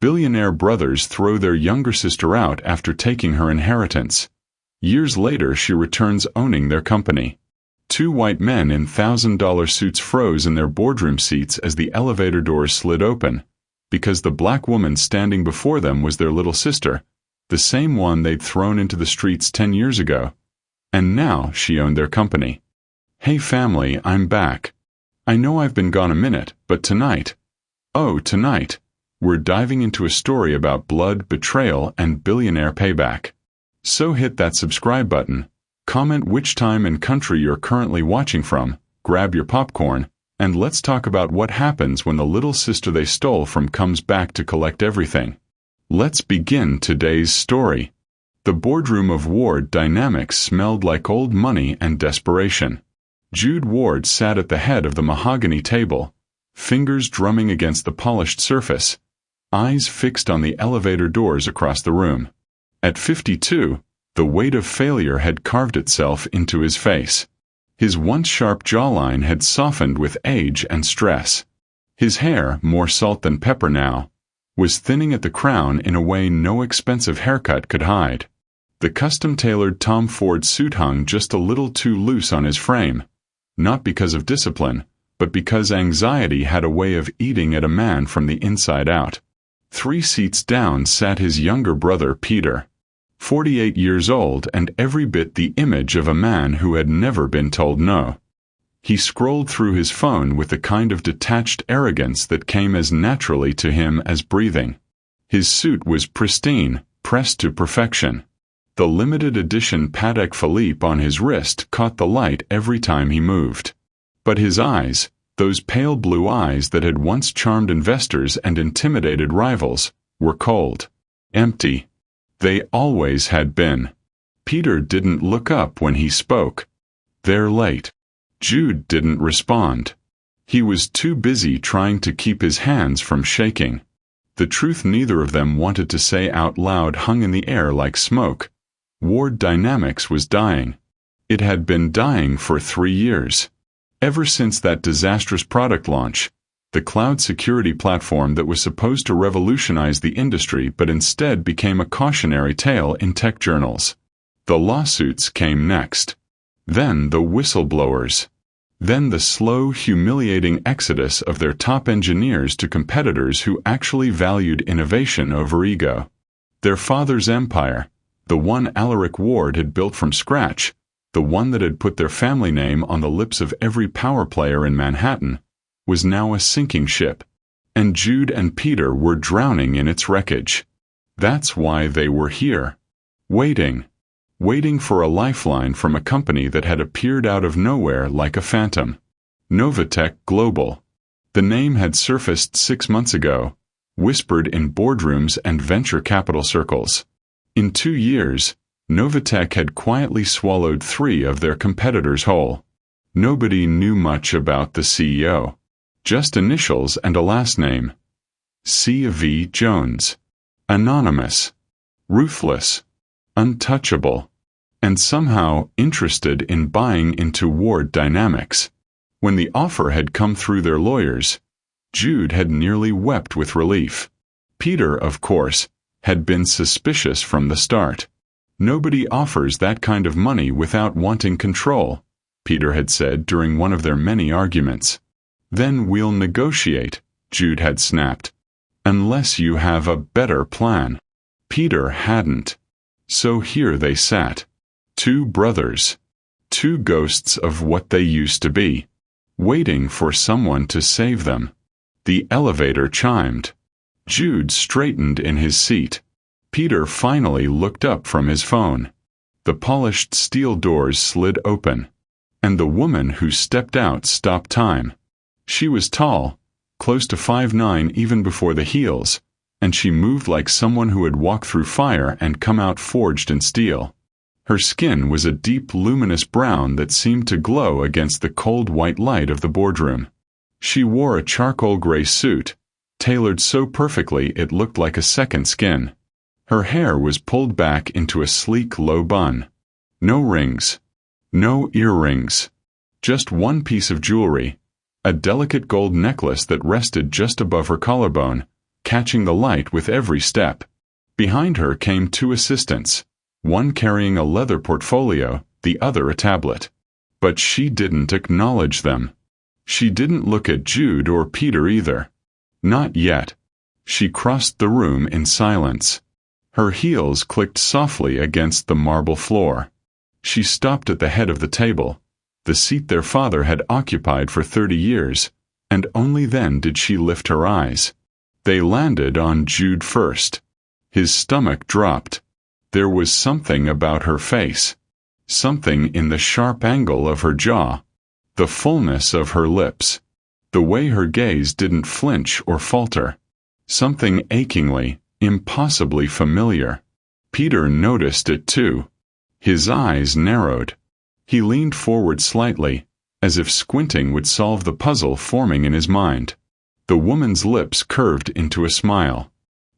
Billionaire brothers throw their younger sister out after taking her inheritance. Years later she returns owning their company. Two white men in $1,000 suits froze in their boardroom seats as the elevator doors slid open, because the black woman standing before them was their little sister, the same one they'd thrown into the streets 10 years ago. And now she owned their company. Hey family, I'm back. I know I've been gone a minute, but tonight, we're diving into a story about blood, betrayal, and billionaire payback. So hit that subscribe button, comment which time and country you're currently watching from, grab your popcorn, and let's talk about what happens when the little sister they stole from comes back to collect everything. Let's begin today's story. The boardroom of Ward Dynamics smelled like old money and desperation. Jude Ward sat at the head of the mahogany table, fingers drumming against the polished surface, eyes fixed on the elevator doors across the room. At 52, the weight of failure had carved itself into his face. His once sharp jawline had softened with age and stress. His hair, more salt than pepper now, was thinning at the crown in a way no expensive haircut could hide. The custom-tailored Tom Ford suit hung just a little too loose on his frame, not because of discipline, but because anxiety had a way of eating at a man from the inside out. 3 seats down sat his younger brother Peter, 48 years old and every bit the image of a man who had never been told no. He scrolled through his phone with the kind of detached arrogance that came as naturally to him as breathing. His suit was pristine, pressed to perfection. The limited edition Patek Philippe on his wrist caught the light every time he moved. But his eyes, those pale blue eyes that had once charmed investors and intimidated rivals, were cold. Empty. They always had been. Peter didn't look up when he spoke. They're late. Jude didn't respond. He was too busy trying to keep his hands from shaking. The truth neither of them wanted to say out loud hung in the air like smoke. Ward Dynamics was dying. It had been dying for 3 years. Ever since that disastrous product launch, the cloud security platform that was supposed to revolutionize the industry but instead became a cautionary tale in tech journals. The lawsuits came next. Then the whistleblowers. Then the slow, humiliating exodus of their top engineers to competitors who actually valued innovation over ego. Their father's empire, the one Alaric Ward had built from scratch, the one that had put their family name on the lips of every power player in Manhattan, was now a sinking ship, and Jude and Peter were drowning in its wreckage. That's why they were here. Waiting for a lifeline from a company that had appeared out of nowhere like a phantom. Novatech Global. The name had surfaced 6 months ago, whispered in boardrooms and venture capital circles. In 2 years, Novatech had quietly swallowed 3 of their competitors whole. Nobody knew much about the CEO. Just initials and a last name. C.V. Jones. Anonymous. Ruthless. Untouchable. And somehow interested in buying into Ward Dynamics. When the offer had come through their lawyers, Jude had nearly wept with relief. Peter, of course, had been suspicious from the start. Nobody offers that kind of money without wanting control, Peter had said during one of their many arguments. Then we'll negotiate, Jude had snapped. Unless you have a better plan. Peter hadn't. So here they sat. 2 brothers. 2 ghosts of what they used to be. Waiting for someone to save them. The elevator chimed. Jude straightened in his seat. Peter finally looked up from his phone. The polished steel doors slid open. And the woman who stepped out stopped time. She was tall, close to 5'9" even before the heels, and she moved like someone who had walked through fire and come out forged in steel. Her skin was a deep luminous brown that seemed to glow against the cold white light of the boardroom. She wore a charcoal gray suit, tailored so perfectly it looked like a second skin. Her hair was pulled back into a sleek low bun. No rings. No earrings. Just one piece of jewelry. A delicate gold necklace that rested just above her collarbone, catching the light with every step. Behind her came two assistants, one carrying a leather portfolio, the other a tablet. But she didn't acknowledge them. She didn't look at Jude or Peter either. Not yet. She crossed the room in silence. Her heels clicked softly against the marble floor. She stopped at the head of the table, the seat their father had occupied for 30 years, and only then did she lift her eyes. They landed on Jude first. His stomach dropped. There was something about her face. Something in the sharp angle of her jaw, the fullness of her lips, the way her gaze didn't flinch or falter. Something achingly, impossibly familiar. Peter noticed it too. His eyes narrowed. He leaned forward slightly, as if squinting would solve the puzzle forming in his mind. The woman's lips curved into a smile.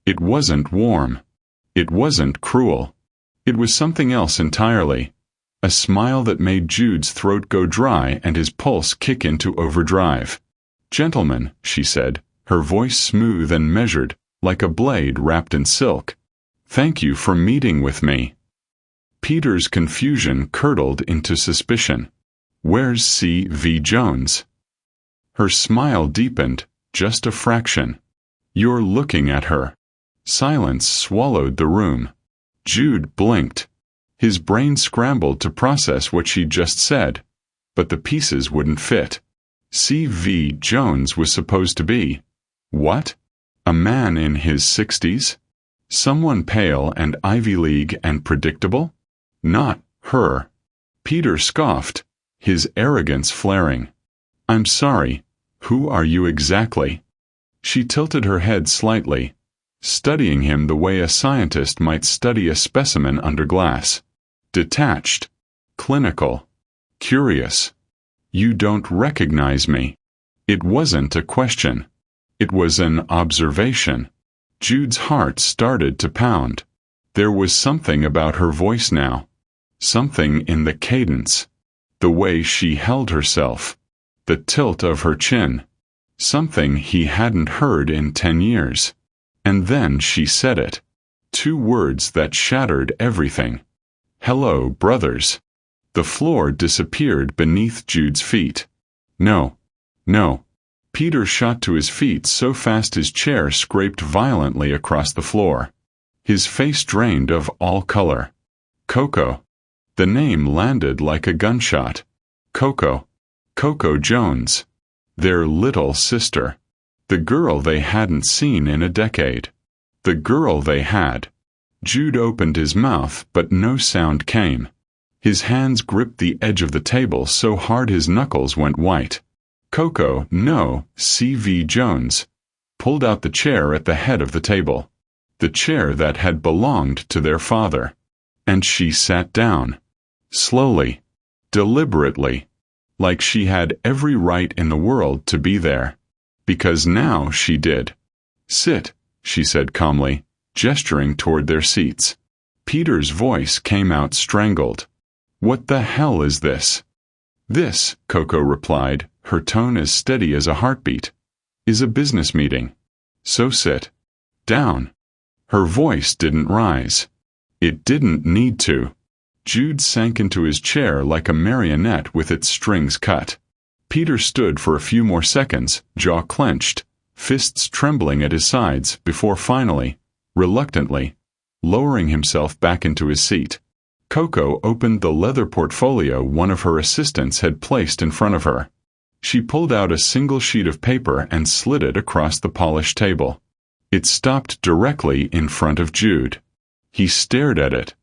It wasn't warm. It wasn't cruel. It was something else entirely. A smile that made Jude's throat go dry and his pulse kick into overdrive. "Gentlemen," she said, her voice smooth and measured, like a blade wrapped in silk. "Thank you for meeting with me." Peter's confusion curdled into suspicion. "Where's C.V. Jones?" Her smile deepened, just a fraction. "You're looking at her." Silence swallowed the room. Jude blinked. His brain scrambled to process what she'd just said, but the pieces wouldn't fit. C.V. Jones was supposed to be, what? A man in his 60s? Someone pale and Ivy League and predictable? Not her. Peter scoffed, his arrogance flaring. "I'm sorry, who are you exactly?" She tilted her head slightly, studying him the way a scientist might study a specimen under glass. Detached, clinical, curious. "You don't recognize me." It wasn't a question. It was an observation. Jude's heart started to pound. There was something about her voice now. Something in the cadence. The way she held herself. The tilt of her chin. Something he hadn't heard in 10 years. And then she said it. Two words that shattered everything. "Hello, brothers." The floor disappeared beneath Jude's feet. No. No. Peter shot to his feet so fast his chair scraped violently across the floor. His face drained of all color. Coco. The name landed like a gunshot. Coco. Coco Jones. Their little sister. The girl they hadn't seen in a decade. The girl they had. Jude opened his mouth, but no sound came. His hands gripped the edge of the table so hard his knuckles went white. Coco, no, C.V. Jones, pulled out the chair at the head of the table. The chair that had belonged to their father. And she sat down. Slowly. Deliberately. Like she had every right in the world to be there. Because now she did. "Sit," she said calmly, gesturing toward their seats. Peter's voice came out strangled. "What the hell is this?" "This," Coco replied, her tone as steady as a heartbeat, "is a business meeting. So sit down." Her voice didn't rise. It didn't need to. Jude sank into his chair like a marionette with its strings cut. Peter stood for a few more seconds, jaw clenched, fists trembling at his sides, before finally, reluctantly, lowering himself back into his seat. Coco opened the leather portfolio one of her assistants had placed in front of her. She pulled out a single sheet of paper and slid it across the polished table. It stopped directly in front of Jude. He stared at it.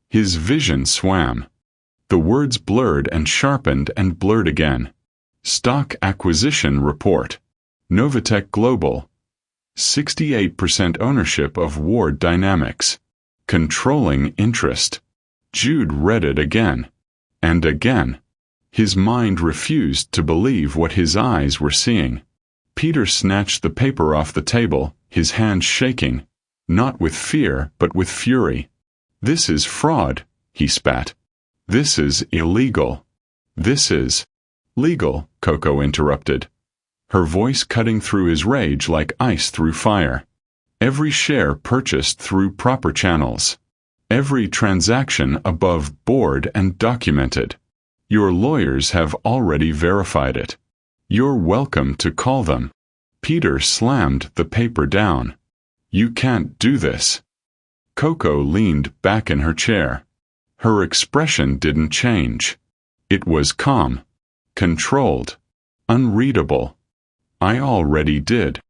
His vision swam. The words blurred and sharpened and blurred again. Stock Acquisition Report. Novatech Global. 68% ownership of Ward Dynamics. Controlling interest. Jude read it again. And again. His mind refused to believe what his eyes were seeing. Peter snatched the paper off the table, his hand shaking, not with fear but with fury. "This is fraud," he spat. "This is illegal. This is—" "Legal," Coco interrupted, her voice cutting through his rage like ice through fire. Every share purchased through proper channels. Every transaction above board and documented. Your lawyers have already verified it. You're welcome to call them. Peter slammed the paper down. You can't do this. Coco leaned back in her chair. Her expression didn't change. It was calm, controlled, unreadable. I already did.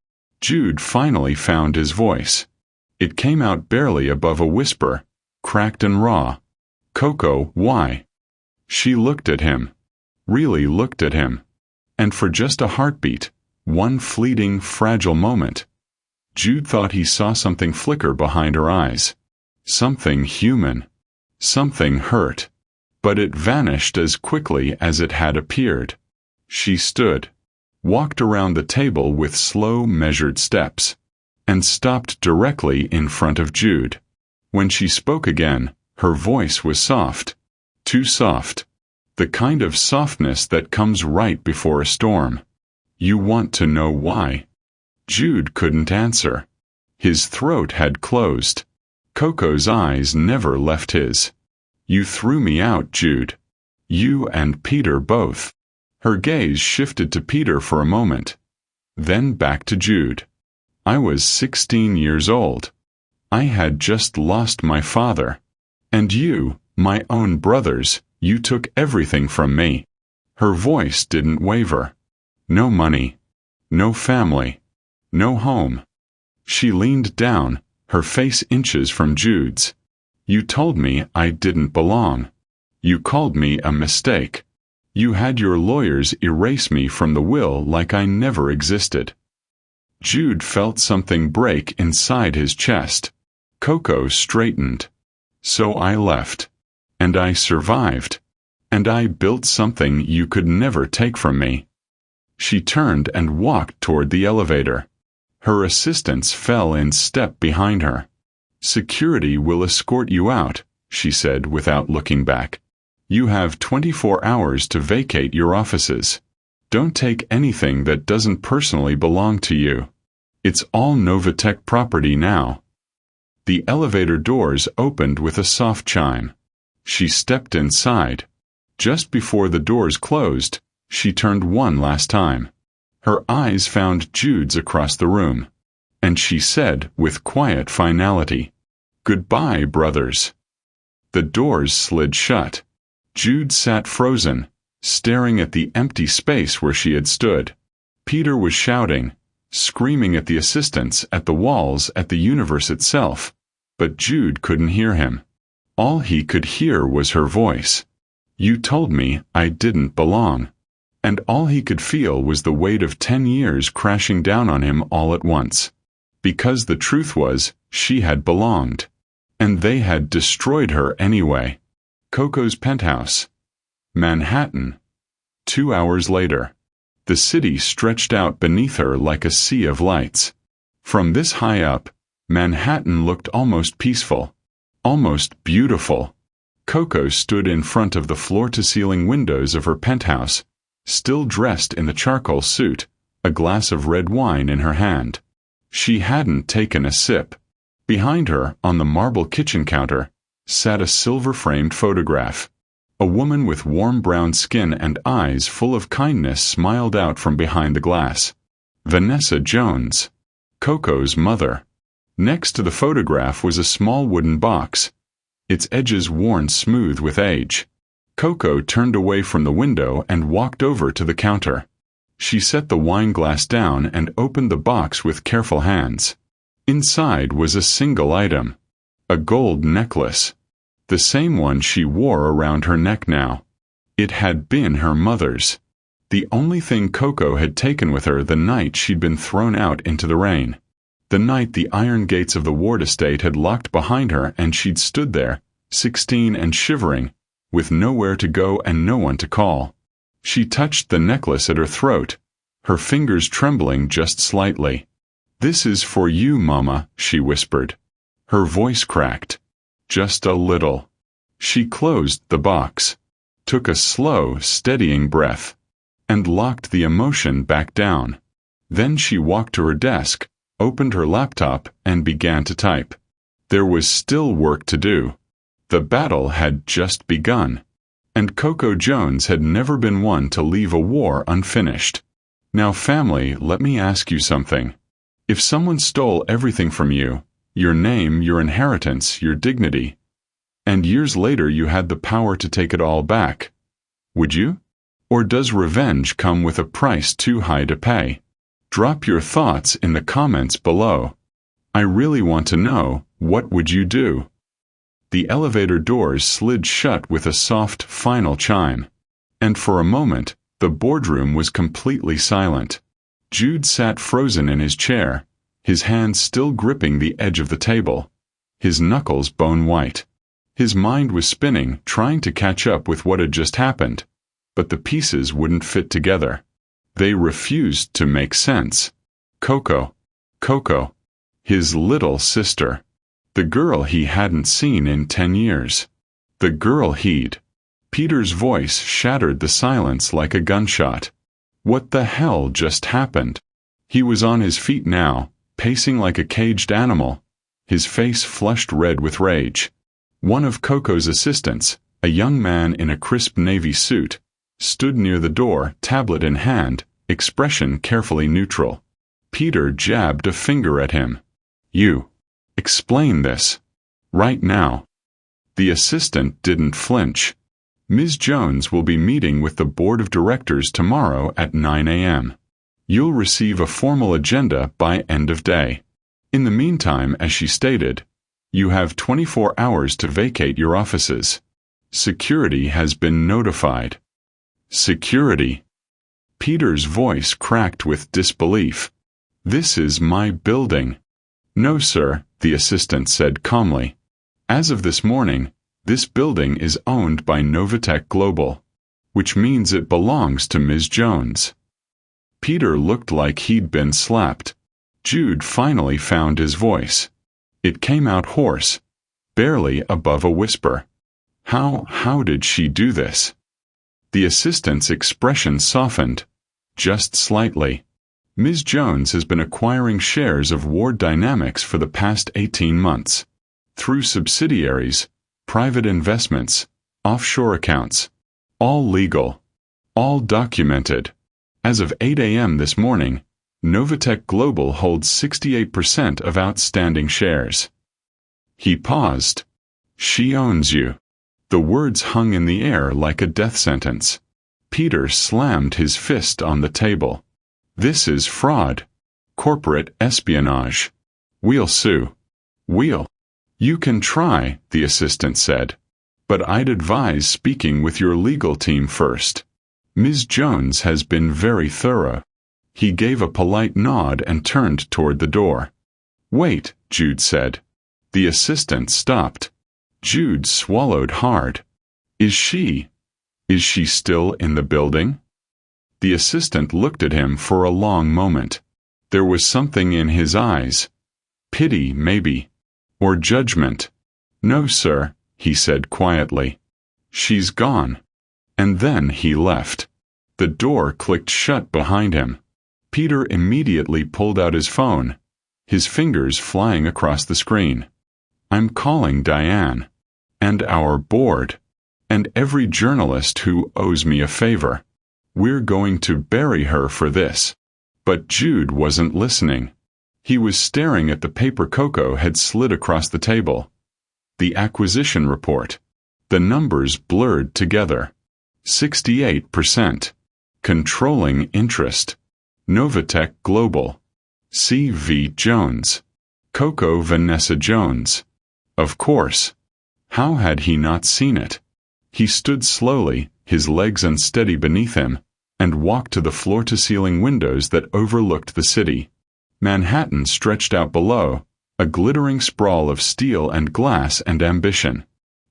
Jude finally found his voice. It came out barely above a whisper, cracked and raw. Coco, why? She looked at him. Really looked at him. And for just a heartbeat, one fleeting, fragile moment, Jude thought he saw something flicker behind her eyes. Something human. Something hurt. But it vanished as quickly as it had appeared. She stood, walked around the table with slow, measured steps, and stopped directly in front of Jude. When she spoke again, her voice was soft. Too soft. The kind of softness that comes right before a storm. You want to know why? Jude couldn't answer. His throat had closed. Coco's eyes never left his. You threw me out, Jude. You and Peter both. Her gaze shifted to Peter for a moment. Then back to Jude. I was 16 years old. I had just lost my father. And you, my own brothers, you took everything from me. Her voice didn't waver. No money. No family. No home. She leaned down, her face inches from Jude's. You told me I didn't belong. You called me a mistake. You had your lawyers erase me from the will like I never existed. Jude felt something break inside his chest. Coco straightened. So I left. And I survived. And I built something you could never take from me. She turned and walked toward the elevator. Her assistants fell in step behind her. Security will escort you out, she said without looking back. You have 24 hours to vacate your offices. Don't take anything that doesn't personally belong to you. It's all Novatech property now. The elevator doors opened with a soft chime. She stepped inside. Just before the doors closed, she turned one last time. Her eyes found Jude's across the room. And she said with quiet finality, "Goodbye, brothers." The doors slid shut. Jude sat frozen, staring at the empty space where she had stood. Peter was shouting, screaming at the assistants, at the walls, at the universe itself. But Jude couldn't hear him. All he could hear was her voice. You told me I didn't belong. And all he could feel was the weight of 10 years crashing down on him all at once. Because the truth was, she had belonged. And they had destroyed her anyway. Coco's penthouse. Manhattan. 2 hours later. The city stretched out beneath her like a sea of lights. From this high up, Manhattan looked almost peaceful. Almost beautiful. Coco stood in front of the floor-to-ceiling windows of her penthouse, still dressed in the charcoal suit, a glass of red wine in her hand. She hadn't taken a sip. Behind her, on the marble kitchen counter, sat a silver-framed photograph. A woman with warm brown skin and eyes full of kindness smiled out from behind the glass. Vanessa Jones. Coco's mother. Next to the photograph was a small wooden box, its edges worn smooth with age. Coco turned away from the window and walked over to the counter. She set the wine glass down and opened the box with careful hands. Inside was a single item. A gold necklace. The same one she wore around her neck now. It had been her mother's. The only thing Coco had taken with her the night she'd been thrown out into the rain. The night the iron gates of the Ward estate had locked behind her and she'd stood there, 16 and shivering, with nowhere to go and no one to call. She touched the necklace at her throat, her fingers trembling just slightly. "This is for you, Mama," she whispered. Her voice cracked. Just a little. She closed the box, took a slow, steadying breath, and locked the emotion back down. Then she walked to her desk, opened her laptop, and began to type. There was still work to do. The battle had just begun. And Coco Jones had never been one to leave a war unfinished. Now, family, let me ask you something. If someone stole everything from you, your name, your inheritance, your dignity, and years later you had the power to take it all back, would you? Or does revenge come with a price too high to pay? Drop your thoughts in the comments below. I really want to know, what would you do? The elevator doors slid shut with a soft, final chime. And for a moment, the boardroom was completely silent. Jude sat frozen in his chair, his hands still gripping the edge of the table, his knuckles bone white. His mind was spinning, trying to catch up with what had just happened, but the pieces wouldn't fit together. They refused to make sense. Coco, his little sister, the girl he hadn't seen in 10 years, the girl he'd. Peter's voice shattered the silence like a gunshot. What the hell just happened? He was on his feet now, pacing like a caged animal, his face flushed red with rage. One of Coco's assistants, a young man in a crisp navy suit, stood near the door, tablet in hand, expression carefully neutral. Peter jabbed a finger at him. You. Explain this. Right now. The assistant didn't flinch. Ms. Jones will be meeting with the board of directors tomorrow at 9 a.m. You'll receive a formal agenda by end of day. In the meantime, as she stated, you have 24 hours to vacate your offices. Security has been notified. Security. Peter's voice cracked with disbelief. This is my building. No, sir, the assistant said calmly. As of this morning, this building is owned by Novatech Global, which means it belongs to Ms. Jones. Peter looked like he'd been slapped. Jude finally found his voice. It came out hoarse, barely above a whisper. How did she do this? The assistant's expression softened, just slightly. Ms. Jones has been acquiring shares of War Dynamics for the past 18 months. Through subsidiaries, private investments, offshore accounts. All legal. All documented. As of 8 a.m. this morning, Novatech Global holds 68% of outstanding shares. He paused. She owns you. The words hung in the air like a death sentence. Peter slammed his fist on the table. This is fraud. Corporate espionage. We'll sue. We'll. You can try, the assistant said. But I'd advise speaking with your legal team first. Ms. Jones has been very thorough. He gave a polite nod and turned toward the door. Wait, Jude said. The assistant stopped. Jude swallowed hard. Is she still in the building? The assistant looked at him for a long moment. There was something in his eyes. Pity, maybe. Or judgment. No, sir, he said quietly. She's gone. And then he left. The door clicked shut behind him. Peter immediately pulled out his phone, his fingers flying across the screen. I'm calling Diane. And our board. And every journalist who owes me a favor. We're going to bury her for this. But Jude wasn't listening. He was staring at the paper Coco had slid across the table. The acquisition report. The numbers blurred together. 68%. Controlling interest. Novatech Global. C.V. Jones. Coco Vanessa Jones. Of course. How had he not seen it? He stood slowly, his legs unsteady beneath him, and walked to the floor-to-ceiling windows that overlooked the city. Manhattan stretched out below, a glittering sprawl of steel and glass and ambition.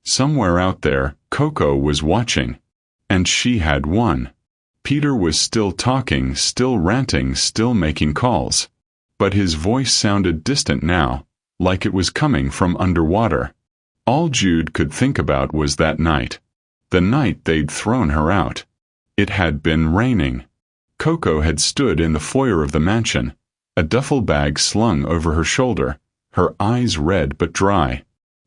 Somewhere out there, Coco was watching. And she had won. Peter was still talking, still ranting, still making calls. But his voice sounded distant now, like it was coming from underwater. All Jude could think about was that night. The night they'd thrown her out. It had been raining. Coco had stood in the foyer of the mansion, a duffel bag slung over her shoulder, her eyes red but dry.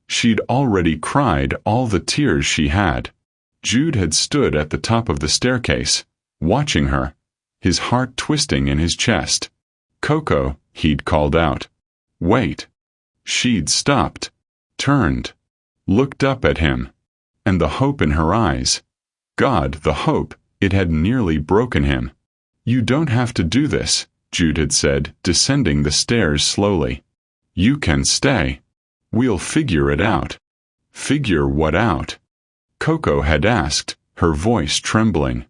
She'd already cried all the tears she had. Jude had stood at the top of the staircase, watching her, his heart twisting in his chest. "Coco," he'd called out. "Wait." She'd stopped, turned, looked up at him, and the hope in her eyes. God, the hope, it had nearly broken him. "You don't have to do this," Jude had said, descending the stairs slowly. "You can stay. We'll figure it out." "Figure what out?" Coco had asked, her voice trembling.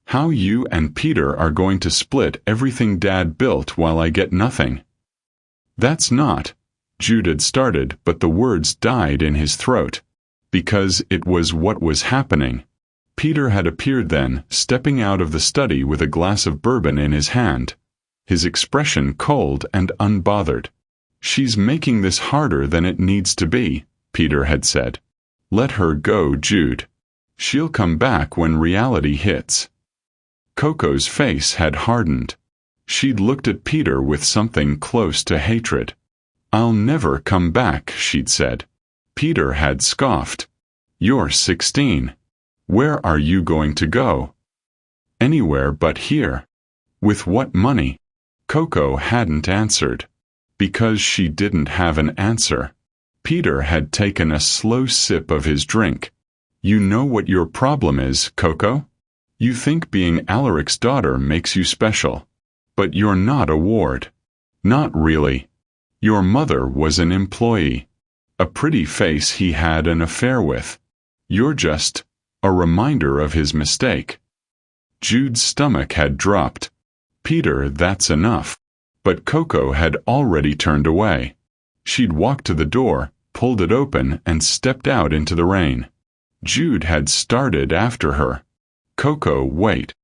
"How you and Peter are going to split everything Dad built while I get nothing." "That's not," Jude had started, but the words died in his throat. Because it was what was happening. Peter had appeared then, stepping out of the study with a glass of bourbon in his hand, his expression cold and unbothered. "She's making this harder than it needs to be," Peter had said. "Let her go, Jude. She'll come back when reality hits." Coco's face had hardened. She'd looked at Peter with something close to hatred. "I'll never come back," she'd said. Peter had scoffed. "You're 16. Where are you going to go?" "Anywhere but here." "With what money?" Coco hadn't answered. Because she didn't have an answer. Peter had taken a slow sip of his drink. "You know what your problem is, Coco? You think being Alaric's daughter makes you special. But you're not a Ward. Not really. Your mother was an employee. A pretty face he had an affair with. You're just a reminder of his mistake." Jude's stomach had dropped. "Peter, that's enough." But Coco had already turned away. She'd walked to the door, pulled it open, and stepped out into the rain. Jude had started after her. "Coco, wait."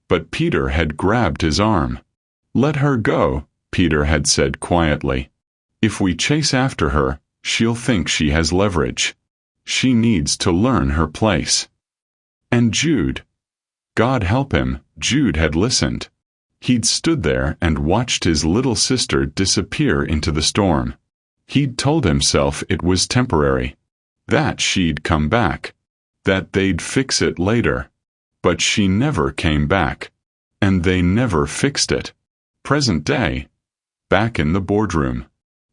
But Peter had grabbed his arm. "Let her go," Peter had said quietly. "If we chase after her, she'll think she has leverage. She needs to learn her place." And Jude, God help him, Jude had listened. He'd stood there and watched his little sister disappear into the storm. He'd told himself it was temporary, that she'd come back, that they'd fix it later. But she never came back. And they never fixed it. Present day. Back in the boardroom.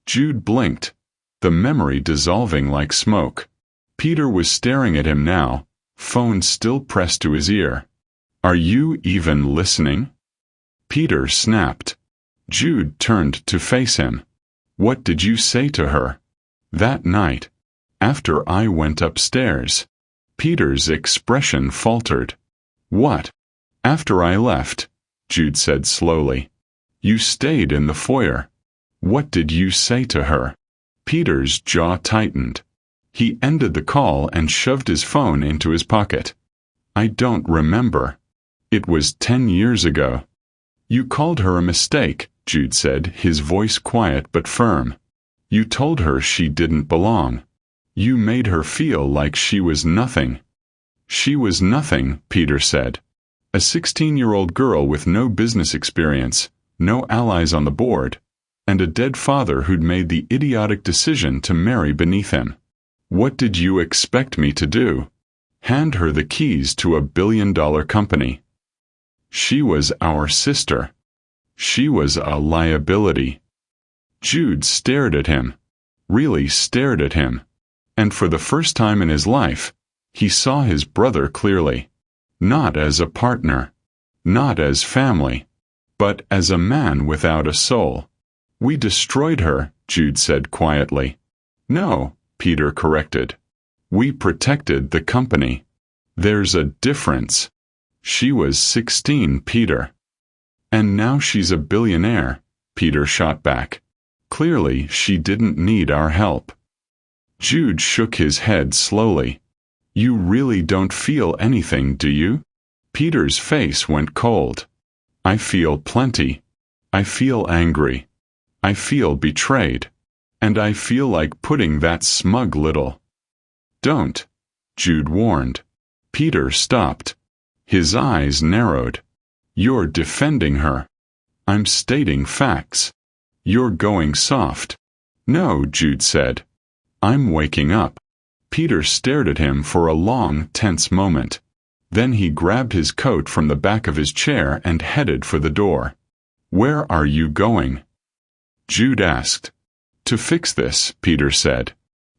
Jude blinked, the memory dissolving like smoke. Peter was staring at him now, phone still pressed to his ear. "Are you even listening?" Peter snapped. Jude turned to face him. "What did you say to her?" "That night. After I went upstairs." Peter's expression faltered. "What?" "After I left," Jude said slowly. "You stayed in the foyer. What did you say to her?" Peter's jaw tightened. He ended the call and shoved his phone into his pocket. "I don't remember. It was 10 years ago." "You called her a mistake," Jude said, his voice quiet but firm. "You told her she didn't belong. You made her feel like she was nothing." "She was nothing," Peter said. "A 16-year-old girl with no business experience, no allies on the board, and a dead father who'd made the idiotic decision to marry beneath him. What did you expect me to do? Hand her the keys to a billion-dollar company? She was our sister. She was a liability." Jude stared at him, really stared at him, and for the first time in his life, he saw his brother clearly. Not as a partner, not as family, but as a man without a soul. "We destroyed her," Jude said quietly. "No," Peter corrected. "We protected the company. There's a difference. She was 16, Peter." "And now she's a billionaire," Peter shot back. "Clearly she didn't need our help." Jude shook his head slowly. "You really don't feel anything, do you?" Peter's face went cold. "I feel plenty. I feel angry. I feel betrayed. And I feel like putting that smug little—" "Don't," Jude warned. Peter stopped. His eyes narrowed. "You're defending her." "I'm stating facts." You're going soft. No, Jude said. I'm waking up. Peter stared at him for a long, tense moment. Then he grabbed his coat from the back of his chair and headed for the door. Where are you going? Jude asked. To fix this, Peter said.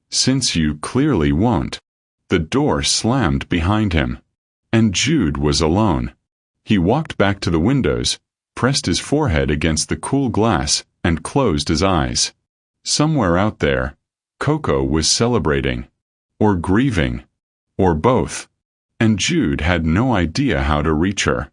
Since you clearly won't. The door slammed behind him. And Jude was alone. He walked back to the windows, pressed his forehead against the cool glass, and closed his eyes. Somewhere out there, Coco was celebrating. Or grieving. Or both. And Jude had no idea how to reach her.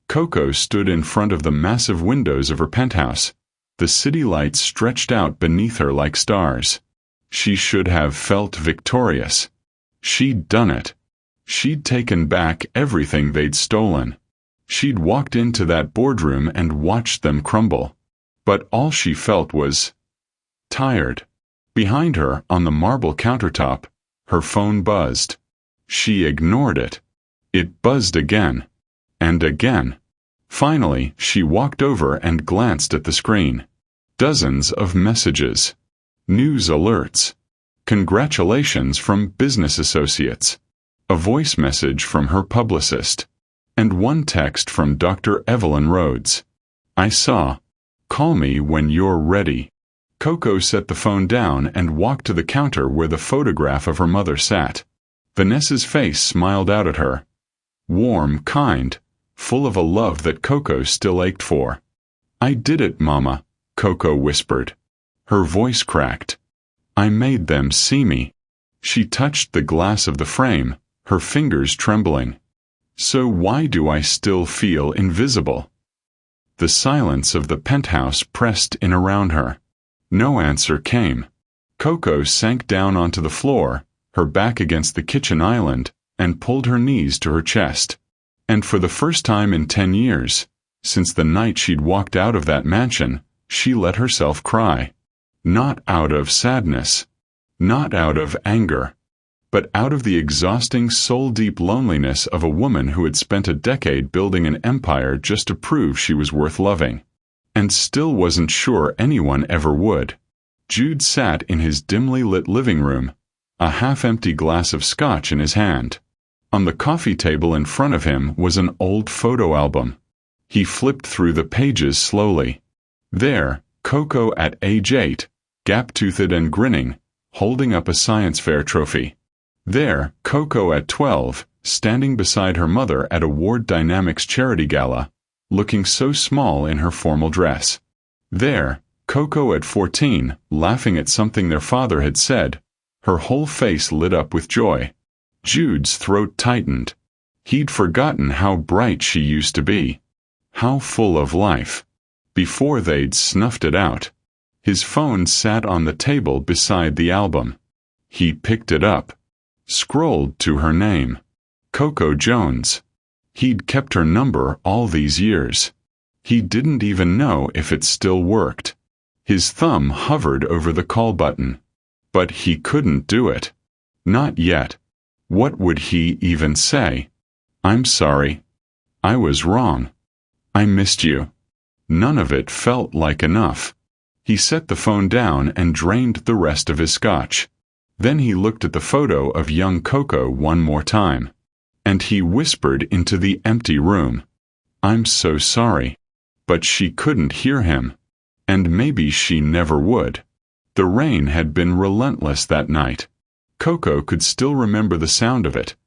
Coco stood in front of the massive windows of her penthouse. The city lights stretched out beneath her like stars. She should have felt victorious. She'd done it. She'd taken back everything they'd stolen. She'd walked into that boardroom and watched them crumble. But all she felt was tired. Behind her, on the marble countertop, her phone buzzed. She ignored it. It buzzed again. And again. Finally, she walked over and glanced at the screen. Dozens of messages. News alerts. Congratulations from business associates. A voice message from her publicist. And one text from Dr. Evelyn Rhodes. I saw. Call me when you're ready. Coco set the phone down and walked to the counter where the photograph of her mother sat. Vanessa's face smiled out at her. Warm, kind, full of a love that Coco still ached for. I did it, Mama, Coco whispered. Her voice cracked. I made them see me. She touched the glass of the frame, her fingers trembling. So why do I still feel invisible? The silence of the penthouse pressed in around her. No answer came. Coco sank down onto the floor, her back against the kitchen island, and pulled her knees to her chest. And for the first time in 10 years, since the night she'd walked out of that mansion, she let herself cry. Not out of sadness. Not out of anger. But out of the exhausting soul-deep loneliness of a woman who had spent a decade building an empire just to prove she was worth loving. And still wasn't sure anyone ever would. Jude sat in his dimly lit living room, a half-empty glass of scotch in his hand. On the coffee table in front of him was an old photo album. He flipped through the pages slowly. There, Coco at age 8, gap-toothed and grinning, holding up a science fair trophy. There, Coco at 12, standing beside her mother at a Ward Dynamics charity gala, looking so small in her formal dress. There, Coco at 14, laughing at something their father had said, her whole face lit up with joy. Jude's throat tightened. He'd forgotten how bright she used to be. How full of life. Before they'd snuffed it out. His phone sat on the table beside the album. He picked it up. Scrolled to her name. Coco Jones. He'd kept her number all these years. He didn't even know if it still worked. His thumb hovered over the call button. But he couldn't do it. Not yet. What would he even say? I'm sorry. I was wrong. I missed you. None of it felt like enough. He set the phone down and drained the rest of his scotch. Then he looked at the photo of young Coco one more time. And he whispered into the empty room. I'm so sorry. But she couldn't hear him. And maybe she never would. The rain had been relentless that night. Coco could still remember the sound of it.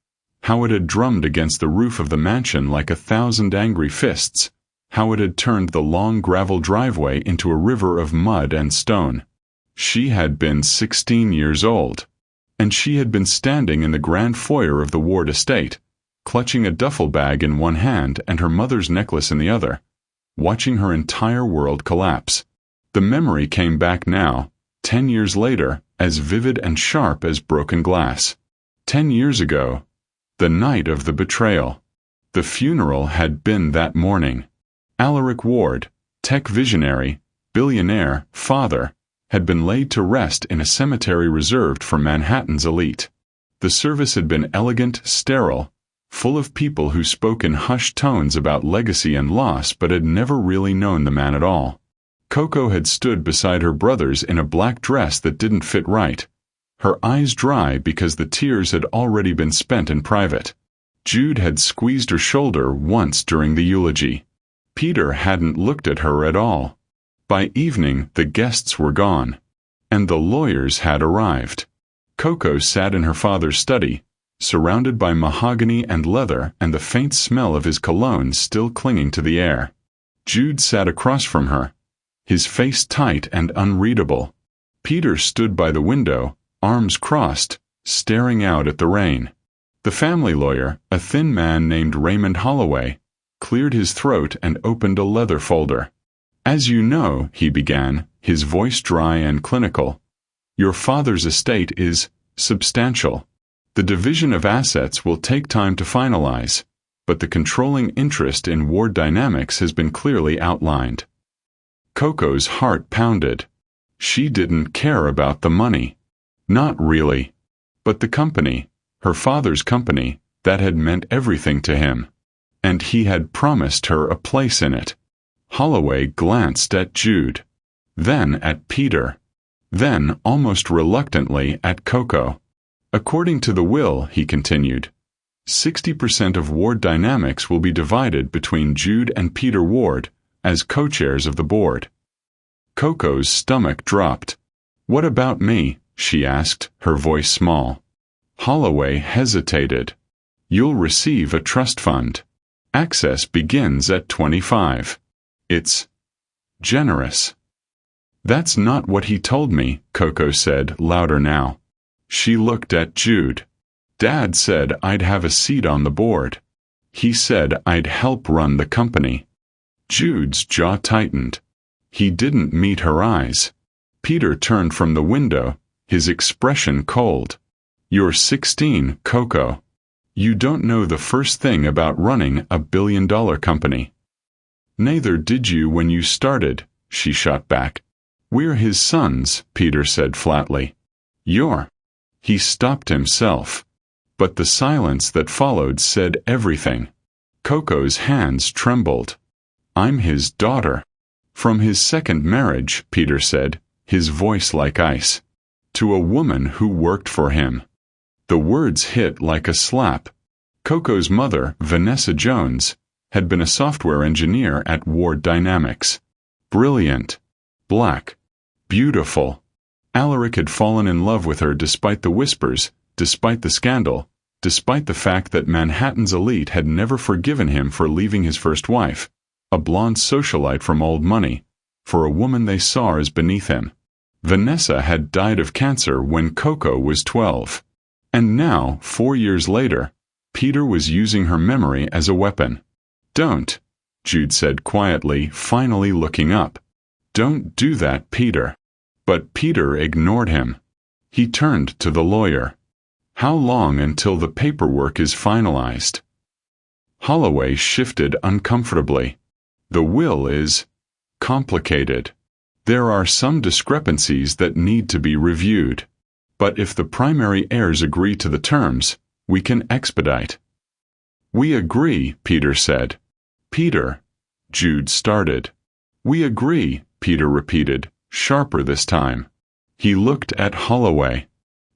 How it had drummed against the roof of the mansion like 1,000 angry fists. How it had turned the long gravel driveway into a river of mud and stone. She had been 16 years old. And she had been standing in the grand foyer of the Ward estate, clutching a duffel bag in one hand and her mother's necklace in the other, watching her entire world collapse. The memory came back now, 10 years later, as vivid and sharp as broken glass. 10 years ago, the night of the betrayal. The funeral had been that morning. Alaric Ward, tech visionary, billionaire, father, had been laid to rest in a cemetery reserved for Manhattan's elite. The service had been elegant, sterile, full of people who spoke in hushed tones about legacy and loss but had never really known the man at all. Coco had stood beside her brothers in a black dress that didn't fit right, her eyes dry because the tears had already been spent in private. Jude had squeezed her shoulder once during the eulogy. Peter hadn't looked at her at all. By evening, the guests were gone, and the lawyers had arrived. Coco sat in her father's study, surrounded by mahogany and leather and the faint smell of his cologne still clinging to the air. Jude sat across from her, his face tight and unreadable. Peter stood by the window, arms crossed, staring out at the rain. The family lawyer, a thin man named Raymond Holloway, cleared his throat and opened a leather folder. "As you know," he began, his voice dry and clinical, "your father's estate is substantial. The division of assets will take time to finalize, but the controlling interest in Ward Dynamics has been clearly outlined." Coco's heart pounded. She didn't care about the money. Not really. But the company, her father's company, that had meant everything to him. And he had promised her a place in it. Holloway glanced at Jude, then at Peter, then, almost reluctantly, at Coco. "According to the will," he continued, 60% of Ward Dynamics will be divided between Jude and Peter Ward as co-chairs of the board. Coco's stomach dropped. "What about me?" she asked, her voice small. Holloway hesitated. "You'll receive a trust fund. Access begins at 25. It's generous." "That's not what he told me," Coco said, louder now. She looked at Jude. "Dad said I'd have a seat on the board. He said I'd help run the company." Jude's jaw tightened. He didn't meet her eyes. Peter turned from the window, his expression cold. "You're 16, Coco. You don't know the first thing about running a billion-dollar company." "Neither did you when you started," she shot back. "We're his sons," Peter said flatly. "You're—" He stopped himself. But the silence that followed said everything. Coco's hands trembled. "I'm his daughter." "From his second marriage," Peter said, his voice like ice. "To a woman who worked for him." The words hit like a slap. Coco's mother, Vanessa Jones, had been a software engineer at Ward Dynamics. Brilliant. Black. Beautiful. Alaric had fallen in love with her despite the whispers, despite the scandal, despite the fact that Manhattan's elite had never forgiven him for leaving his first wife, a blonde socialite from old money, for a woman they saw as beneath him. Vanessa had died of cancer when Coco was 12. And now, 4 years later, Peter was using her memory as a weapon. "Don't," Jude said quietly, finally looking up. "Don't do that, Peter." But Peter ignored him. He turned to the lawyer. "How long until the paperwork is finalized?" Holloway shifted uncomfortably. "The will is complicated. There are some discrepancies that need to be reviewed. But if the primary heirs agree to the terms, we can expedite." "We agree," Peter said. "Peter," Jude started. "We agree," Peter repeated, sharper this time. He looked at Holloway.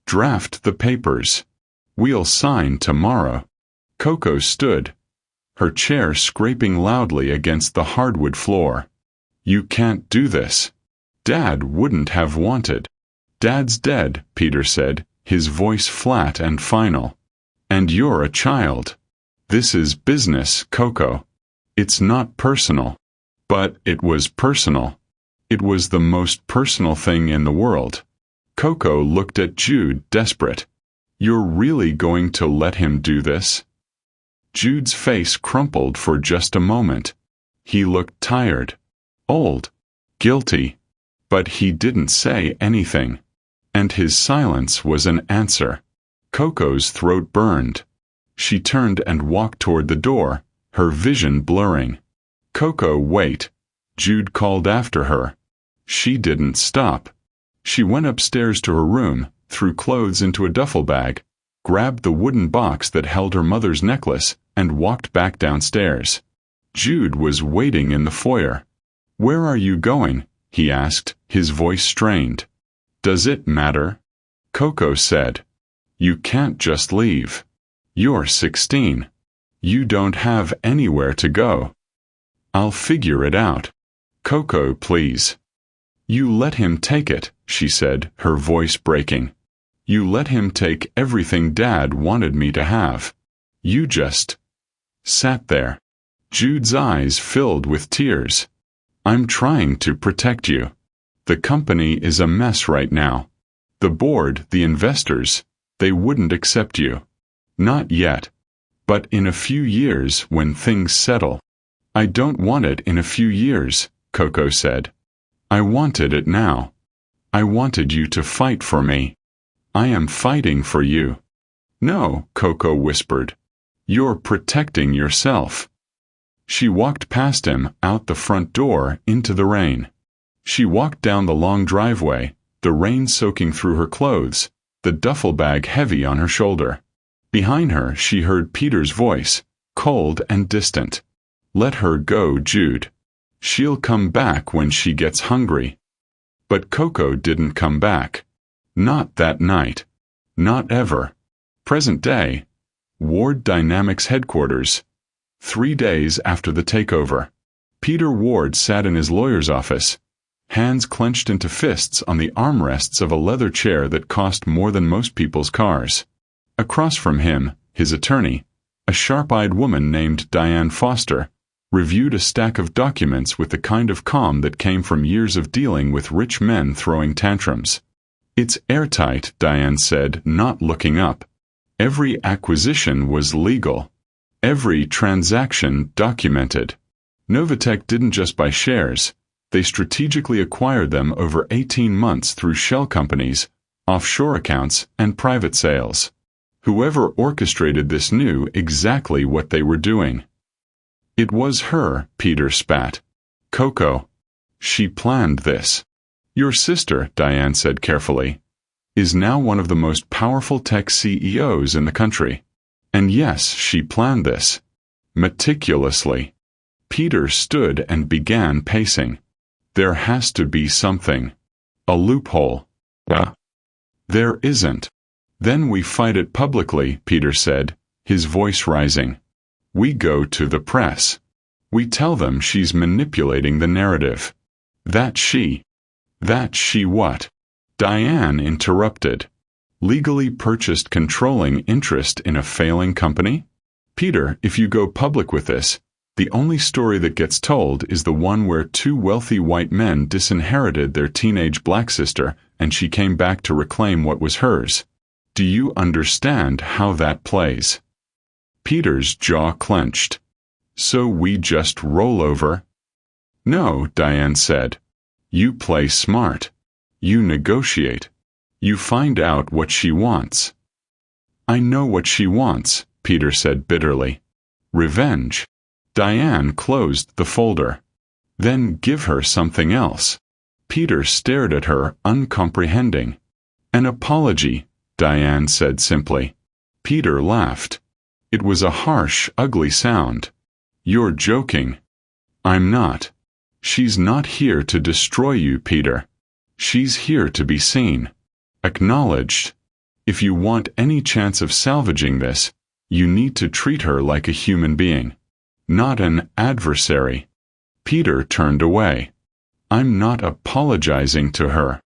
"Draft the papers. We'll sign tomorrow." Coco stood, her chair scraping loudly against the hardwood floor. "You can't do this. Dad wouldn't have wanted." "Dad's dead," Peter said, his voice flat and final. "And you're a child. This is business, Coco. It's not personal." But it was personal. It was the most personal thing in the world. Coco looked at Jude, desperate. "You're really going to let him do this?" Jude's face crumpled for just a moment. He looked tired, old, guilty. But he didn't say anything. And his silence was an answer. Coco's throat burned. She turned and walked toward the door, her vision blurring. "Coco, wait," Jude called after her. She didn't stop. She went upstairs to her room, threw clothes into a duffel bag, grabbed the wooden box that held her mother's necklace, and walked back downstairs. Jude was waiting in the foyer. "Where are you going?" he asked, his voice strained. Does it matter? Coco said. You can't just leave. You're 16. You don't have anywhere to go. I'll figure it out. Coco, please. You let him take it, she said, her voice breaking. You let him take everything Dad wanted me to have. You just sat there. Jude's eyes filled with tears. I'm trying to protect you. The company is a mess right now. The board, the investors, they wouldn't accept you. Not yet. But in a few years when things settle. I don't want it in a few years, Coco said. I wanted it now. I wanted you to fight for me. I am fighting for you. No, Coco whispered. You're protecting yourself. She walked past him, out the front door, into the rain. She walked down the long driveway, the rain soaking through her clothes, the duffel bag heavy on her shoulder. Behind her she heard Peter's voice, cold and distant. Let her go, Jude. She'll come back when she gets hungry. But Coco didn't come back. Not that night. Not ever. Present day. Ward Dynamics headquarters. 3 days after the takeover. Peter Ward sat in his lawyer's office, hands clenched into fists on the armrests of a leather chair that cost more than most people's cars. Across from him, his attorney, a sharp-eyed woman named Diane Foster, reviewed a stack of documents with the kind of calm that came from years of dealing with rich men throwing tantrums. It's airtight, Diane said, not looking up. Every acquisition was legal. Every transaction documented. Novatech didn't just buy shares. They strategically acquired them over 18 months through shell companies, offshore accounts, and private sales. Whoever orchestrated this knew exactly what they were doing. It was her, Peter spat. Coco. She planned this. Your sister, Diane said carefully, is now one of the most powerful tech CEOs in the country. And yes, she planned this. Meticulously. Peter stood and began pacing. There has to be something. A loophole. There isn't. Then we fight it publicly, Peter said, his voice rising. We go to the press. We tell them she's manipulating the narrative. That she what? Diane interrupted. Legally purchased controlling interest in a failing company? Peter, if you go public with this, the only story that gets told is the one where 2 wealthy white men disinherited their teenage black sister and she came back to reclaim what was hers. Do you understand how that plays? Peter's jaw clenched. So we just roll over? No, Diane said. You play smart. You negotiate. You find out what she wants. I know what she wants, Peter said bitterly. Revenge. Diane closed the folder. Then give her something else. Peter stared at her, uncomprehending. An apology, Diane said simply. Peter laughed. It was a harsh, ugly sound. You're joking. I'm not. She's not here to destroy you, Peter. She's here to be seen. Acknowledged. If you want any chance of salvaging this, you need to treat her like a human being. Not an adversary. Peter turned away. I'm not apologizing to her.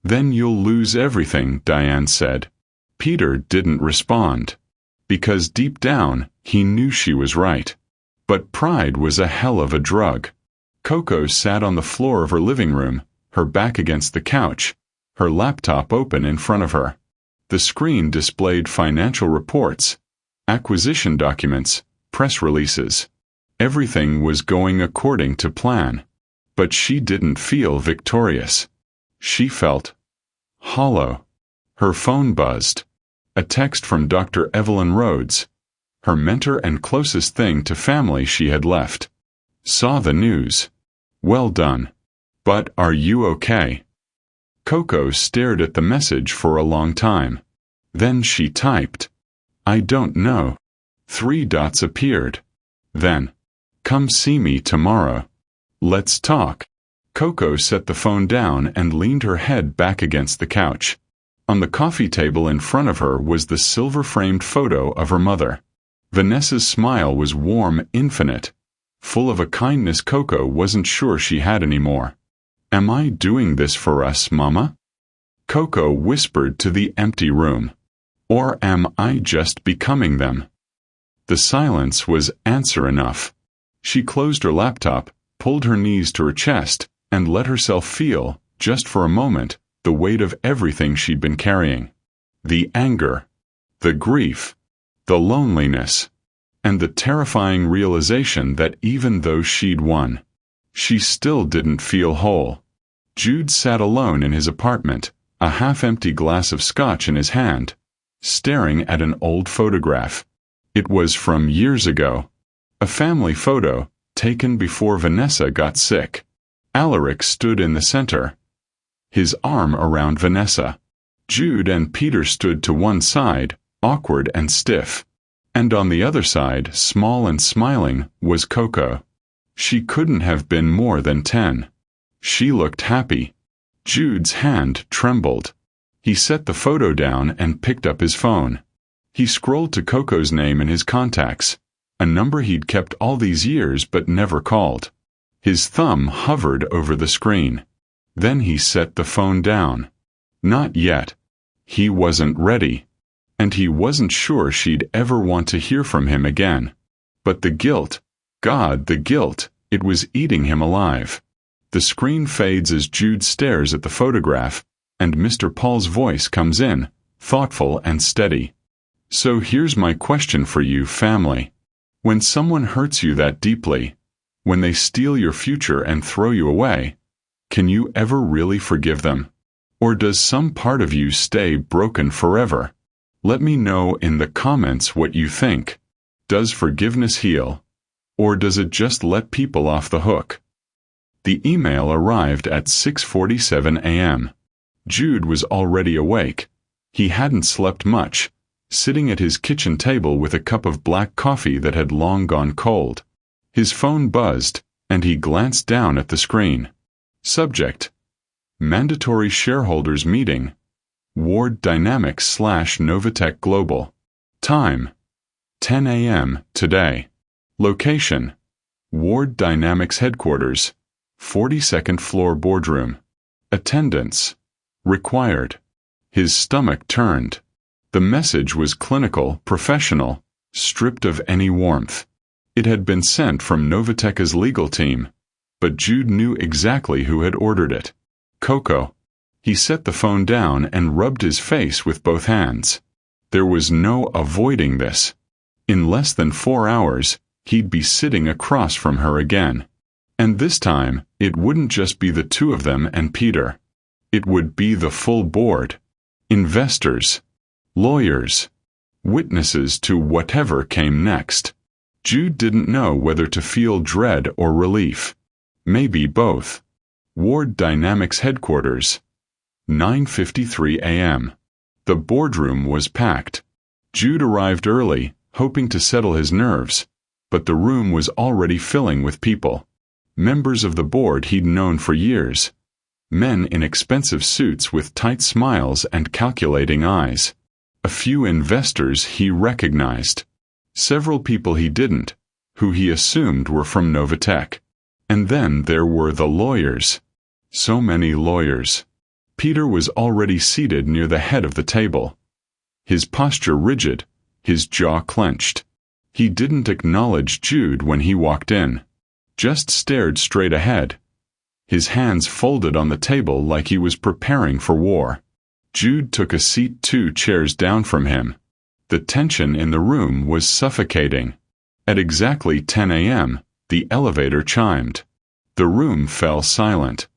Then you'll lose everything, Diane said. Peter didn't respond. Because deep down, he knew she was right. But pride was a hell of a drug. Coco sat on the floor of her living room, her back against the couch, her laptop open in front of her. The screen displayed financial reports, acquisition documents, press releases. Everything was going according to plan. But she didn't feel victorious. She felt hollow. Her phone buzzed. A text from Dr. Evelyn Rhodes, her mentor and closest thing to family she had left. Saw the news. Well done. But are you okay? Coco stared at the message for a long time. Then she typed. I don't know. 3 dots appeared. Then, come see me tomorrow. Let's talk. Coco set the phone down and leaned her head back against the couch. On the coffee table in front of her was the silver-framed photo of her mother. Vanessa's smile was warm, infinite, full of a kindness Coco wasn't sure she had anymore. "Am I doing this for us, Mama?" Coco whispered to the empty room. "Or am I just becoming them?" The silence was answer enough. She closed her laptop, pulled her knees to her chest, and let herself feel, just for a moment, the weight of everything she'd been carrying. The anger, the grief, the loneliness, and the terrifying realization that even though she'd won, she still didn't feel whole. Jude sat alone in his apartment, a half-empty glass of scotch in his hand, staring at an old photograph. It was from years ago. A family photo, taken before Vanessa got sick. Alaric stood in the center, his arm around Vanessa. Jude and Peter stood to one side, awkward and stiff. And on the other side, small and smiling, was Coco. She couldn't have been more than 10. She looked happy. Jude's hand trembled. He set the photo down and picked up his phone. He scrolled to Coco's name in his contacts, a number he'd kept all these years but never called. His thumb hovered over the screen. Then he set the phone down. Not yet. He wasn't ready. And he wasn't sure she'd ever want to hear from him again. But the guilt, God, the guilt, it was eating him alive. The screen fades as Jude stares at the photograph, and Mr. Paul's voice comes in, thoughtful and steady. "So here's my question for you, family. When someone hurts you that deeply, when they steal your future and throw you away, can you ever really forgive them? Or does some part of you stay broken forever? Let me know in the comments what you think. Does forgiveness heal? Or does it just let people off the hook?" The email arrived at 6:47 a.m. Jude was already awake. He hadn't slept much, sitting at his kitchen table with a cup of black coffee that had long gone cold. His phone buzzed, and he glanced down at the screen. Subject: Mandatory Shareholders Meeting, Ward Dynamics / Novatech Global. Time: 10 a.m. today. Location: Ward Dynamics Headquarters, 42nd floor boardroom. Attendance: required. His stomach turned. The message was clinical, professional, stripped of any warmth. It had been sent from Novatech's legal team, but Jude knew exactly who had ordered it. Coco. He set the phone down and rubbed his face with both hands. There was no avoiding this. In less than 4 hours, he'd be sitting across from her again. And this time, it wouldn't just be the two of them and Peter. It would be the full board. Investors, lawyers, witnesses to whatever came next. Jude didn't know whether to feel dread or relief. Maybe both. Ward Dynamics Headquarters. 9:53 a.m. The boardroom was packed. Jude arrived early, hoping to settle his nerves, but the room was already filling with people. Members of the board he'd known for years. Men in expensive suits with tight smiles and calculating eyes. A few investors he recognized. Several people he didn't, who he assumed were from Novatech. And then there were the lawyers. So many lawyers. Peter was already seated near the head of the table. His posture rigid, his jaw clenched. He didn't acknowledge Jude when he walked in. Just stared straight ahead. His hands folded on the table like he was preparing for war. Jude took a seat 2 chairs down from him. The tension in the room was suffocating. At exactly 10 a.m., the elevator chimed. The room fell silent.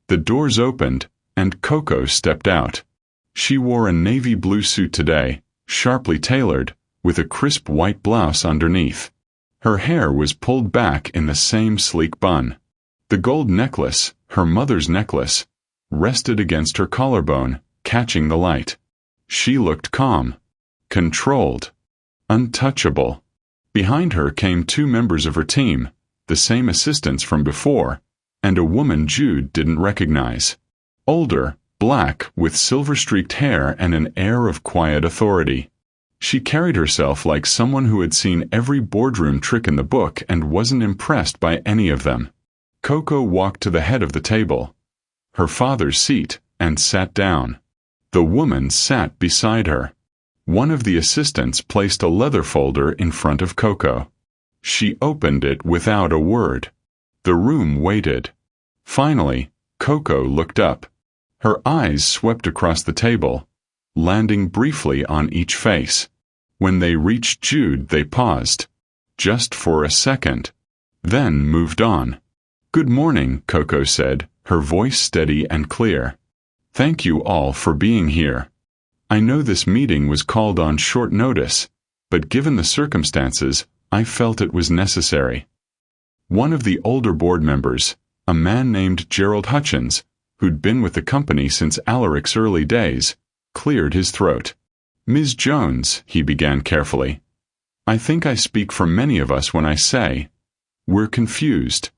The doors opened, and Coco stepped out. She wore a navy blue suit today, sharply tailored, with a crisp white blouse underneath. Her hair was pulled back in the same sleek bun. The gold necklace, her mother's necklace, rested against her collarbone, catching the light. She looked calm, controlled, untouchable. Behind her came 2 members of her team, the same assistants from before, and a woman Jude didn't recognize. Older, black, with silver-streaked hair and an air of quiet authority. She carried herself like someone who had seen every boardroom trick in the book and wasn't impressed by any of them. Coco walked to the head of the table, her father's seat, and sat down. The woman sat beside her. One of the assistants placed a leather folder in front of Coco. She opened it without a word. The room waited. Finally, Coco looked up. Her eyes swept across the table, landing briefly on each face. When they reached Jude, they paused, just for a second, then moved on. "Good morning," Coco said, her voice steady and clear. "Thank you all for being here. I know this meeting was called on short notice, but given the circumstances, I felt it was necessary." One of the older board members, a man named Gerald Hutchins, who'd been with the company since Alaric's early days, cleared his throat. "Ms. Jones," he began carefully, "I think I speak for many of us when I say, we're confused.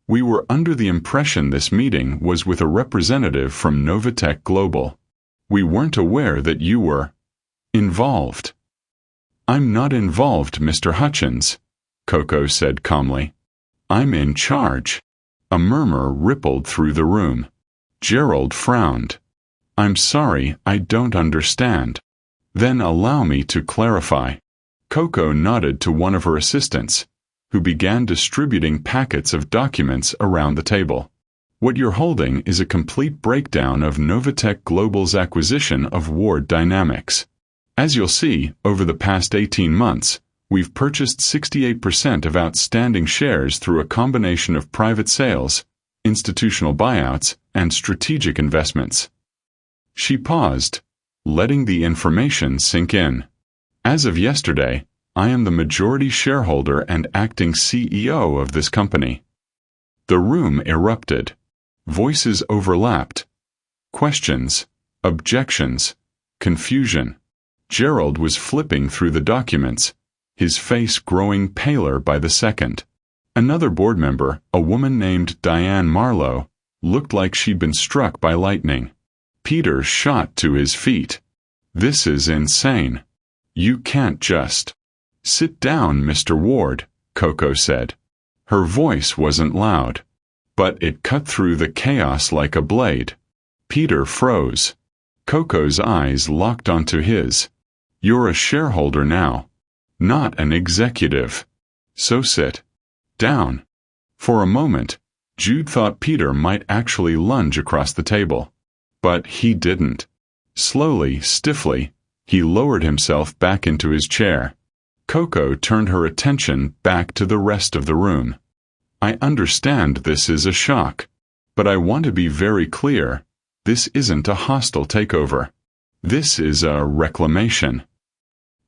We were under the impression this meeting was with a representative from Novatech Global. We weren't aware that you were involved." "I'm not involved, Mr. Hutchins," Coco said calmly. "I'm in charge." A murmur rippled through the room. Gerald frowned. "I'm sorry, I don't understand." "Then allow me to clarify." Coco nodded to one of her assistants, who began distributing packets of documents around the table. "What you're holding is a complete breakdown of Novatech Global's acquisition of Ward Dynamics. As you'll see, over the past 18 months, we've purchased 68% of outstanding shares through a combination of private sales, institutional buyouts, and strategic investments." She paused, letting the information sink in. "As of yesterday, I am the majority shareholder and acting CEO of this company." The room erupted. Voices overlapped. Questions, objections, confusion. Gerald was flipping through the documents, his face growing paler by the second. Another board member, a woman named Diane Marlowe, looked like she'd been struck by lightning. Peter shot to his feet. "This is insane. You can't just..." "Sit down, Mr. Ward," Coco said. Her voice wasn't loud, but it cut through the chaos like a blade. Peter froze. Coco's eyes locked onto his. "You're a shareholder now, not an executive. So sit down." For a moment, Jude thought Peter might actually lunge across the table. But he didn't. Slowly, stiffly, he lowered himself back into his chair. Coco turned her attention back to the rest of the room. "I understand this is a shock, but I want to be very clear. This isn't a hostile takeover. This is a reclamation."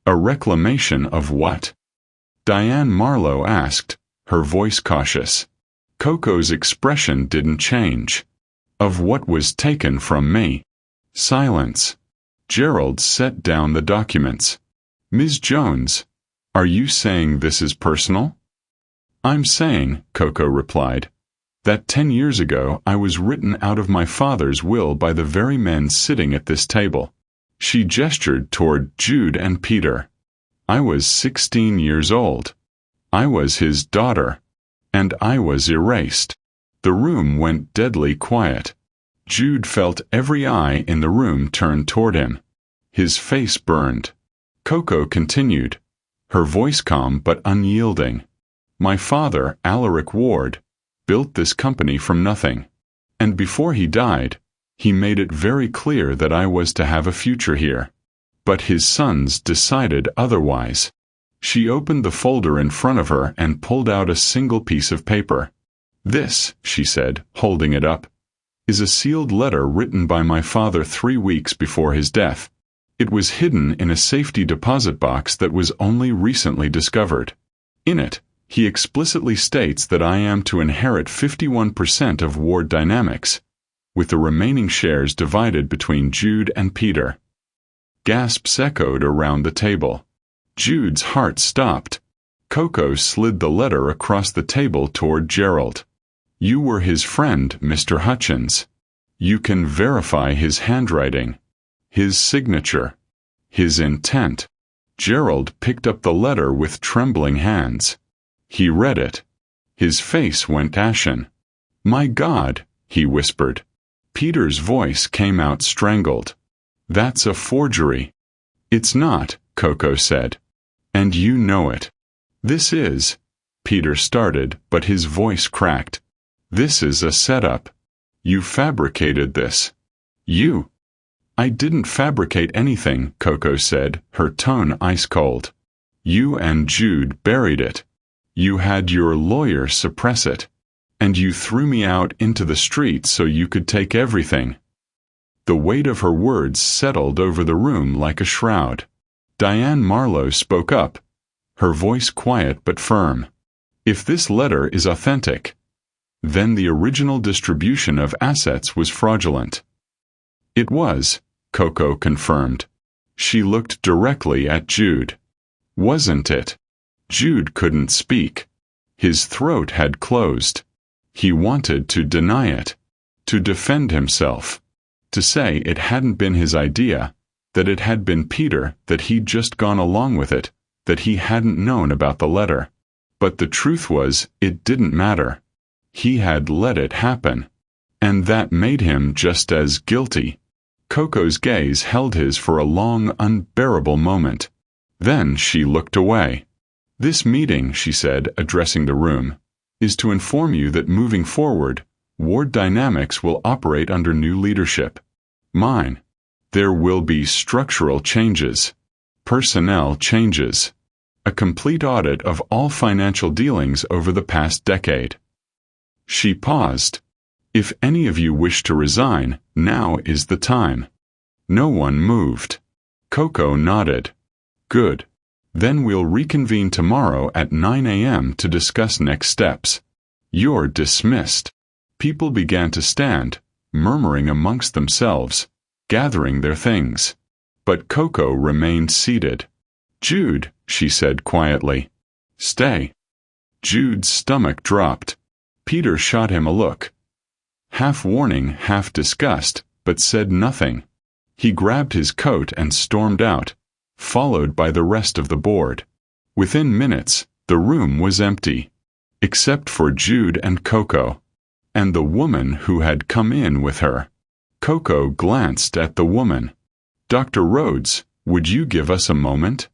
"A reclamation of what?" Diane Marlowe asked, her voice cautious. Coco's expression didn't change. "Of what was taken from me." Silence. Gerald set down the documents. "Ms. Jones, are you saying this is personal?" "I'm saying," Coco replied, "that 10 years ago I was written out of my father's will by the very men sitting at this table." She gestured toward Jude and Peter. "I was 16 years old. I was his daughter. And I was erased." The room went deadly quiet. Jude felt every eye in the room turn toward him. His face burned. Coco continued, her voice calm but unyielding. "My father, Alaric Ward, built this company from nothing. And before he died, he made it very clear that I was to have a future here. But his sons decided otherwise." She opened the folder in front of her and pulled out a single piece of paper. "This," she said, holding it up, "is a sealed letter written by my father 3 weeks before his death. It was hidden in a safety deposit box that was only recently discovered. In it, he explicitly states that I am to inherit 51% of Ward Dynamics, with the remaining shares divided between Jude and Peter." Gasps echoed around the table. Jude's heart stopped. Coco slid the letter across the table toward Gerald. You were his friend, Mr. Hutchins. You can verify his handwriting, his signature, his intent. Gerald picked up the letter with trembling hands. He read it. His face went ashen. "My God," he whispered. Peter's voice came out strangled. "That's a forgery." "It's not," Coco said. "And you know it." "This is," Peter started, but his voice cracked. "This is a setup. You fabricated this. You." "I didn't fabricate anything," Coco said, her tone ice-cold. "You and Jude buried it. You had your lawyer suppress it. And you threw me out into the street so you could take everything." The weight of her words settled over the room like a shroud. Diane Marlowe spoke up, her voice quiet but firm. "If this letter is authentic, then the original distribution of assets was fraudulent." "It was," Coco confirmed. She looked directly at Jude. "Wasn't it?" Jude couldn't speak. His throat had closed. He wanted to deny it, to defend himself, to say it hadn't been his idea, that it had been Peter, that he'd just gone along with it, that he hadn't known about the letter. But the truth was, it didn't matter. He had let it happen. And that made him just as guilty. Coco's gaze held his for a long, unbearable moment. Then she looked away. "This meeting," she said, addressing the room, "is to inform you that moving forward, Ward Dynamics will operate under new leadership. Mine. There will be structural changes, personnel changes, a complete audit of all financial dealings over the past decade." She paused. "If any of you wish to resign, now is the time." No one moved. Coco nodded. "Good. Then we'll reconvene tomorrow at 9 a.m. to discuss next steps. You're dismissed." People began to stand, murmuring amongst themselves, gathering their things. But Coco remained seated. "Jude," she said quietly. "Stay." Jude's stomach dropped. Peter shot him a look. Half warning, half disgust, but said nothing. He grabbed his coat and stormed out, followed by the rest of the board. Within minutes, the room was empty, except for Jude and Coco, and the woman who had come in with her. Coco glanced at the woman. "Dr. Rhodes, would you give us a moment?"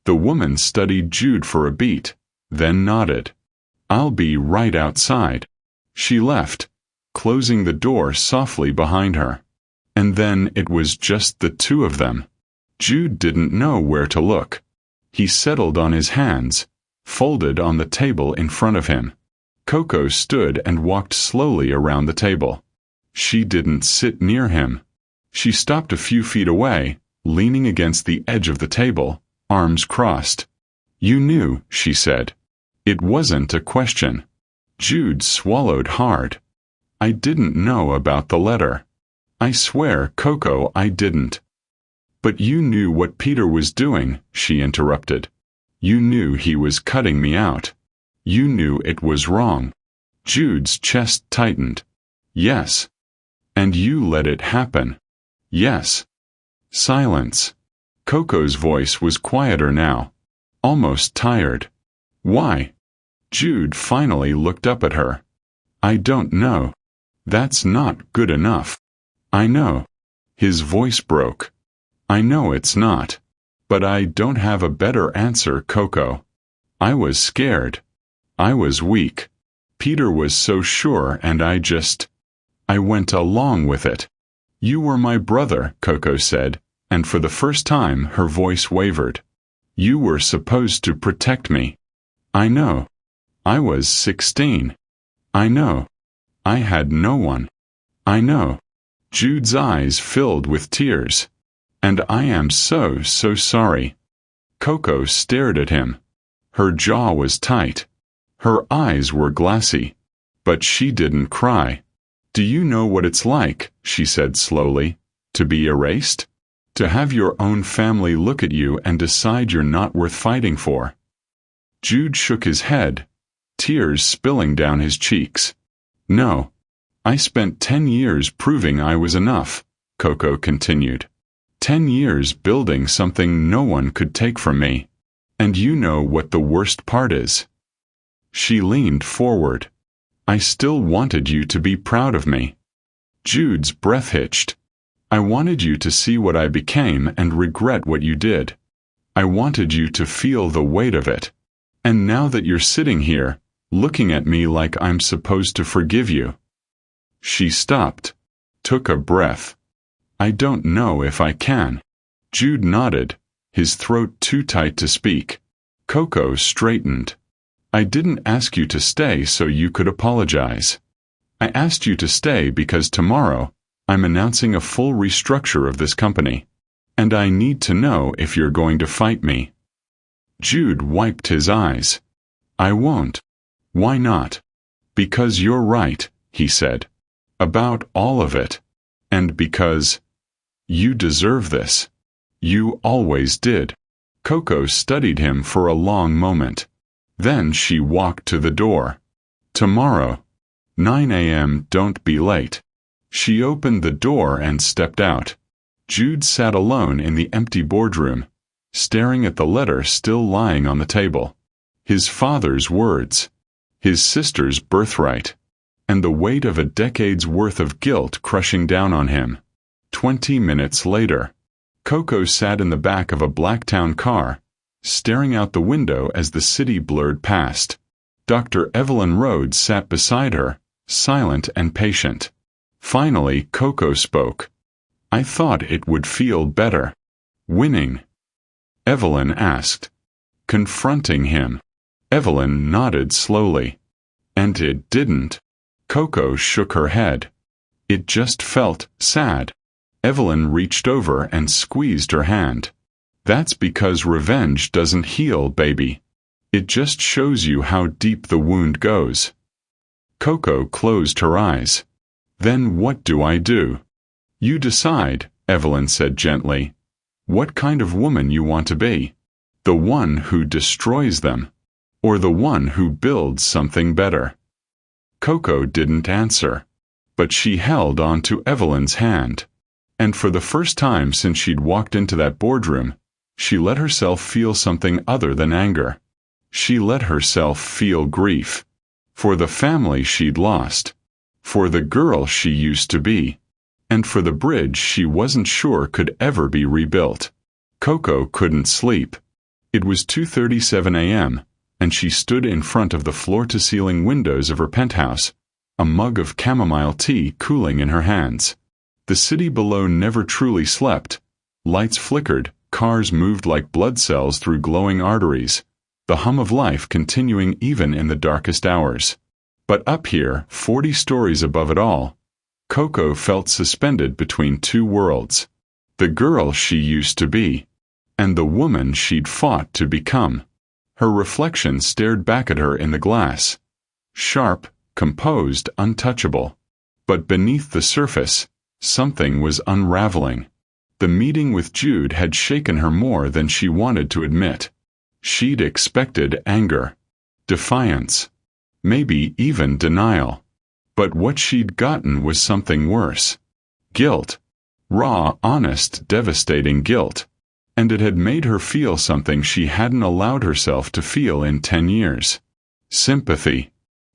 The woman studied Jude for a beat, then nodded. "I'll be right outside." She left, closing the door softly behind her. And then it was just the two of them. Jude didn't know where to look. He settled on his hands, folded on the table in front of him. Coco stood and walked slowly around the table. She didn't sit near him. She stopped a few feet away, leaning against the edge of the table, arms crossed. "You knew," she said. It wasn't a question. Jude swallowed hard. "I didn't know about the letter. I swear, Coco, I didn't." "But you knew what Peter was doing," she interrupted. "You knew he was cutting me out. You knew it was wrong." Jude's chest tightened. "Yes." "And you let it happen." "Yes." Silence. Coco's voice was quieter now, almost tired. "Why?" Jude finally looked up at her. "I don't know. That's not good enough." "I know." His voice broke. "I know it's not. But I don't have a better answer, Coco. I was scared. I was weak. Peter was so sure and I went along with it." "You were my brother," Coco said, and for the first time her voice wavered. "You were supposed to protect me." "I know. I was 16. I know. I had no one. I know." Jude's eyes filled with tears. "And I am so sorry." Coco stared at him. Her jaw was tight. Her eyes were glassy. But she didn't cry. "Do you know what it's like," she said slowly, "to be erased? To have your own family look at you and decide you're not worth fighting for?" Jude shook his head, tears spilling down his cheeks. No. I spent 10 years proving I was enough, Coco continued. 10 years building something no one could take from me. And you know what the worst part is. She leaned forward. I still wanted you to be proud of me. Jude's breath hitched. I wanted you to see what I became and regret what you did. I wanted you to feel the weight of it. And now that you're sitting here, looking at me like I'm supposed to forgive you. She stopped, took a breath. I don't know if I can. Jude nodded, his throat too tight to speak. Coco straightened. I didn't ask you to stay so you could apologize. I asked you to stay because tomorrow, I'm announcing a full restructure of this company. And I need to know if you're going to fight me. Jude wiped his eyes. I won't. Why not? Because you're right, he said. About all of it. And because you deserve this. You always did. Coco studied him for a long moment. Then she walked to the door. Tomorrow. 9 a.m. Don't be late. She opened the door and stepped out. Jude sat alone in the empty boardroom, staring at the letter still lying on the table. His father's words. His sister's birthright. And the weight of a decade's worth of guilt crushing down on him. 20 minutes later. Coco sat in the back of a Blacktown car, staring out the window as the city blurred past. Dr. Evelyn Rhodes sat beside her, silent and patient. Finally, Coco spoke. I thought it would feel better. Winning. Evelyn asked. Confronting him. Evelyn nodded slowly. And it didn't. Coco shook her head. It just felt sad. Evelyn reached over and squeezed her hand. That's because revenge doesn't heal, baby. It just shows you how deep the wound goes. Coco closed her eyes. Then what do I do? You decide, Evelyn said gently. What kind of woman you want to be. The one who destroys them. Or the one who builds something better. Coco didn't answer. But she held on to Evelyn's hand. And for the first time since she'd walked into that boardroom, she let herself feel something other than anger. She let herself feel grief. For the family she'd lost. For the girl she used to be. And for the bridge she wasn't sure could ever be rebuilt. Coco couldn't sleep. It was 2:37 a.m., and she stood in front of the floor-to-ceiling windows of her penthouse, a mug of chamomile tea cooling in her hands. The city below never truly slept. Lights flickered, cars moved like blood cells through glowing arteries, the hum of life continuing even in the darkest hours. But up here, 40 stories above it all, Coco felt suspended between two worlds. The girl she used to be, and the woman she'd fought to become. Her reflection stared back at her in the glass. Sharp, composed, untouchable. But beneath the surface, something was unraveling. The meeting with Jude had shaken her more than she wanted to admit. She'd expected anger, defiance, maybe even denial. But what she'd gotten was something worse. Guilt. Raw, honest, devastating guilt. And it had made her feel something she hadn't allowed herself to feel in 10 years. Sympathy.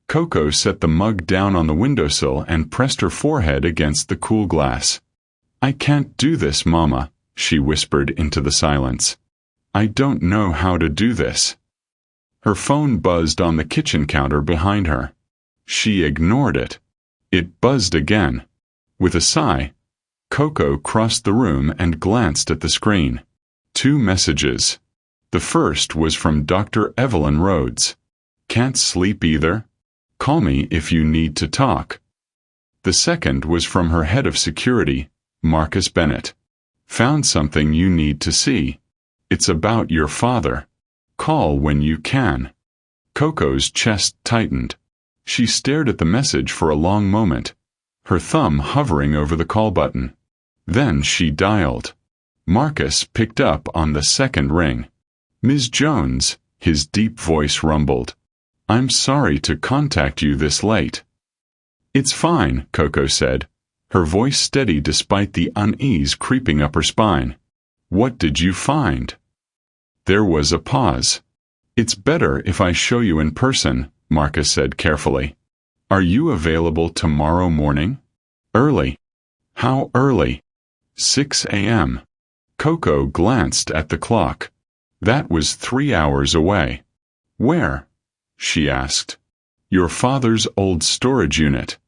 Coco set the mug down on the windowsill and pressed her forehead against the cool glass. I can't do this, Mama, she whispered into the silence. I don't know how to do this. Her phone buzzed on the kitchen counter behind her. She ignored it. It buzzed again. With a sigh, Coco crossed the room and glanced at the screen. 2 messages. The first was from Dr. Evelyn Rhodes. Can't sleep either? Call me if you need to talk. The second was from her head of security, Marcus Bennett. Found something you need to see. It's about your father. Call when you can. Coco's chest tightened. She stared at the message for a long moment, her thumb hovering over the call button. Then she dialed. Marcus picked up on the second ring. Ms. Jones, his deep voice rumbled. I'm sorry to contact you this late. It's fine, Coco said, her voice steady despite the unease creeping up her spine. What did you find? There was a pause. It's better if I show you in person, Marcus said carefully. Are you available tomorrow morning? Early. How early? 6 a.m. Coco glanced at the clock. That was 3 hours away. Where? She asked. Your father's old storage unit.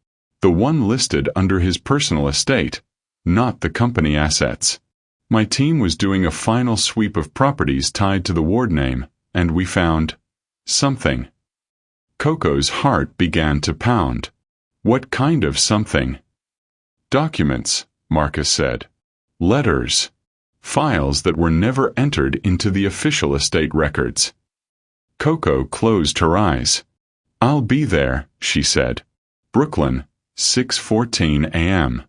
The one listed under his personal estate, not the company assets. My team was doing a final sweep of properties tied to the ward name, and we found something. Coco's heart began to pound. What kind of something? Documents, Marcus said. Letters. Files that were never entered into the official estate records. Coco closed her eyes. I'll be there, she said. Brooklyn, 6:14 a.m.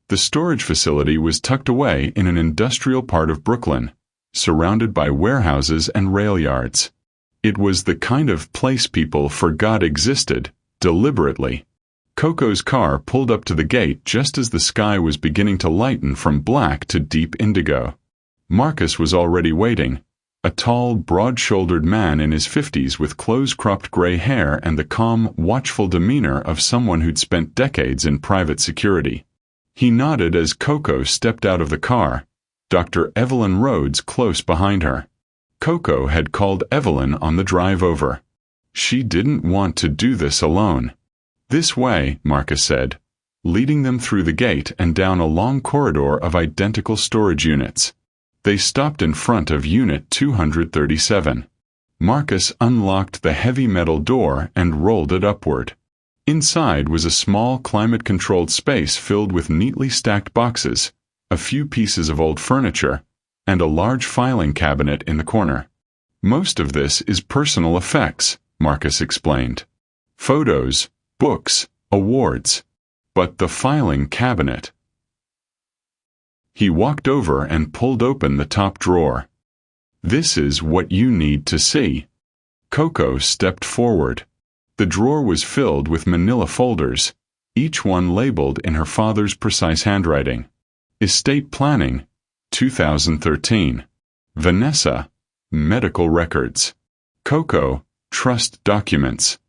The storage facility was tucked away in an industrial part of Brooklyn, surrounded by warehouses and rail yards. It was the kind of place people forgot existed, deliberately. Coco's car pulled up to the gate just as the sky was beginning to lighten from black to deep indigo. Marcus was already waiting, a tall, broad-shouldered man in his 50s with close-cropped gray hair and the calm, watchful demeanor of someone who'd spent decades in private security. He nodded as Coco stepped out of the car, Dr. Evelyn Rhodes close behind her. Coco had called Evelyn on the drive over. She didn't want to do this alone. This way, Marcus said, leading them through the gate and down a long corridor of identical storage units. They stopped in front of Unit 237. Marcus unlocked the heavy metal door and rolled it upward. Inside was a small climate-controlled space filled with neatly stacked boxes, a few pieces of old furniture, and a large filing cabinet in the corner. Most of this is personal effects, Marcus explained. Photos, books, awards. But the filing cabinet. He walked over and pulled open the top drawer. This is what you need to see. Coco stepped forward. The drawer was filled with manila folders, each one labeled in her father's precise handwriting. Estate Planning, 2013. Vanessa, Medical Records. Coco, Trust Documents.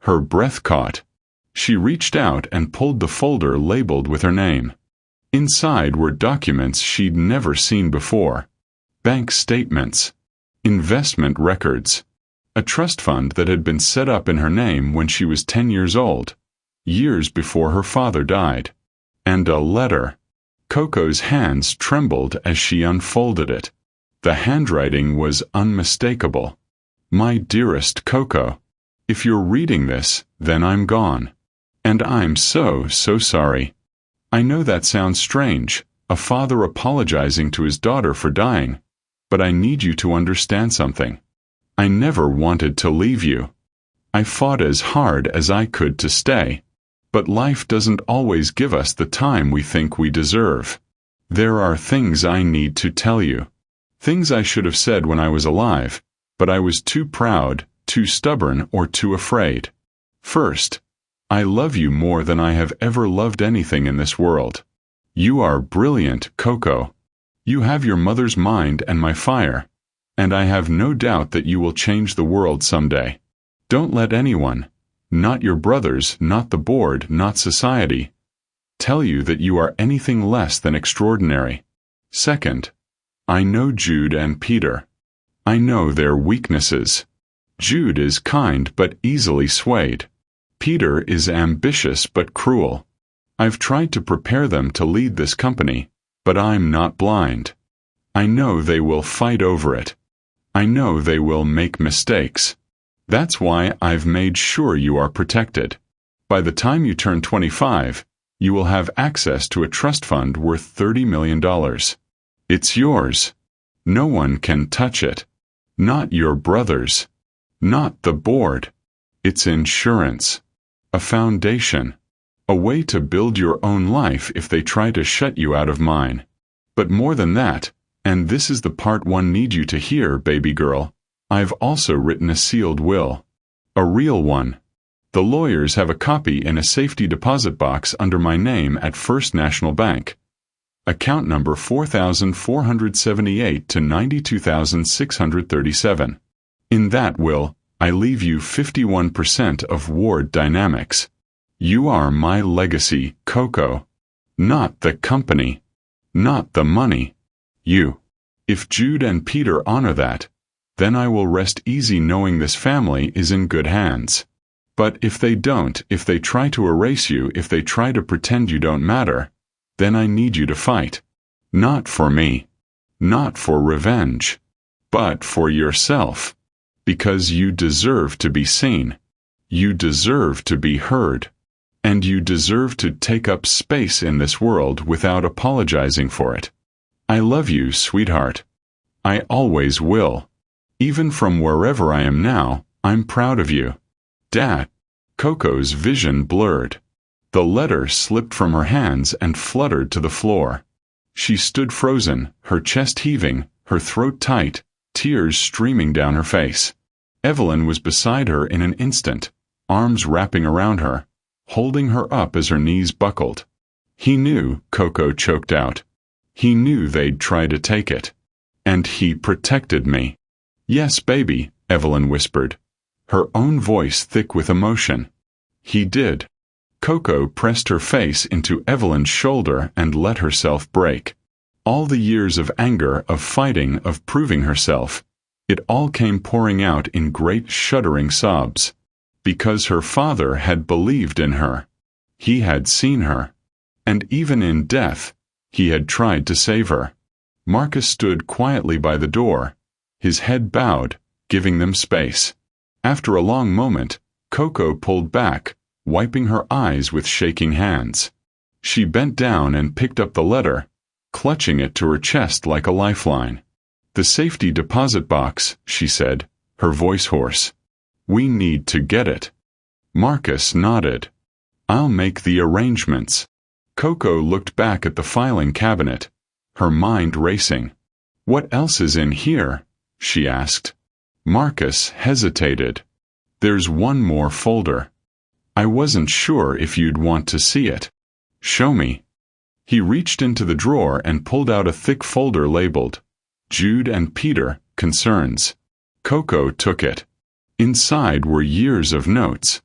Her breath caught. She reached out and pulled the folder labeled with her name. Inside were documents she'd never seen before. Bank statements. Investment records. A trust fund that had been set up in her name when she was 10 years old, years before her father died. And a letter. Coco's hands trembled as she unfolded it. The handwriting was unmistakable. My dearest Coco, if you're reading this, then I'm gone. And I'm so sorry. I know that sounds strange, a father apologizing to his daughter for dying, but I need you to understand something. I never wanted to leave you. I fought as hard as I could to stay, but life doesn't always give us the time we think we deserve. There are things I need to tell you. Things I should have said when I was alive, but I was too proud, too stubborn, or too afraid. First, I love you more than I have ever loved anything in this world. You are brilliant, Coco. You have your mother's mind and my fire, and I have no doubt that you will change the world someday. Don't let anyone, not your brothers, not the board, not society, tell you that you are anything less than extraordinary. Second, I know Jude and Peter. I know their weaknesses. Jude is kind but easily swayed. Peter is ambitious but cruel. I've tried to prepare them to lead this company, but I'm not blind. I know they will fight over it. I know they will make mistakes. That's why I've made sure you are protected. By the time you turn 25, you will have access to a trust fund worth $30 million. It's yours. No one can touch it. Not your brothers. Not the board. It's insurance. A foundation. A way to build your own life if they try to shut you out of mine. But more than that, and this is the part one needs you to hear, baby girl, I've also written a sealed will. A real one. The lawyers have a copy in a safety deposit box under my name at First National Bank. Account number 4478 to 92,637. In that will, I leave you 51% of Ward Dynamics. You are my legacy, Coco. Not the company. Not the money. You. If Jude and Peter honor that, then I will rest easy knowing this family is in good hands. But if they don't, if they try to erase you, if they try to pretend you don't matter, then I need you to fight. Not for me. Not for revenge. But for yourself. Because you deserve to be seen. You deserve to be heard. And you deserve to take up space in this world without apologizing for it. I love you, sweetheart. I always will. Even from wherever I am now, I'm proud of you. Dad. Coco's vision blurred. The letter slipped from her hands and fluttered to the floor. She stood frozen, her chest heaving, her throat tight, tears streaming down her face. Evelyn was beside her in an instant, arms wrapping around her, holding her up as her knees buckled. He knew, Coco choked out. He knew they'd try to take it. And he protected me. Yes, baby, Evelyn whispered, her own voice thick with emotion. He did. Coco pressed her face into Evelyn's shoulder and let herself break. All the years of anger, of fighting, of proving herself, it all came pouring out in great shuddering sobs. Because her father had believed in her. He had seen her. And even in death, he had tried to save her. Marcus stood quietly by the door, his head bowed, giving them space. After a long moment, Coco pulled back, wiping her eyes with shaking hands. She bent down and picked up the letter, clutching it to her chest like a lifeline. The safety deposit box, she said, her voice hoarse. We need to get it. Marcus nodded. I'll make the arrangements. Coco looked back at the filing cabinet, her mind racing. What else is in here? She asked. Marcus hesitated. There's one more folder. I wasn't sure if you'd want to see it. Show me. He reached into the drawer and pulled out a thick folder labeled Jude and Peter, Concerns. Coco took it. Inside were years of notes,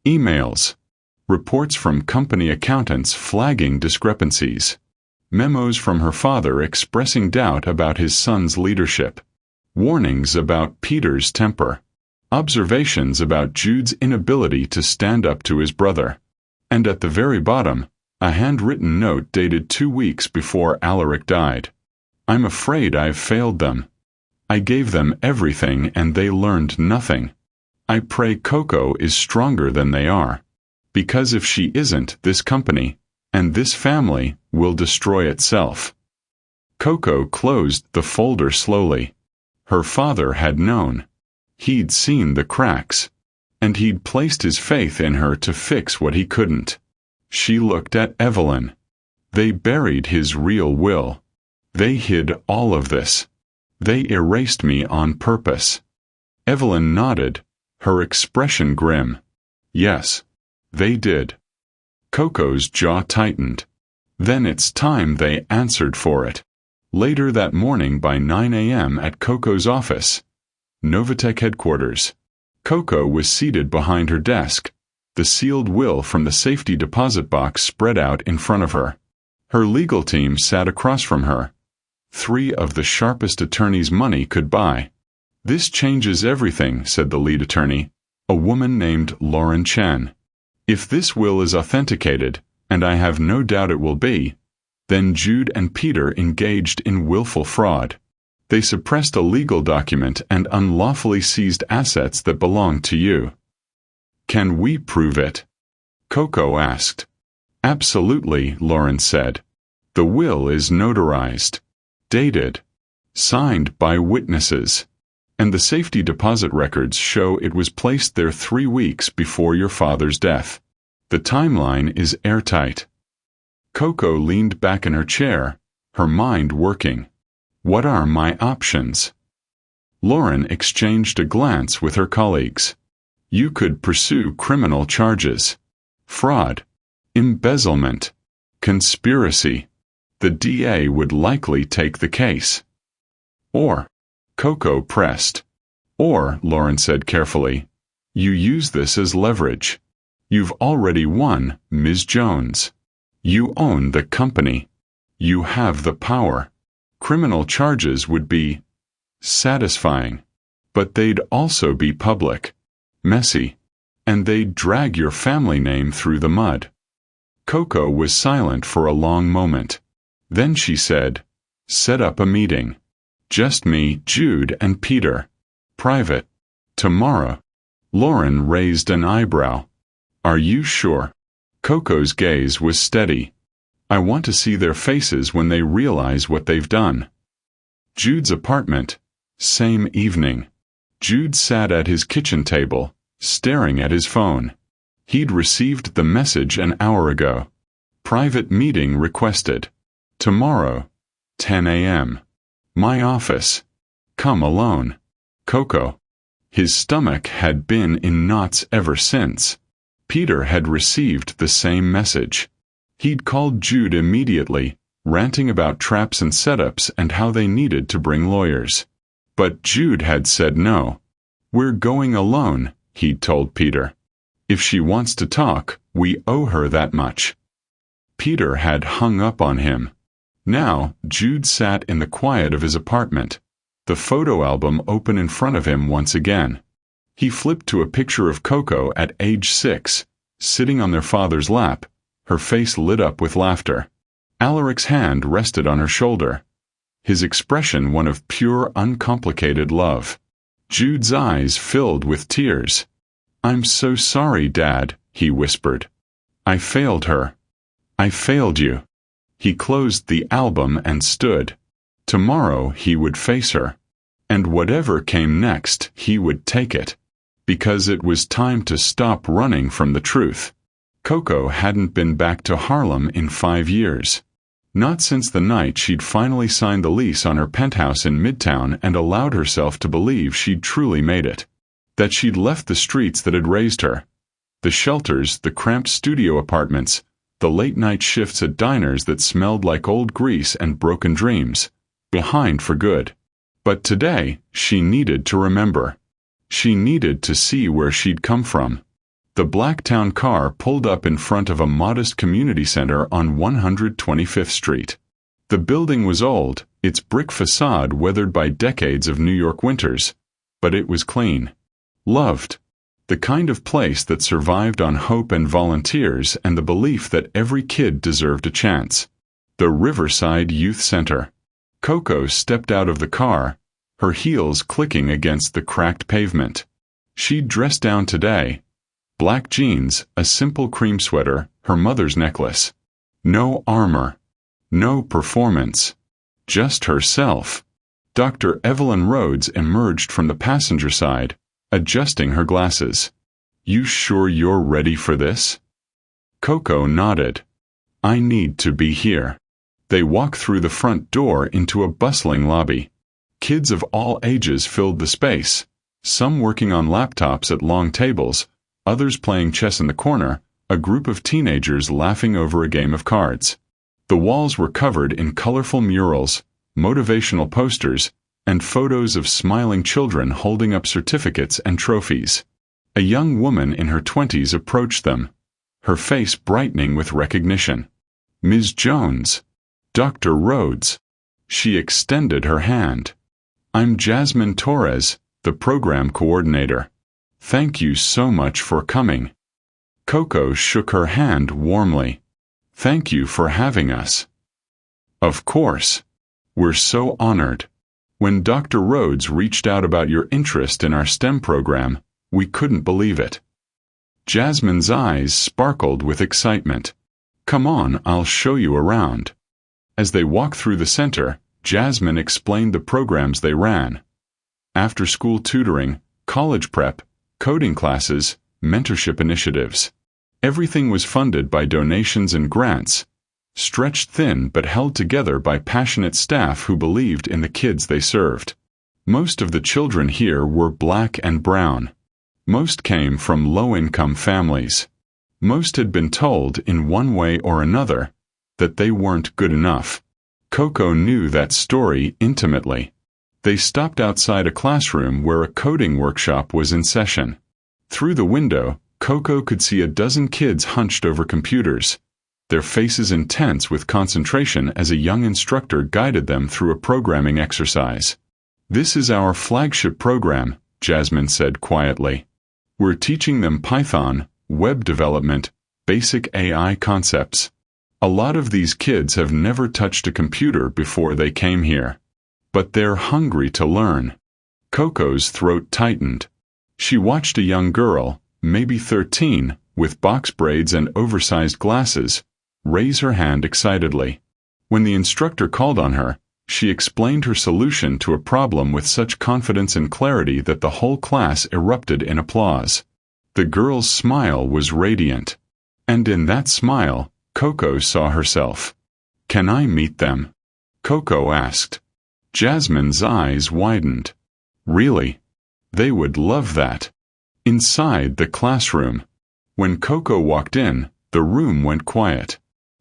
emails, reports from company accountants flagging discrepancies, memos from her father expressing doubt about his son's leadership, warnings about Peter's temper, observations about Jude's inability to stand up to his brother, and at the very bottom, a handwritten note dated 2 weeks before Alaric died. I'm afraid I've failed them. I gave them everything and they learned nothing. I pray Coco is stronger than they are. Because if she isn't, this company, and this family, will destroy itself. Coco closed the folder slowly. Her father had known. He'd seen the cracks. And he'd placed his faith in her to fix what he couldn't. She looked at Evelyn. They buried his real will. They hid all of this. They erased me on purpose. Evelyn nodded, her expression grim. Yes, they did. Coco's jaw tightened. Then it's time they answered for it. Later that morning by 9 a.m. at Coco's office, Novatech headquarters. Coco was seated behind her desk, the sealed will from the safety deposit box spread out in front of her. Her legal team sat across from her. 3 of the sharpest attorneys money could buy. This changes everything, said the lead attorney, a woman named Lauren Chen. If this will is authenticated, and I have no doubt it will be, then Jude and Peter engaged in willful fraud. They suppressed a legal document and unlawfully seized assets that belonged to you. Can we prove it? Coco asked. Absolutely, Lauren said. The will is notarized, dated, signed by witnesses, and the safety deposit records show it was placed there 3 weeks before your father's death. The timeline is airtight. Coco leaned back in her chair, her mind working. What are my options? Lauren exchanged a glance with her colleagues. You could pursue criminal charges. Fraud, embezzlement, conspiracy. The DA would likely take the case. Or, Coco pressed. Or, Lauren said carefully, you use this as leverage. You've already won, Ms. Jones. You own the company. You have the power. Criminal charges would be satisfying, but they'd also be public, messy, and they'd drag your family name through the mud. Coco was silent for a long moment. Then she said, set up a meeting. Just me, Jude, and Peter. Private. Tomorrow. Lauren raised an eyebrow. Are you sure? Coco's gaze was steady. I want to see their faces when they realize what they've done. Jude's apartment. Same evening. Jude sat at his kitchen table, staring at his phone. He'd received the message an hour ago. Private meeting requested. Tomorrow, 10 a.m. My office. Come alone. Coco. His stomach had been in knots ever since. Peter had received the same message. He'd called Jude immediately, ranting about traps and setups and how they needed to bring lawyers. But Jude had said no. We're going alone, he'd told Peter. If she wants to talk, we owe her that much. Peter had hung up on him. Now, Jude sat in the quiet of his apartment, the photo album open in front of him once again. He flipped to a picture of Coco at age 6, sitting on their father's lap, her face lit up with laughter. Alaric's hand rested on her shoulder, his expression one of pure, uncomplicated love. Jude's eyes filled with tears. I'm so sorry, Dad, he whispered. I failed her. I failed you. He closed the album and stood. Tomorrow he would face her. And whatever came next, he would take it. Because it was time to stop running from the truth. Coco hadn't been back to Harlem in 5 years. Not since the night she'd finally signed the lease on her penthouse in Midtown and allowed herself to believe she'd truly made it. That she'd left the streets that had raised her. The shelters, the cramped studio apartments, the late-night shifts at diners that smelled like old grease and broken dreams. Behind for good. But today, she needed to remember. She needed to see where she'd come from. The Blacktown car pulled up in front of a modest community center on 125th Street. The building was old, its brick facade weathered by decades of New York winters, but it was clean. Loved. The kind of place that survived on hope and volunteers and the belief that every kid deserved a chance. The Riverside Youth Center. Coco stepped out of the car, her heels clicking against the cracked pavement. She'd dressed down today. Black jeans, a simple cream sweater, her mother's necklace. No armor. No performance. Just herself. Dr. Evelyn Rhodes emerged from the passenger side, adjusting her glasses. You sure you're ready for this? Coco nodded. I need to be here. They walked through the front door into a bustling lobby. Kids of all ages filled the space, some working on laptops at long tables, others playing chess in the corner, a group of teenagers laughing over a game of cards. The walls were covered in colorful murals, motivational posters, and photos of smiling children holding up certificates and trophies. A young woman in her 20s approached them, her face brightening with recognition. Ms. Jones. Dr. Rhodes. She extended her hand. I'm Jasmine Torres, the program coordinator. Thank you so much for coming. Coco shook her hand warmly. Thank you for having us. Of course. We're so honored. When Dr. Rhodes reached out about your interest in our STEM program, we couldn't believe it. Jasmine's eyes sparkled with excitement. Come on, I'll show you around. As they walked through the center, Jasmine explained the programs they ran. After-school tutoring, college prep, coding classes, mentorship initiatives. Everything was funded by donations and grants, stretched thin but held together by passionate staff who believed in the kids they served. Most of the children here were black and brown. Most came from low-income families. Most had been told, in one way or another, that they weren't good enough. Coco knew that story intimately. They stopped outside a classroom where a coding workshop was in session. Through the window, Coco could see a dozen kids hunched over computers, their faces intense with concentration as a young instructor guided them through a programming exercise. "This is our flagship program," Jasmine said quietly. "We're teaching them Python, web development, basic AI concepts. A lot of these kids have never touched a computer before they came here. But they're hungry to learn." Coco's throat tightened. She watched a young girl, maybe 13, with box braids and oversized glasses, raise her hand excitedly. When the instructor called on her, she explained her solution to a problem with such confidence and clarity that the whole class erupted in applause. The girl's smile was radiant. And in that smile, Coco saw herself. "Can I meet them?" Coco asked. Jasmine's eyes widened. Really? They would love that. Inside the classroom. When Coco walked in, the room went quiet.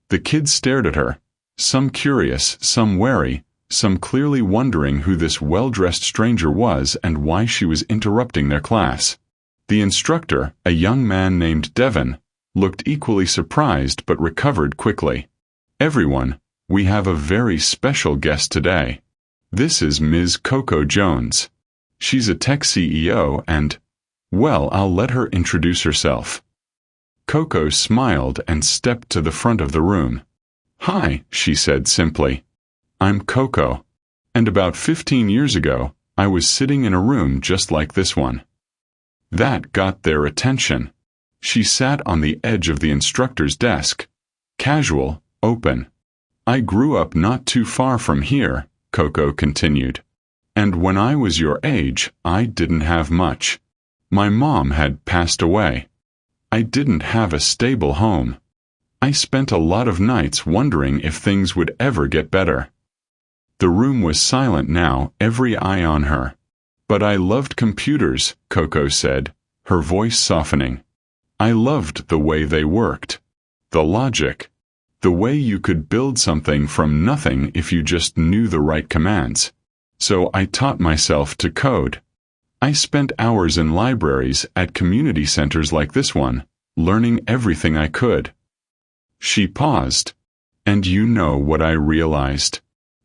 The kids stared at her, some curious, some wary, some clearly wondering who this well-dressed stranger was and why she was interrupting their class. The instructor, a young man named Devon, looked equally surprised but recovered quickly. "Everyone, we have a very special guest today. This is Ms. Coco Jones. She's a tech CEO and, well, I'll let her introduce herself." Coco smiled and stepped to the front of the room. "Hi," she said simply. "I'm Coco. And about 15 years ago, I was sitting in a room just like this one." That got their attention. She sat on the edge of the instructor's desk. Casual, open. "I grew up not too far from here," Coco continued. "And when I was your age, I didn't have much. My mom had passed away. I didn't have a stable home. I spent a lot of nights wondering if things would ever get better." The room was silent now, every eye on her. "But I loved computers," Coco said, her voice softening. "I loved the way they worked. The logic. The way you could build something from nothing if you just knew the right commands. So I taught myself to code. I spent hours in libraries at community centers like this one, learning everything I could." She paused. "And you know what I realized?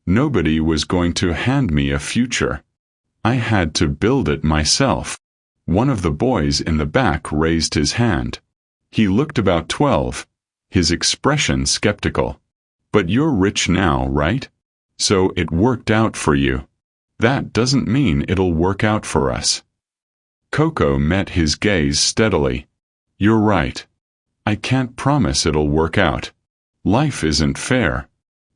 Nobody was going to hand me a future. I had to build it myself." One of the boys in the back raised his hand. He looked about 12, his expression skeptical. "But you're rich now, right? So it worked out for you. That doesn't mean it'll work out for us." Coco met his gaze steadily. "You're right. I can't promise it'll work out. Life isn't fair.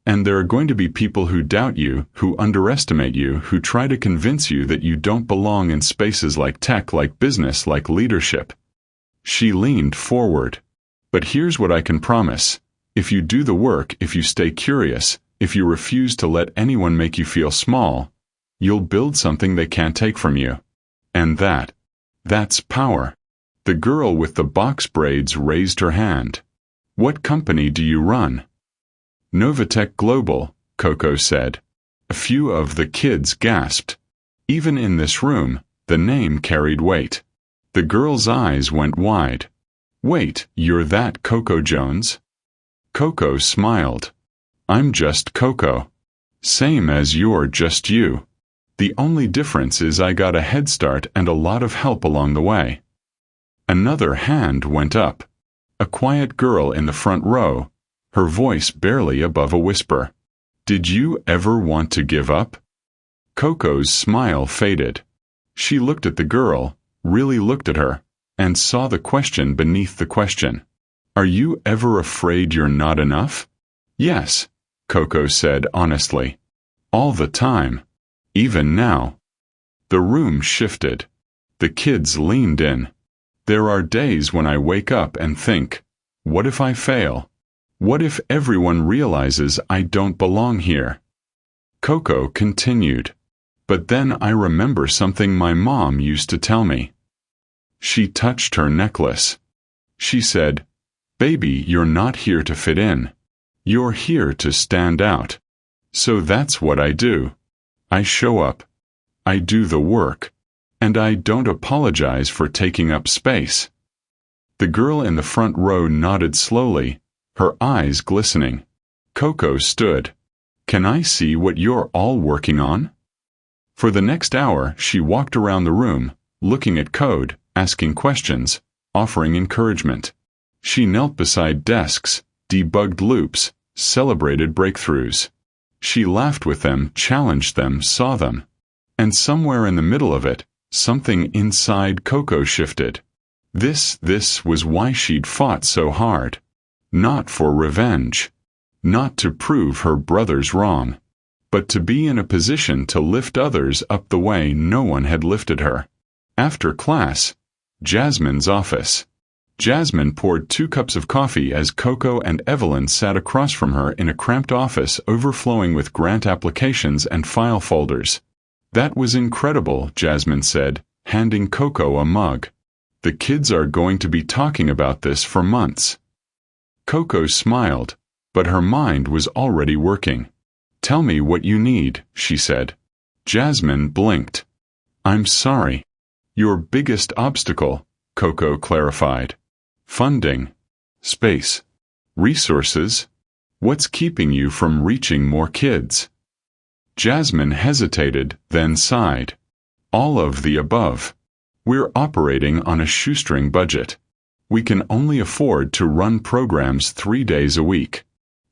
And there are going to be people who doubt you, who underestimate you, who try to convince you that you don't belong in spaces like tech, like business, like leadership." She leaned forward. "But here's what I can promise. If you do the work, if you stay curious, if you refuse to let anyone make you feel small, you'll build something they can't take from you. And that's power." The girl with the box braids raised her hand. "What company do you run?" "Novatech Global," Coco said. A few of the kids gasped. Even in this room, the name carried weight. The girl's eyes went wide. "Wait, you're that Coco Jones?" Coco smiled. "I'm just Coco. Same as you're just you. The only difference is I got a head start and a lot of help along the way." Another hand went up. A quiet girl in the front row, her voice barely above a whisper. "Did you ever want to give up?" Coco's smile faded. She looked at the girl, really looked at her, and saw the question beneath the question. "Are you ever afraid you're not enough?" "Yes," Coco said honestly. "All the time. Even now." The room shifted. The kids leaned in. "There are days when I wake up and think, what if I fail? What if everyone realizes I don't belong here?" Coco continued. "But then I remember something my mom used to tell me. She touched her necklace. She said, "Baby, you're not here to fit in. You're here to stand out." So that's what I do. I show up. I do the work. And I don't apologize for taking up space. The girl in the front row nodded slowly, her eyes glistening. Coco stood. "Can I see what you're all working on?" For the next hour, she walked around the room, looking at code, asking questions, offering encouragement. She knelt beside desks, debugged loops, celebrated breakthroughs. She laughed with them, challenged them, saw them. And somewhere in the middle of it, something inside Coco shifted. This was why she'd fought so hard. Not for revenge. Not to prove her brothers wrong. But to be in a position to lift others up the way no one had lifted her. After class, Jasmine's office. Jasmine poured 2 cups of coffee as Coco and Evelyn sat across from her in a cramped office overflowing with grant applications and file folders. "That was incredible," Jasmine said, handing Coco a mug. "The kids are going to be talking about this for months." Coco smiled, but her mind was already working. "Tell me what you need," she said. Jasmine blinked. "I'm sorry." "Your biggest obstacle," Coco clarified. "Funding. Space. Resources. What's keeping you from reaching more kids?" Jasmine hesitated, then sighed. "All of the above. We're operating on a shoestring budget. We can only afford to run programs 3 days a week.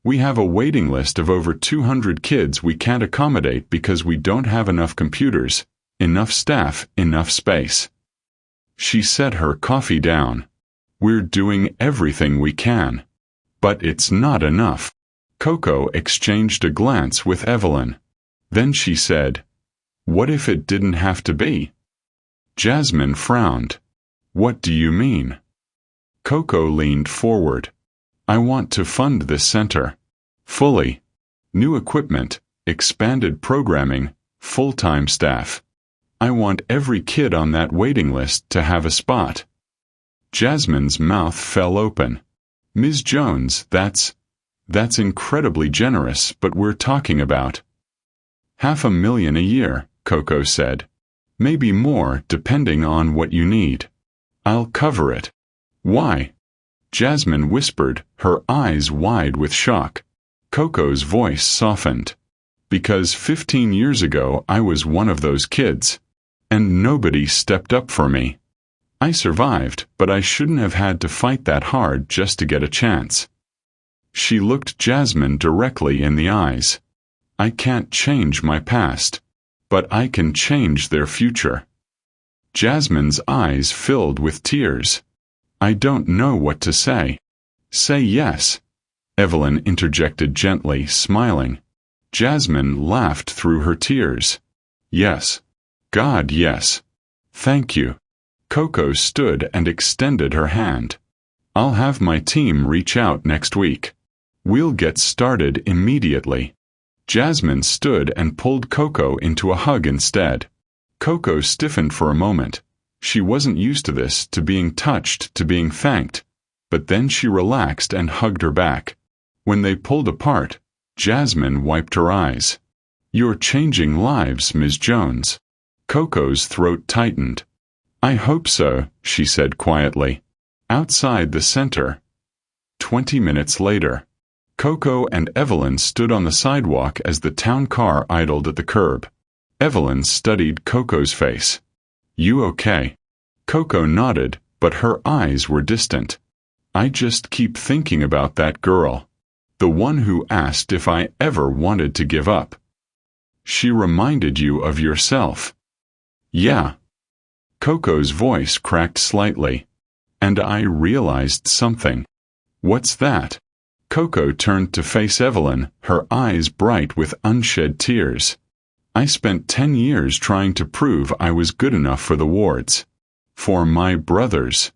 We have a waiting list of over 200 kids we can't accommodate because we don't have enough computers, enough staff, enough space." She set her coffee down. "We're doing everything we can. But it's not enough." Coco exchanged a glance with Evelyn. Then she said, "What if it didn't have to be?" Jasmine frowned. "What do you mean?" Coco leaned forward. "I want to fund this center. Fully. New equipment, expanded programming, full-time staff. I want every kid on that waiting list to have a spot." Jasmine's mouth fell open. "Ms. Jones, that's incredibly generous, but we're talking about $500,000 a year," Coco said. "Maybe more, depending on what you need. I'll cover it." "Why?" Jasmine whispered, her eyes wide with shock. Coco's voice softened. "Because 15 years ago I was one of those kids. And nobody stepped up for me. I survived, but I shouldn't have had to fight that hard just to get a chance." She looked Jasmine directly in the eyes. "I can't change my past. But I can change their future." Jasmine's eyes filled with tears. "I don't know what to say." "Say yes," Evelyn interjected gently, smiling. Jasmine laughed through her tears. "Yes. God, yes. Thank you." Coco stood and extended her hand. "I'll have my team reach out next week. We'll get started immediately." Jasmine stood and pulled Coco into a hug instead. Coco stiffened for a moment. She wasn't used to this, to being touched, to being thanked. But then she relaxed and hugged her back. When they pulled apart, Jasmine wiped her eyes. "You're changing lives, Ms. Jones." Coco's throat tightened. "I hope so," she said quietly. Outside the center. 20 minutes later. Coco and Evelyn stood on the sidewalk as the town car idled at the curb. Evelyn studied Coco's face. "You okay?" Coco nodded, but her eyes were distant. "I just keep thinking about that girl. The one who asked if I ever wanted to give up. She reminded you of yourself." "Yeah." Coco's voice cracked slightly. "And I realized something." "What's that?" Coco turned to face Evelyn, her eyes bright with unshed tears. "I spent 10 years trying to prove I was good enough for the wards. For my brothers.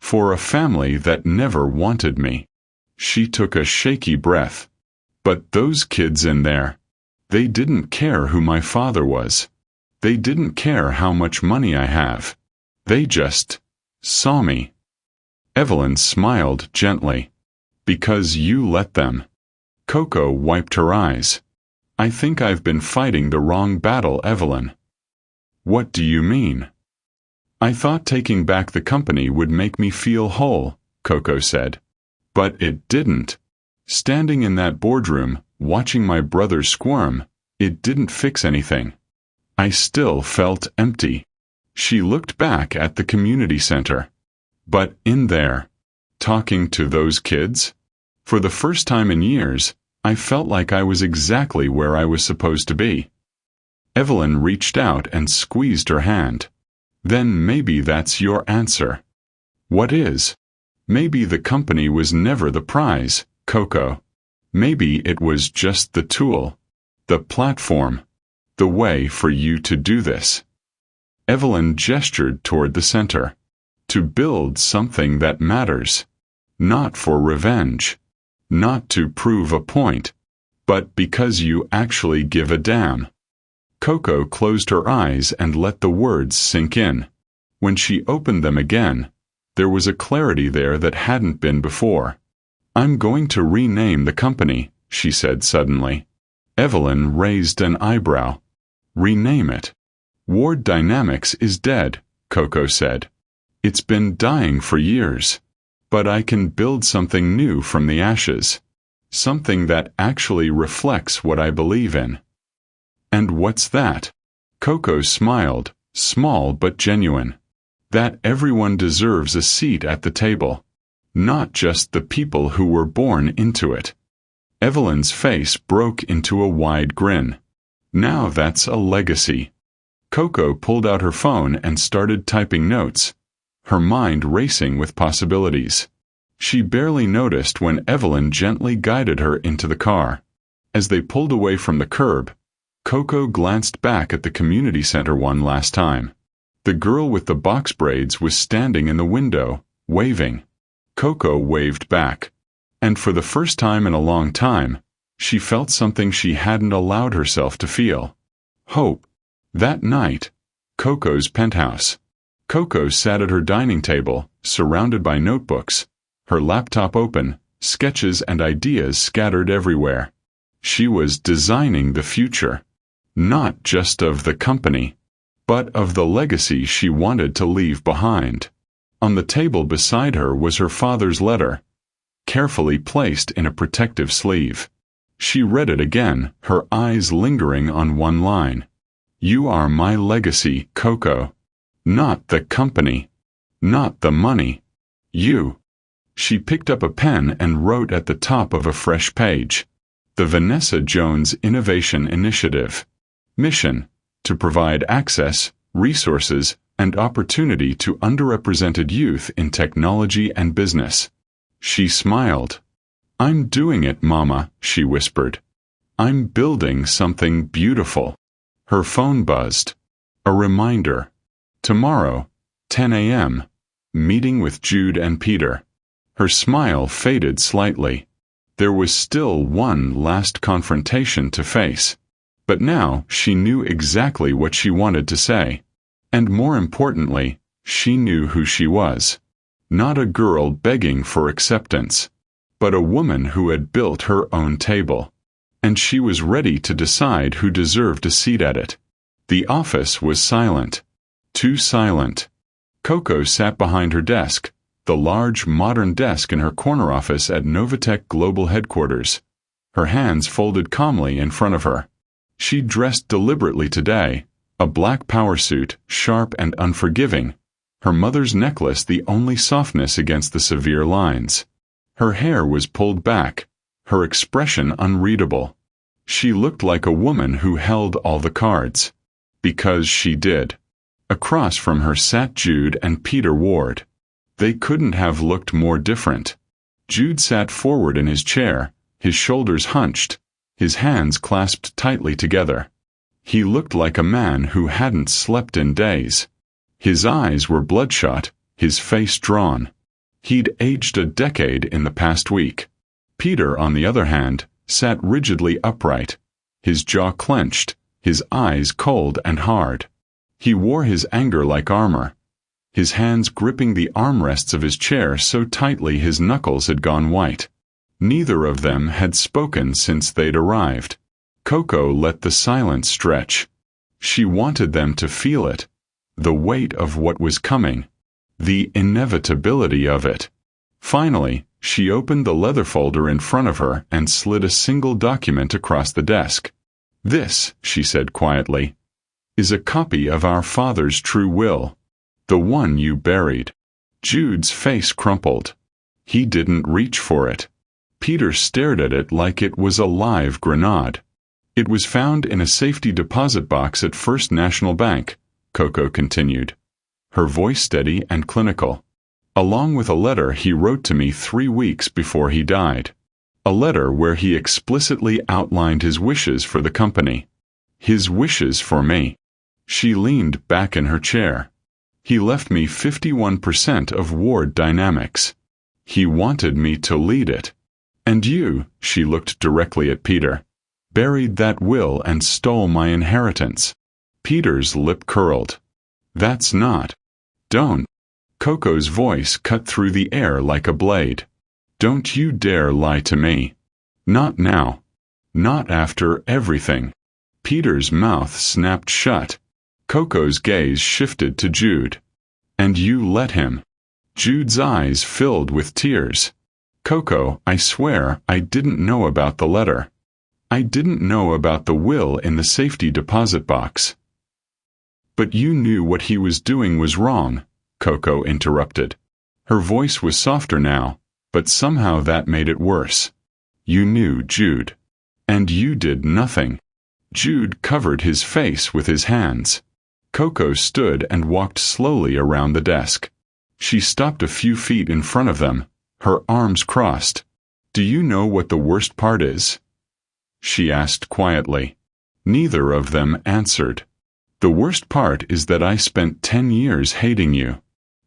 For a family that never wanted me." She took a shaky breath. "But those kids in there. They didn't care who my father was. They didn't care how much money I have. They just Saw me. Evelyn smiled gently. Because you let them. Coco wiped her eyes. I think I've been fighting the wrong battle, Evelyn. What do you mean? I thought taking back the company would make me feel whole, Coco said. But it didn't. Standing in that boardroom, watching my brother squirm, it didn't fix anything. I still felt empty. She looked back at the community center. But in there, talking to those kids? For the first time in years, I felt like I was exactly where I was supposed to be. Evelyn reached out and squeezed her hand. Then maybe that's your answer. What is? Maybe the company was never the prize, Coco. Maybe it was just the tool, the platform, the way for you to do this. Evelyn gestured toward the center. To build something that matters. Not for revenge. Not to prove a point. But because you actually give a damn. Coco closed her eyes and let the words sink in. When she opened them again, there was a clarity there that hadn't been before. I'm going to rename the company, she said suddenly. Evelyn raised an eyebrow. Rename it. Ward Dynamics is dead, Coco said. It's been dying for years. But I can build something new from the ashes. Something that actually reflects what I believe in. And what's that? Coco smiled, small but genuine. That everyone deserves a seat at the table. Not just the people who were born into it. Evelyn's face broke into a wide grin. Now that's a legacy. Coco pulled out her phone and started typing notes, her mind racing with possibilities. She barely noticed when Evelyn gently guided her into the car. As they pulled away from the curb, Coco glanced back at the community center one last time. The girl with the box braids was standing in the window, waving. Coco waved back. And for the first time in a long time, she felt something she hadn't allowed herself to feel. Hope. That night, Coco's penthouse. Coco sat at her dining table, surrounded by notebooks, her laptop open, sketches and ideas scattered everywhere. She was designing the future. Not just of the company, but of the legacy she wanted to leave behind. On the table beside her was her father's letter, carefully placed in a protective sleeve. She read it again, her eyes lingering on one line. You are my legacy, Coco. Not the company. Not the money. You. She picked up a pen and wrote at the top of a fresh page. The Vanessa Jones Innovation Initiative. Mission: to provide access, resources, and opportunity to underrepresented youth in technology and business. She smiled. I'm doing it, Mama, she whispered. I'm building something beautiful. Her phone buzzed. A reminder. Tomorrow, 10 a.m., meeting with Jude and Peter. Her smile faded slightly. There was still one last confrontation to face. But now she knew exactly what she wanted to say. And more importantly, she knew who she was. Not a girl begging for acceptance, but a woman who had built her own table. And she was ready to decide who deserved a seat at it. The office was silent. Too silent. Coco sat behind her desk, the large modern desk in her corner office at Novatech Global Headquarters. Her hands folded calmly in front of her. She dressed deliberately today, a black power suit, sharp and unforgiving, her mother's necklace the only softness against the severe lines. Her hair was pulled back, her expression unreadable. She looked like a woman who held all the cards. Because she did. Across from her sat Jude and Peter Ward. They couldn't have looked more different. Jude sat forward in his chair, his shoulders hunched, his hands clasped tightly together. He looked like a man who hadn't slept in days. His eyes were bloodshot, his face drawn. He'd aged a decade in the past week. Peter, on the other hand, sat rigidly upright, his jaw clenched, his eyes cold and hard. He wore his anger like armor. his hands gripping the armrests of his chair so tightly his knuckles had gone white. Neither of them had spoken since they'd arrived. Coco let the silence stretch. She wanted them to feel it, the weight of what was coming, the inevitability of it. Finally, she opened the leather folder in front of her and slid a single document across the desk. "This," she said quietly, "is a copy of our father's true will. The one you buried." Jude's face crumpled. He didn't reach for it. Peter stared at it like it was a live grenade. "It was found in a safety deposit box at First National Bank," Coco continued, her voice steady and clinical, "along with a letter he wrote to me 3 weeks before he died. A letter where he explicitly outlined his wishes for the company. His wishes for me." She leaned back in her chair. "He left me 51% of Ward Dynamics. He wanted me to lead it. And you," she looked directly at Peter, "buried that will and stole my inheritance." Peter's lip curled. "That's not." "Don't." Coco's voice cut through the air like a blade. "Don't you dare lie to me. Not now. Not after everything." Peter's mouth snapped shut. Coco's gaze shifted to Jude. "And you let him." Jude's eyes filled with tears. "Coco, I swear I didn't know about the letter. I didn't know about the will in the safety deposit box." "But you knew what he was doing was wrong," Coco interrupted. Her voice was softer now, but somehow that made it worse. "You knew, Jude. And you did nothing." Jude covered his face with his hands. Coco stood and walked slowly around the desk. She stopped a few feet in front of them, her arms crossed. "Do you know what the worst part is?" she asked quietly. Neither of them answered. "The worst part is that I spent 10 years hating you.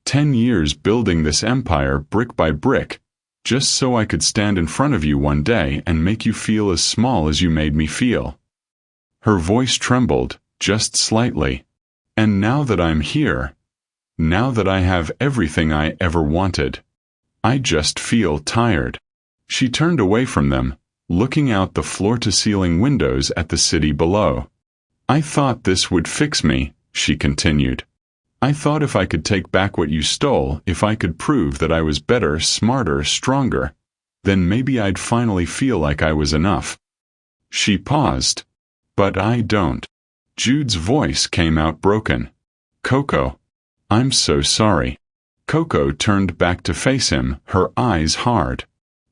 10 years building this empire brick by brick, just so I could stand in front of you one day and make you feel as small as you made me feel." Her voice trembled, just slightly. "And now that I'm here, now that I have everything I ever wanted, I just feel tired." She turned away from them, looking out the floor-to-ceiling windows at the city below. "I thought this would fix me," she continued. "I thought if I could take back what you stole, if I could prove that I was better, smarter, stronger, then maybe I'd finally feel like I was enough." She paused. "But I don't." Jude's voice came out broken. "Coco, I'm so sorry." Coco turned back to face him, her eyes hard.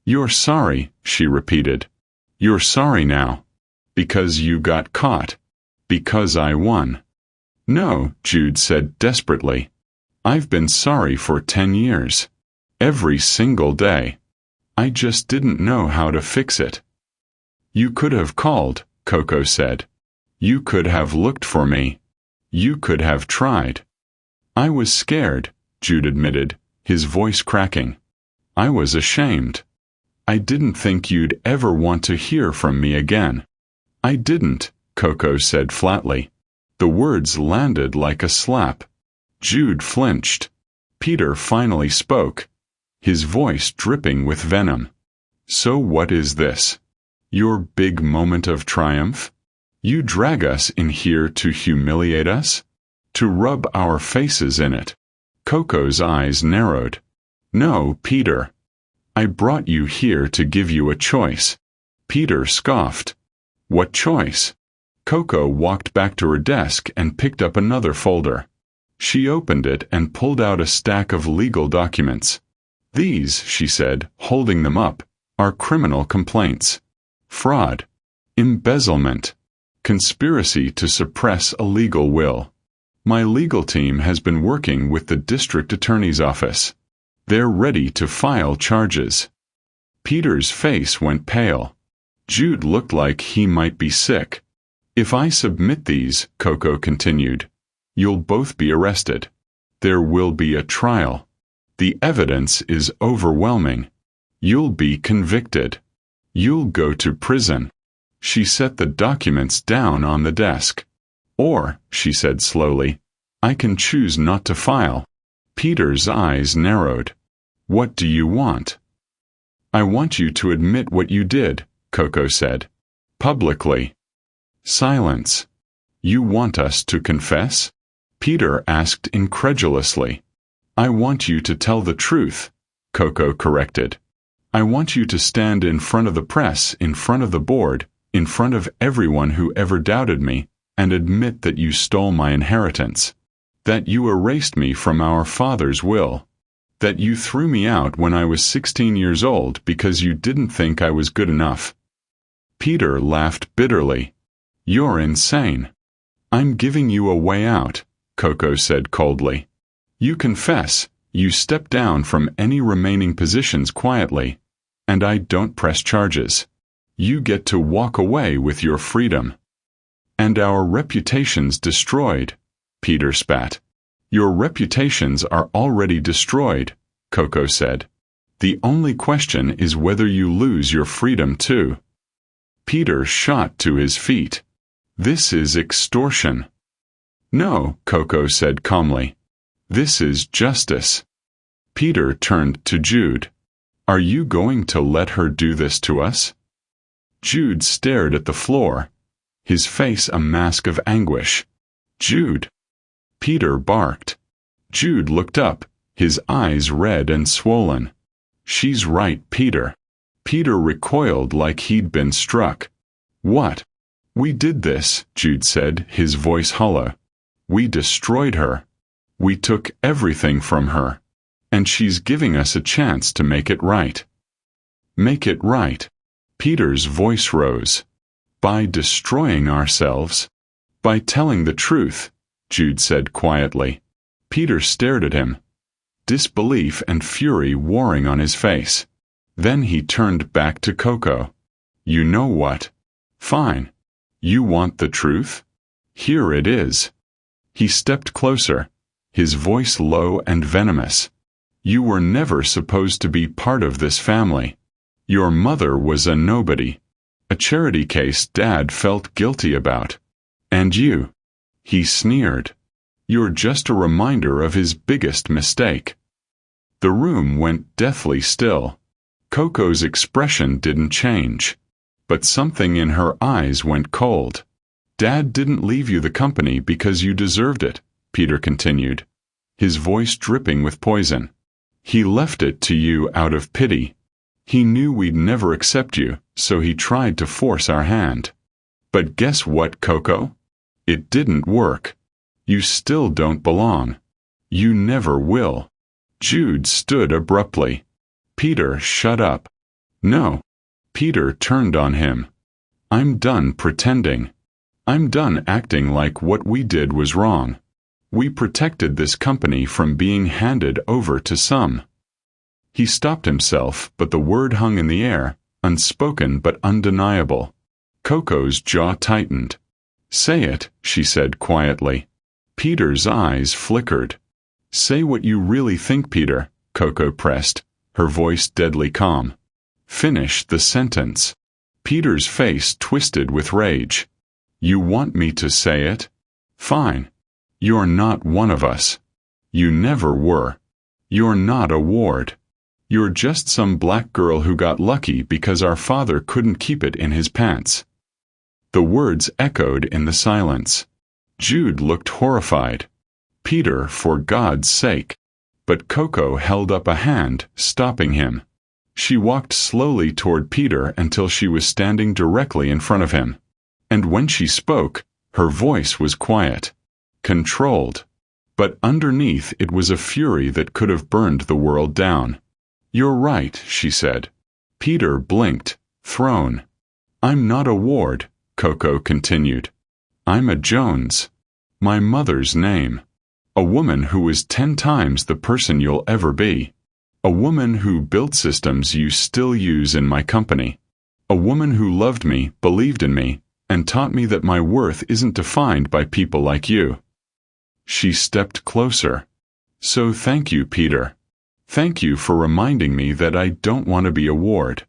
"You're sorry," she repeated. "You're sorry now. Because you got caught. Because I won." "No," Jude said desperately. "I've been sorry for 10 years. Every single day. I just didn't know how to fix it." "You could have called," Coco said. "You could have looked for me. You could have tried." "I was scared," Jude admitted, his voice cracking. "I was ashamed. I didn't think you'd ever want to hear from me again." "I didn't," Coco said flatly. The words landed like a slap. Jude flinched. Peter finally spoke, his voice dripping with venom. "So what is this? Your big moment of triumph? You drag us in here to humiliate us? To rub our faces in it?" Coco's eyes narrowed. "No, Peter. I brought you here to give you a choice." Peter scoffed. "What choice?" Coco walked back to her desk and picked up another folder. She opened it and pulled out a stack of legal documents. "These," she said, holding them up, "are criminal complaints. Fraud. Embezzlement. Conspiracy to suppress a legal will. My legal team has been working with the district attorney's office. They're ready to file charges." Peter's face went pale. Jude looked like he might be sick. "If I submit these," Coco continued, "you'll both be arrested. There will be a trial. The evidence is overwhelming. You'll be convicted. You'll go to prison." She set the documents down on the desk. "Or," she said slowly, "I can choose not to file." Peter's eyes narrowed. What do you want? I want you to admit what you did, Coco said. Publicly. Silence. You want us to confess? Peter asked incredulously. I want you to tell the truth, Coco corrected. I want you to stand in front of the press, in front of the board, in front of everyone who ever doubted me, and admit that you stole my inheritance. That you erased me from our father's will. That you threw me out when I was 16 years old because you didn't think I was good enough. Peter laughed bitterly. You're insane. I'm giving you a way out, Coco said coldly. You confess, you step down from any remaining positions quietly, and I don't press charges. You get to walk away with your freedom. And our reputations destroyed, Peter spat. Your reputations are already destroyed, Coco said. The only question is whether you lose your freedom too. Peter shot to his feet. This is extortion. No, Coco said calmly. This is justice. Peter turned to Jude. Are you going to let her do this to us? Jude stared at the floor, his face a mask of anguish. Jude. Peter barked. Jude looked up, his eyes red and swollen. She's right, Peter. Peter recoiled like he'd been struck. What? We did this, Jude said, his voice hollow. We destroyed her. We took everything from her. And she's giving us a chance to make it right. Make it right. Peter's voice rose. By destroying ourselves. By telling the truth, Jude said quietly. Peter stared at him, disbelief and fury warring on his face. Then he turned back to Coco. You know what? Fine. You want the truth? Here it is. He stepped closer, his voice low and venomous. You were never supposed to be part of this family. Your mother was a nobody. A charity case Dad felt guilty about. And you. He sneered. You're just a reminder of his biggest mistake. The room went deathly still. Coco's expression didn't change. But something in her eyes went cold. Dad didn't leave you the company because you deserved it, Peter continued, his voice dripping with poison. He left it to you out of pity. He knew we'd never accept you, so he tried to force our hand. But guess what, Coco? It didn't work. You still don't belong. You never will. Jude stood abruptly. Peter, shut up. No. Peter turned on him. I'm done pretending. I'm done acting like what we did was wrong. We protected this company from being handed over to some. He stopped himself, but the word hung in the air, unspoken but undeniable. Coco's jaw tightened. Say it, she said quietly. Peter's eyes flickered. Say what you really think, Peter, Coco pressed, her voice deadly calm. Finish the sentence. Peter's face twisted with rage. You want me to say it? Fine. You're not one of us. You never were. You're not a ward. You're just some black girl who got lucky because our father couldn't keep it in his pants. The words echoed in the silence. Jude looked horrified. Peter, for God's sake. But Coco held up a hand, stopping him. She walked slowly toward Peter until she was standing directly in front of him. And when she spoke, her voice was quiet, controlled. But underneath it was a fury that could have burned the world down. You're right, she said. Peter blinked, thrown. I'm not a ward, Coco continued. I'm a Jones. My mother's name. A woman who was 10 times the person you'll ever be. A woman who built systems you still use in my company. A woman who loved me, believed in me, and taught me that my worth isn't defined by people like you. She stepped closer. So thank you, Peter. Thank you for reminding me that I don't want to be a ward.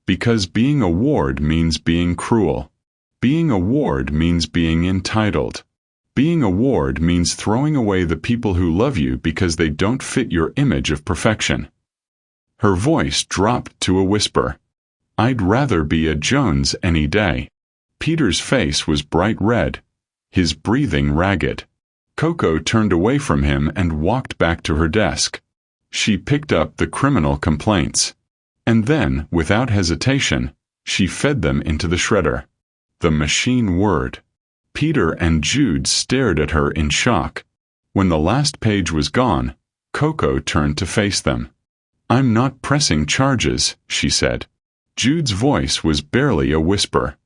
Because being a ward means being cruel. Being a ward means being entitled. Being a ward means throwing away the people who love you because they don't fit your image of perfection. Her voice dropped to a whisper. I'd rather be a Jones any day. Peter's face was bright red, his breathing ragged. Coco turned away from him and walked back to her desk. She picked up the criminal complaints. And then, without hesitation, she fed them into the shredder. The machine whirred. Peter and Jude stared at her in shock. When the last page was gone, Coco turned to face them. I'm not pressing charges, she said. Jude's voice was barely a whisper.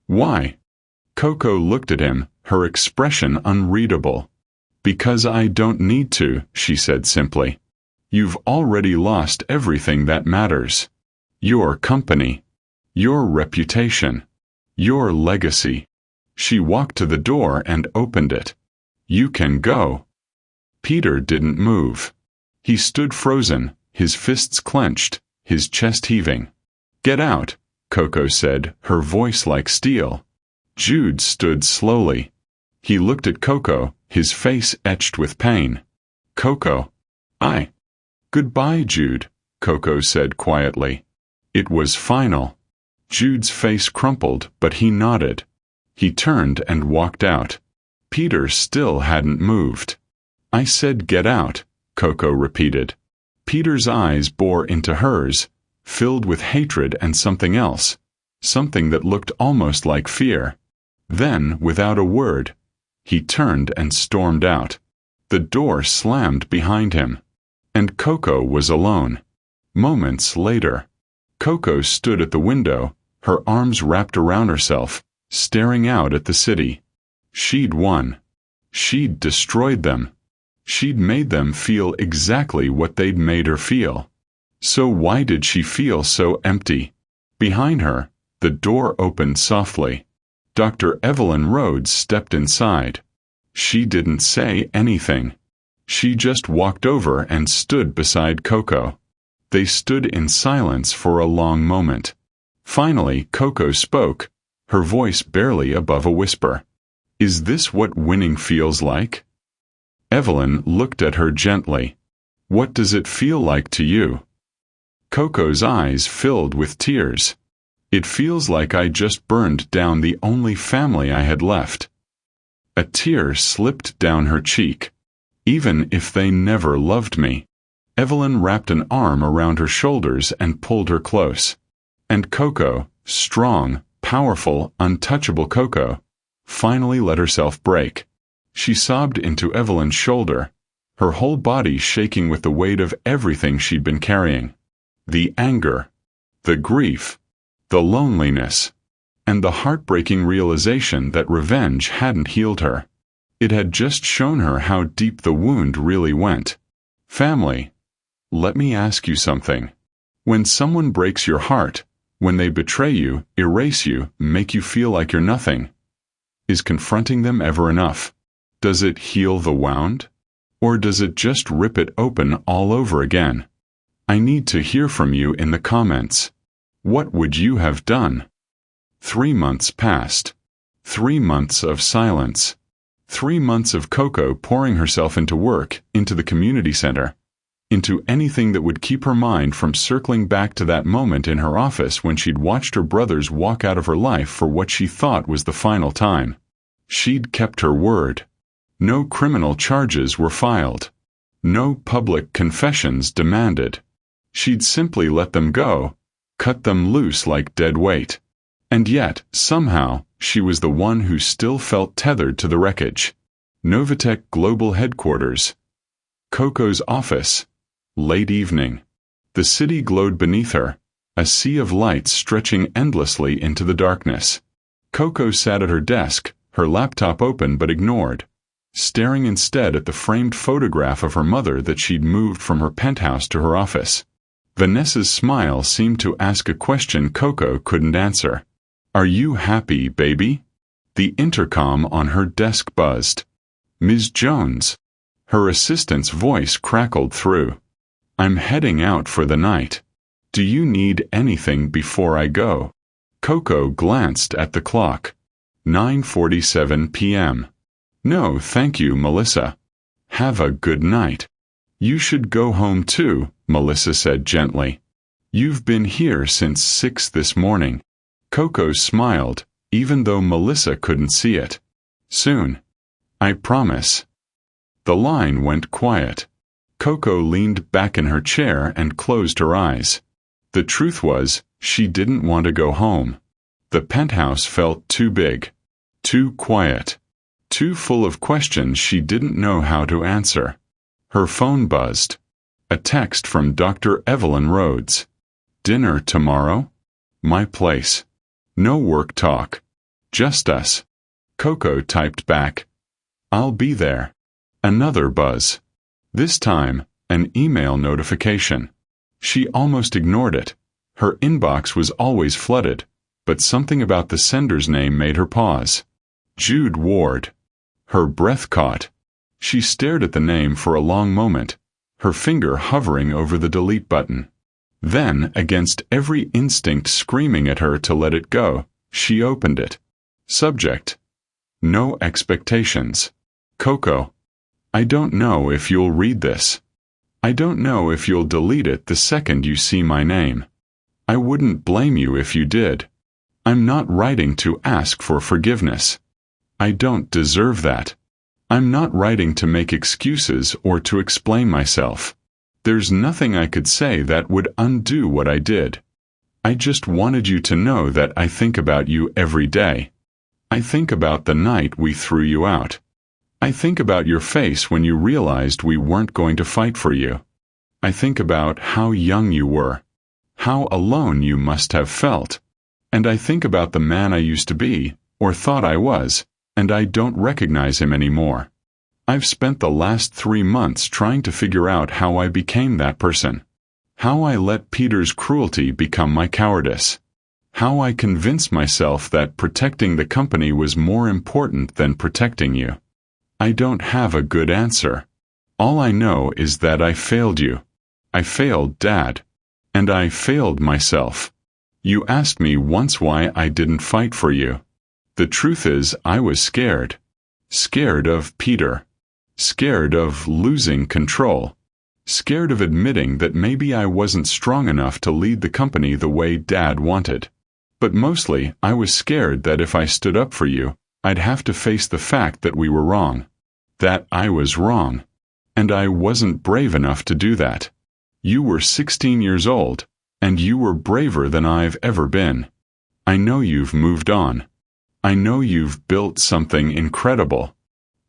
Why? Coco looked at him, her expression unreadable. Because I don't need to, she said simply. You've already lost everything that matters. Your company. Your reputation. Your legacy. She walked to the door and opened it. You can go. Peter didn't move. He stood frozen, his fists clenched, his chest heaving. Get out, Coco said, her voice like steel. Jude stood slowly. He looked at Coco, his face etched with pain. Coco. Goodbye, Jude, Coco said quietly. It was final. Jude's face crumpled, but he nodded. He turned and walked out. Peter still hadn't moved. I said get out, Coco repeated. Peter's eyes bore into hers, filled with hatred and something else, something that looked almost like fear. Then, without a word, he turned and stormed out. The door slammed behind him. And Coco was alone. Moments later, Coco stood at the window, her arms wrapped around herself, staring out at the city. She'd won. She'd destroyed them. She'd made them feel exactly what they'd made her feel. So why did she feel so empty? Behind her, the door opened softly. Dr. Evelyn Rhodes stepped inside. She didn't say anything. She just walked over and stood beside Coco. They stood in silence for a long moment. Finally, Coco spoke, her voice barely above a whisper. Is this what winning feels like? Evelyn looked at her gently. What does it feel like to you? Coco's eyes filled with tears. It feels like I just burned down the only family I had left. A tear slipped down her cheek. Even if they never loved me. Evelyn wrapped an arm around her shoulders and pulled her close. And Coco, strong, powerful, untouchable Coco, finally let herself break. She sobbed into Evelyn's shoulder, her whole body shaking with the weight of everything she'd been carrying. The anger, the grief, the loneliness, and the heartbreaking realization that revenge hadn't healed her. It had just shown her how deep the wound really went. Family, let me ask you something. When someone breaks your heart, when they betray you, erase you, make you feel like you're nothing, is confronting them ever enough? Does it heal the wound? Or does it just rip it open all over again? I need to hear from you in the comments. What would you have done? 3 months passed. 3 months of silence. 3 months of Coco pouring herself into work, into the community center, into anything that would keep her mind from circling back to that moment in her office when she'd watched her brothers walk out of her life for what she thought was the final time. She'd kept her word. No criminal charges were filed. No public confessions demanded. She'd simply let them go, cut them loose like dead weight. And yet, somehow, she was the one who still felt tethered to the wreckage. Novatech Global Headquarters. Coco's office. Late evening. The city glowed beneath her, a sea of lights stretching endlessly into the darkness. Coco sat at her desk, her laptop open but ignored, staring instead at the framed photograph of her mother that she'd moved from her penthouse to her office. Vanessa's smile seemed to ask a question Coco couldn't answer. Are you happy, baby? The intercom on her desk buzzed. Ms. Jones. Her assistant's voice crackled through. I'm heading out for the night. Do you need anything before I go? Coco glanced at the clock. 9:47 p.m. No, thank you, Melissa. Have a good night. You should go home too, Melissa said gently. You've been here since 6 this morning. Coco smiled, even though Melissa couldn't see it. Soon. I promise. The line went quiet. Coco leaned back in her chair and closed her eyes. The truth was, she didn't want to go home. The penthouse felt too big, too quiet, too full of questions she didn't know how to answer. Her phone buzzed. A text from Dr. Evelyn Rhodes. Dinner tomorrow? My place. No work talk. Just us. Coco typed back. I'll be there. Another buzz. This time, an email notification. She almost ignored it. Her inbox was always flooded, but something about the sender's name made her pause. Jude Ward. Her breath caught. She stared at the name for a long moment, her finger hovering over the delete button. Then, against every instinct screaming at her to let it go, she opened it. Subject. No expectations. Coco. I don't know if you'll read this. I don't know if you'll delete it the second you see my name. I wouldn't blame you if you did. I'm not writing to ask for forgiveness. I don't deserve that. I'm not writing to make excuses or to explain myself. There's nothing I could say that would undo what I did. I just wanted you to know that I think about you every day. I think about the night we threw you out. I think about your face when you realized we weren't going to fight for you. I think about how young you were, how alone you must have felt. And I think about the man I used to be, or thought I was, and I don't recognize him anymore. I've spent the last 3 months trying to figure out how I became that person. How I let Peter's cruelty become my cowardice. How I convinced myself that protecting the company was more important than protecting you. I don't have a good answer. All I know is that I failed you. I failed Dad. And I failed myself. You asked me once why I didn't fight for you. The truth is, I was scared. Scared of Peter. Scared of losing control. Scared of admitting that maybe I wasn't strong enough to lead the company the way Dad wanted. But mostly, I was scared that if I stood up for you, I'd have to face the fact that we were wrong. That I was wrong. And I wasn't brave enough to do that. You were 16 years old, and you were braver than I've ever been. I know you've moved on. I know you've built something incredible.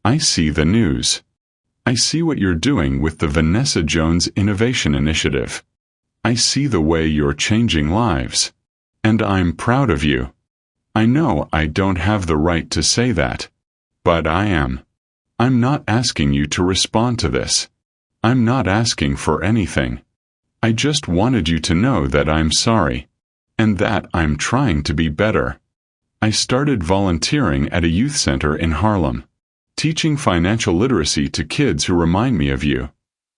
I see the news. I see what you're doing with the Vanessa Jones Innovation Initiative. I see the way you're changing lives. And I'm proud of you. I know I don't have the right to say that. But I am. I'm not asking you to respond to this. I'm not asking for anything. I just wanted you to know that I'm sorry. And that I'm trying to be better. I started volunteering at a youth center in Harlem, teaching financial literacy to kids who remind me of you.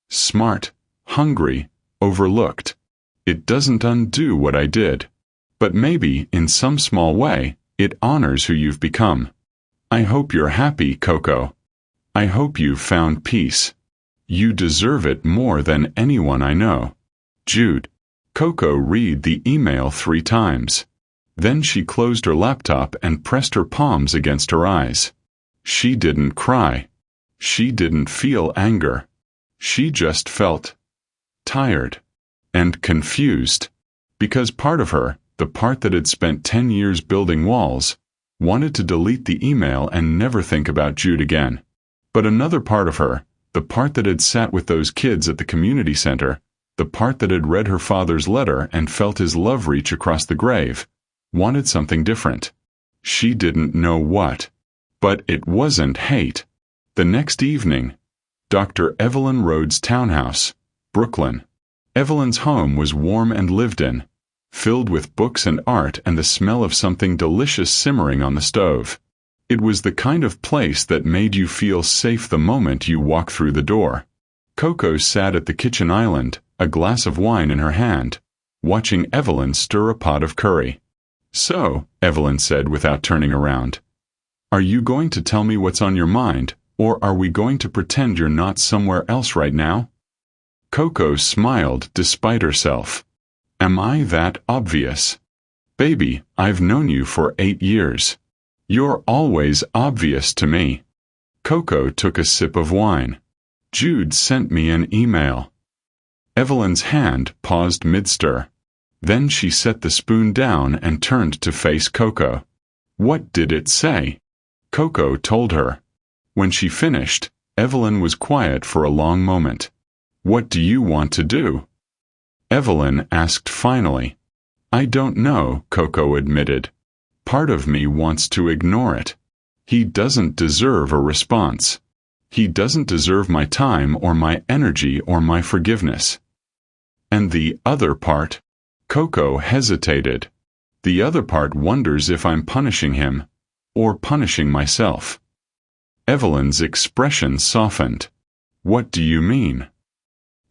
Smart, hungry, overlooked. It doesn't undo what I did. But maybe, in some small way, it honors who you've become. I hope you're happy, Coco. I hope you've found peace. You deserve it more than anyone I know. Jude. Coco read the email 3 times. Then she closed her laptop and pressed her palms against her eyes. She didn't cry. She didn't feel anger. She just felt tired and confused. Because part of her, the part that had spent 10 years building walls, wanted to delete the email and never think about Jude again. But another part of her, the part that had sat with those kids at the community center, the part that had read her father's letter and felt his love reach across the grave, wanted something different. She didn't know what. But it wasn't hate. The next evening, Dr. Evelyn Rhodes' townhouse, Brooklyn. Evelyn's home was warm and lived in, filled with books and art and the smell of something delicious simmering on the stove. It was the kind of place that made you feel safe the moment you walked through the door. Coco sat at the kitchen island, a glass of wine in her hand, watching Evelyn stir a pot of curry. So, Evelyn said without turning around, Are you going to tell me what's on your mind, or are we going to pretend you're not somewhere else right now? Coco smiled despite herself. Am I that obvious? Baby, I've known you for 8 years. You're always obvious to me. Coco took a sip of wine. Jude sent me an email. Evelyn's hand paused mid-stir. Then she set the spoon down and turned to face Coco. What did it say? Coco told her. When she finished, Evelyn was quiet for a long moment. What do you want to do? Evelyn asked finally. I don't know, Coco admitted. Part of me wants to ignore it. He doesn't deserve a response. He doesn't deserve my time or my energy or my forgiveness. And the other part? Coco hesitated. The other part wonders if I'm punishing him, or punishing myself. Evelyn's expression softened. What do you mean?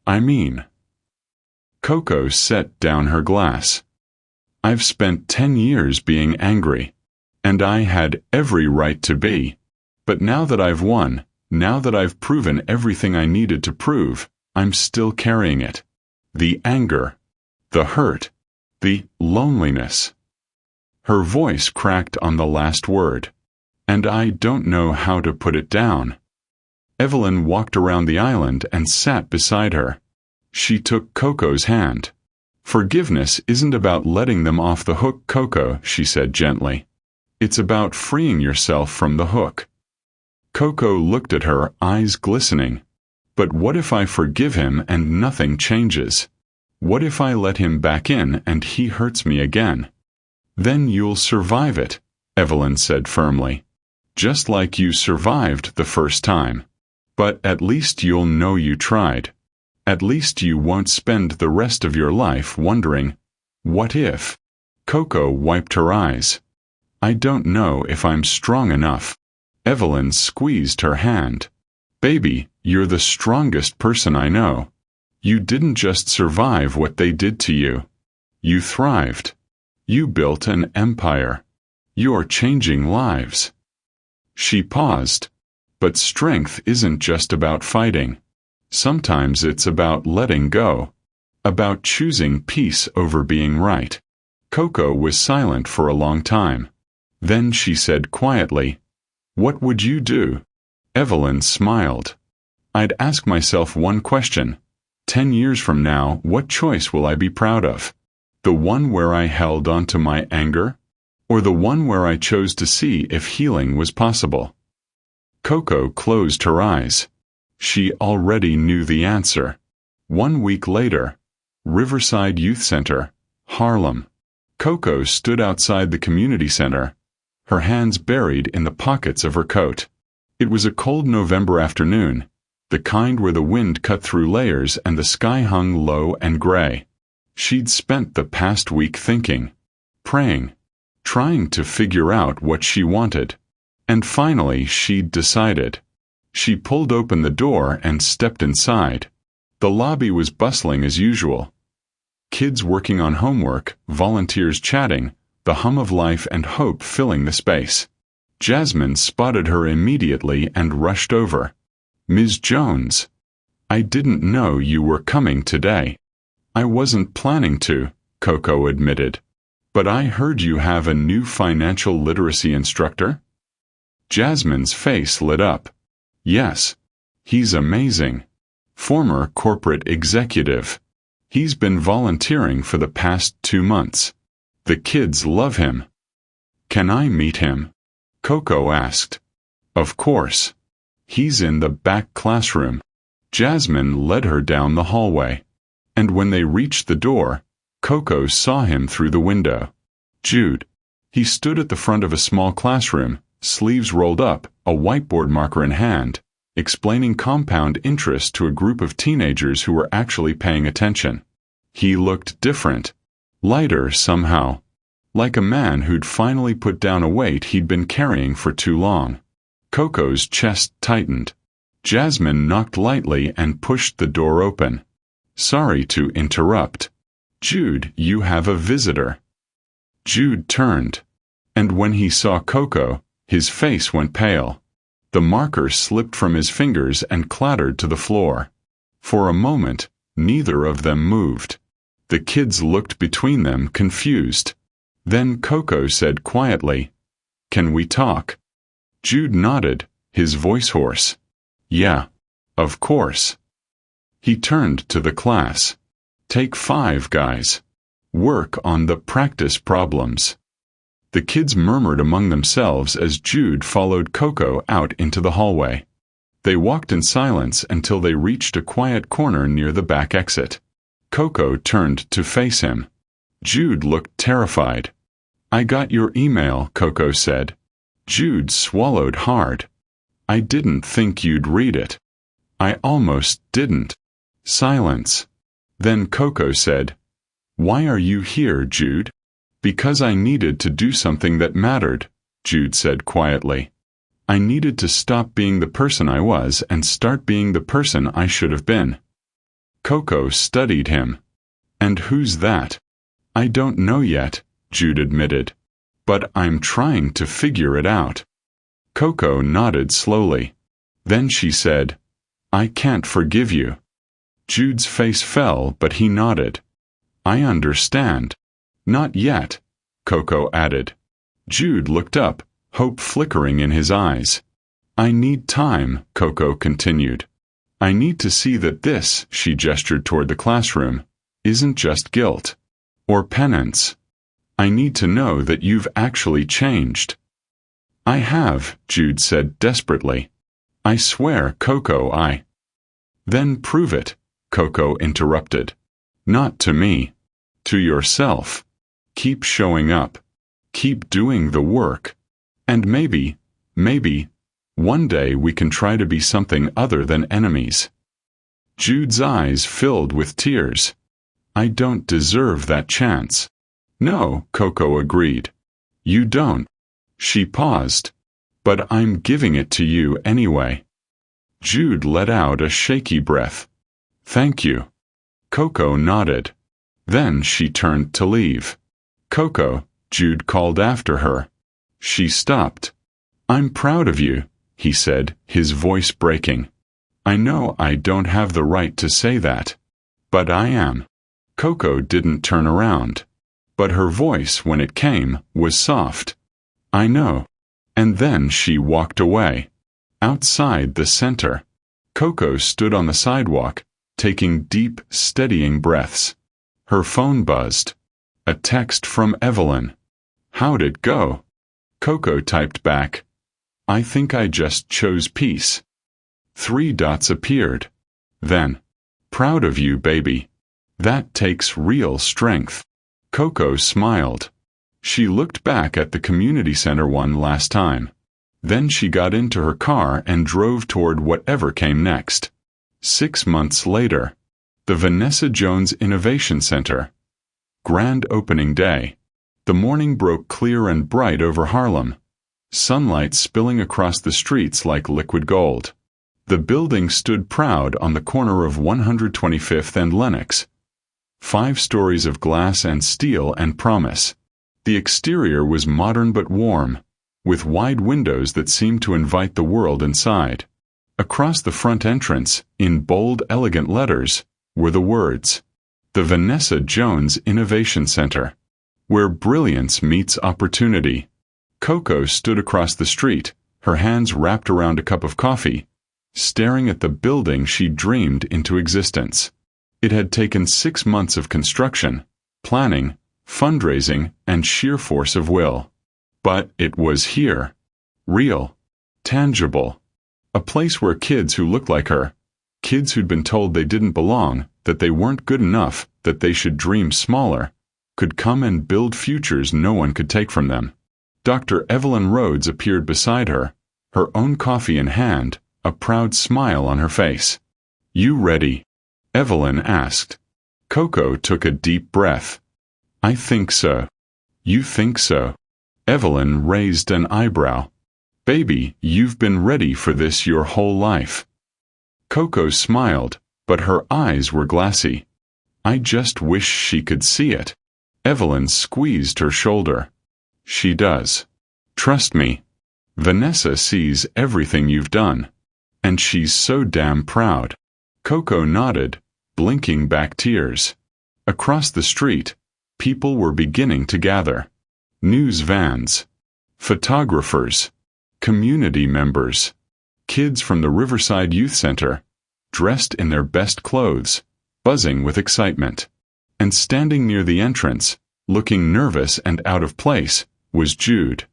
I mean. Coco set down her glass. I've spent 10 years being angry, and I had every right to be. But now that I've won, now that I've proven everything I needed to prove, I'm still carrying it. The anger, the hurt, the loneliness. Her voice cracked on the last word, and I don't know how to put it down. Evelyn walked around the island and sat beside her. She took Coco's hand. Forgiveness isn't about letting them off the hook, Coco, she said gently. It's about freeing yourself from the hook. Coco looked at her, eyes glistening. But what if I forgive him and nothing changes? What if I let him back in and he hurts me again? Then you'll survive it, Evelyn said firmly. Just like you survived the first time. But at least you'll know you tried. At least you won't spend the rest of your life wondering, what if? Coco wiped her eyes. I don't know if I'm strong enough. Evelyn squeezed her hand. Baby, you're the strongest person I know. You didn't just survive what they did to you. You thrived. You built an empire. You're changing lives. She paused. But strength isn't just about fighting. Sometimes it's about letting go. About choosing peace over being right. Coco was silent for a long time. Then she said quietly, What would you do? Evelyn smiled. I'd ask myself one question. 10 years from now, what choice will I be proud of? The one where I held on to my anger? Or the one where I chose to see if healing was possible? Coco closed her eyes. She already knew the answer. 1 week later, Riverside Youth Center, Harlem. Coco stood outside the community center, her hands buried in the pockets of her coat. It was a cold November afternoon, the kind where the wind cut through layers and the sky hung low and gray. She'd spent the past week thinking, praying, trying to figure out what she wanted. And finally she'd decided. She pulled open the door and stepped inside. The lobby was bustling as usual. Kids working on homework, volunteers chatting, the hum of life and hope filling the space. Jasmine spotted her immediately and rushed over. Ms. Jones, I didn't know you were coming today. I wasn't planning to, Coco admitted. But I heard you have a new financial literacy instructor? Jasmine's face lit up. Yes. He's amazing. Former corporate executive. He's been volunteering for the past 2 months. The kids love him. Can I meet him? Coco asked. Of course. He's in the back classroom. Jasmine led her down the hallway. And when they reached the door, Coco saw him through the window. Jude. He stood at the front of a small classroom, sleeves rolled up, a whiteboard marker in hand, explaining compound interest to a group of teenagers who were actually paying attention. He looked different. Lighter somehow. Like a man who'd finally put down a weight he'd been carrying for too long. Coco's chest tightened. Jasmine knocked lightly and pushed the door open. Sorry to interrupt. Jude, you have a visitor. Jude turned. And when he saw Coco, His face went pale. The marker slipped from his fingers and clattered to the floor. For a moment, neither of them moved. The kids looked between them, confused. Then Coco said quietly, "Can we talk?" Jude nodded, his voice hoarse. "Yeah, of course." He turned to the class. "Take 5, guys. Work on the practice problems." The kids murmured among themselves as Jude followed Coco out into the hallway. They walked in silence until they reached a quiet corner near the back exit. Coco turned to face him. Jude looked terrified. "I got your email," Coco said. Jude swallowed hard. "I didn't think you'd read it." "I almost didn't." Silence. Then Coco said, "Why are you here, Jude?" "Because I needed to do something that mattered," Jude said quietly. "I needed to stop being the person I was and start being the person I should have been." Coco studied him. "And who's that?" "I don't know yet," Jude admitted. "But I'm trying to figure it out." Coco nodded slowly. Then she said, "I can't forgive you." Jude's face fell, but he nodded. "I understand." "Not yet," Coco added. Jude looked up, hope flickering in his eyes. "I need time," Coco continued. "I need to see that this," she gestured toward the classroom, "isn't just guilt. Or penance. I need to know that you've actually changed." "I have," Jude said desperately. "I swear, Coco, I—" "Then prove it," Coco interrupted. "Not to me. To yourself. Keep showing up. Keep doing the work. And maybe, one day we can try to be something other than enemies." Jude's eyes filled with tears. "I don't deserve that chance." "No," Coco agreed. "You don't." She paused. "But I'm giving it to you anyway." Jude let out a shaky breath. "Thank you." Coco nodded. Then she turned to leave. "Coco," Jude called after her. She stopped. "I'm proud of you," he said, his voice breaking. "I know I don't have the right to say that. But I am." Coco didn't turn around. But her voice, when it came, was soft. "I know." And then she walked away. Outside the center, Coco stood on the sidewalk, taking deep, steadying breaths. Her phone buzzed. A text from Evelyn. "How'd it go?" Coco typed back, "I think I just chose peace." 3 dots appeared. Then, "Proud of you, baby. That takes real strength." Coco smiled. She looked back at the community center one last time. Then she got into her car and drove toward whatever came next. 6 months later, the Vanessa Jones Innovation Center. Grand opening day. The morning broke clear and bright over Harlem, sunlight spilling across the streets like liquid gold. The building stood proud on the corner of 125th and Lenox. 5 stories of glass and steel and promise. The exterior was modern but warm, with wide windows that seemed to invite the world inside. Across the front entrance, in bold, elegant letters, were the words, "The Vanessa Jones Innovation Center, where brilliance meets opportunity." Coco stood across the street, her hands wrapped around a cup of coffee, staring at the building she dreamed into existence. It had taken 6 months of construction, planning, fundraising, and sheer force of will. But it was here. Real. Tangible. A place where kids who looked like her, kids who'd been told they didn't belong, that they weren't good enough, that they should dream smaller, could come and build futures no one could take from them. Dr. Evelyn Rhodes appeared beside her, her own coffee in hand, a proud smile on her face. "You ready?" Evelyn asked. Coco took a deep breath. "I think so." "You think so?" Evelyn raised an eyebrow. "Baby, you've been ready for this your whole life." Coco smiled, but her eyes were glassy. "I just wish she could see it." Evelyn squeezed her shoulder. "She does. Trust me." Vanessa sees everything you've done. And she's so damn proud. Coco nodded, blinking back tears. Across the street, people were beginning to gather. News vans, photographers, community members, kids from the Riverside Youth Center, dressed in their best clothes, buzzing with excitement. And standing near the entrance, looking nervous and out of place, was Jude.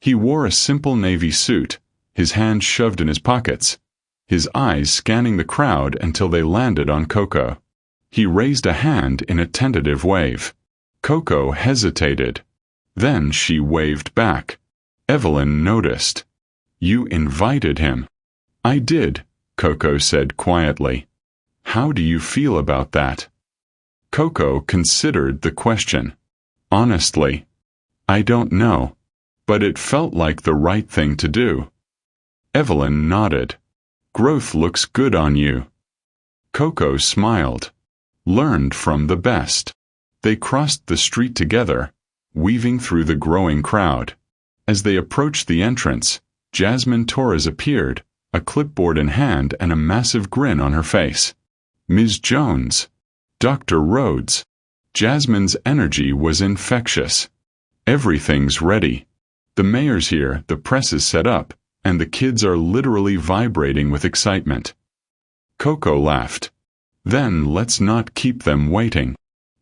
He wore a simple navy suit, his hands shoved in his pockets, his eyes scanning the crowd until they landed on Coco. He raised a hand in a tentative wave. Coco hesitated. Then she waved back. Evelyn noticed. "You invited him." "I did," Coco said quietly. "How do you feel about that?" Coco considered the question. "Honestly, I don't know. But it felt like the right thing to do." Evelyn nodded. "Growth looks good on you." Coco smiled. Learned from the best. They crossed the street together, weaving through the growing crowd. As they approached the entrance, Jasmine Torres appeared, a clipboard in hand and a massive grin on her face. "Ms. Jones. Dr. Rhodes." Jasmine's energy was infectious. "Everything's ready. The mayor's here, the press is set up, and the kids are literally vibrating with excitement." Coco laughed. "Then let's not keep them waiting."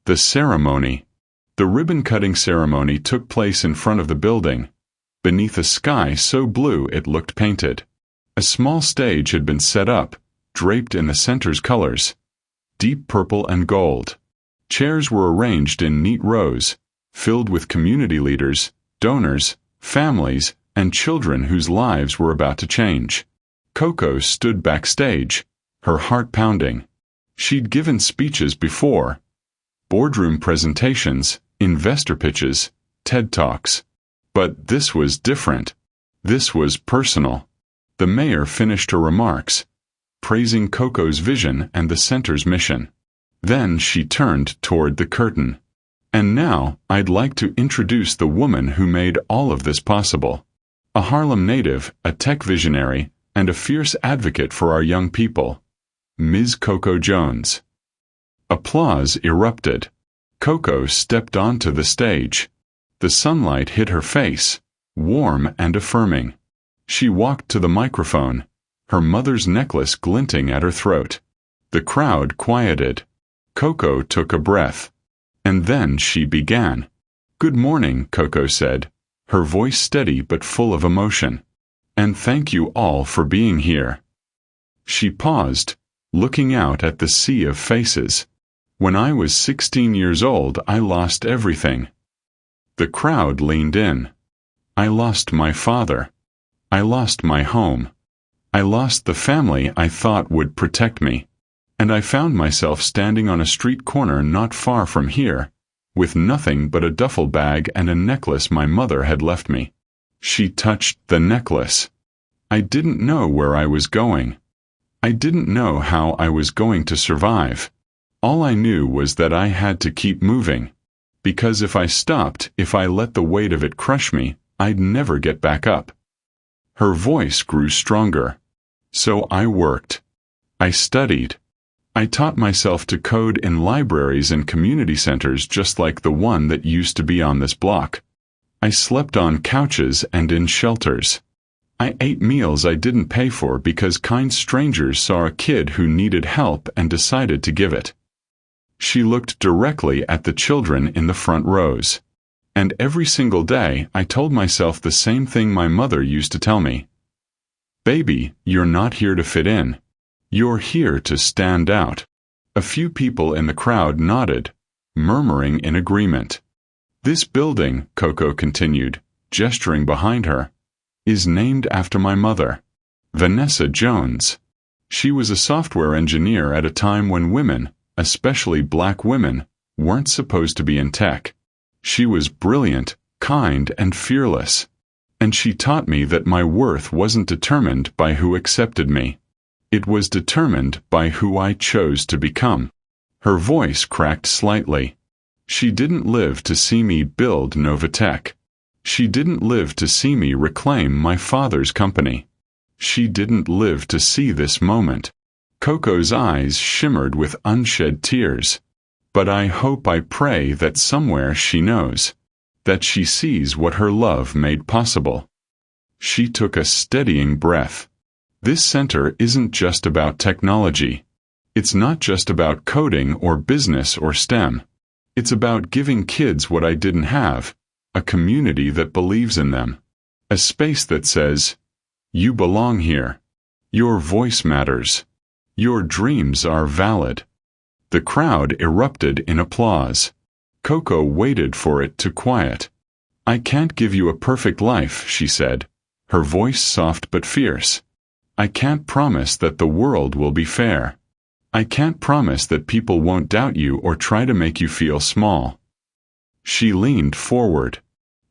The ceremony. The ribbon-cutting ceremony took place in front of the building, beneath a sky so blue it looked painted. A small stage had been set up, draped in the center's colors, deep purple and gold. Chairs were arranged in neat rows, filled with community leaders, donors, families, and children whose lives were about to change. Coco stood backstage, her heart pounding. She'd given speeches before. Boardroom presentations, investor pitches, TED Talks. But this was different. This was personal. The mayor finished her remarks, praising Coco's vision and the center's mission. Then she turned toward the curtain. "And now, I'd like to introduce the woman who made all of this possible. A Harlem native, a tech visionary, and a fierce advocate for our young people. Ms. Coco Jones." Applause erupted. Coco stepped onto the stage. The sunlight hit her face, warm and affirming. She walked to the microphone, her mother's necklace glinting at her throat. The crowd quieted. Coco took a breath. And then she began. "Good morning," Coco said, her voice steady but full of emotion. "And thank you all for being here." She paused, looking out at the sea of faces. "When I was 16 years old, I lost everything." The crowd leaned in. "I lost my father. I lost my home. I lost the family I thought would protect me. And I found myself standing on a street corner not far from here, with nothing but a duffel bag and a necklace my mother had left me." She touched the necklace. "I didn't know where I was going. I didn't know how I was going to survive. All I knew was that I had to keep moving. Because if I stopped, if I let the weight of it crush me, I'd never get back up." Her voice grew stronger. "So I worked. I studied. I taught myself to code in libraries and community centers just like the one that used to be on this block. I slept on couches and in shelters. I ate meals I didn't pay for because kind strangers saw a kid who needed help and decided to give it." She looked directly at the children in the front rows. "And every single day I told myself the same thing my mother used to tell me. Baby, you're not here to fit in. You're here to stand out." A few people in the crowd nodded, murmuring in agreement. "This building," Coco continued, gesturing behind her, "is named after my mother, Vanessa Jones. She was a software engineer at a time when women, especially black women, weren't supposed to be in tech. She was brilliant, kind, and fearless. And she taught me that my worth wasn't determined by who accepted me. It was determined by who I chose to become." Her voice cracked slightly. "She didn't live to see me build Novatech. She didn't live to see me reclaim my father's company. She didn't live to see this moment. Coco's eyes shimmered with unshed tears. But I hope, I pray that somewhere she knows, that she sees what her love made possible. She took a steadying breath. This center isn't just about technology. It's not just about coding or business or STEM. It's about giving kids what I didn't have, a community that believes in them, a space that says, "You belong here. Your voice matters. Your dreams are valid." The crowd erupted in applause. Coco waited for it to quiet. "I can't give you a perfect life," she said, her voice soft but fierce. "I can't promise that the world will be fair. I can't promise that people won't doubt you or try to make you feel small." She leaned forward.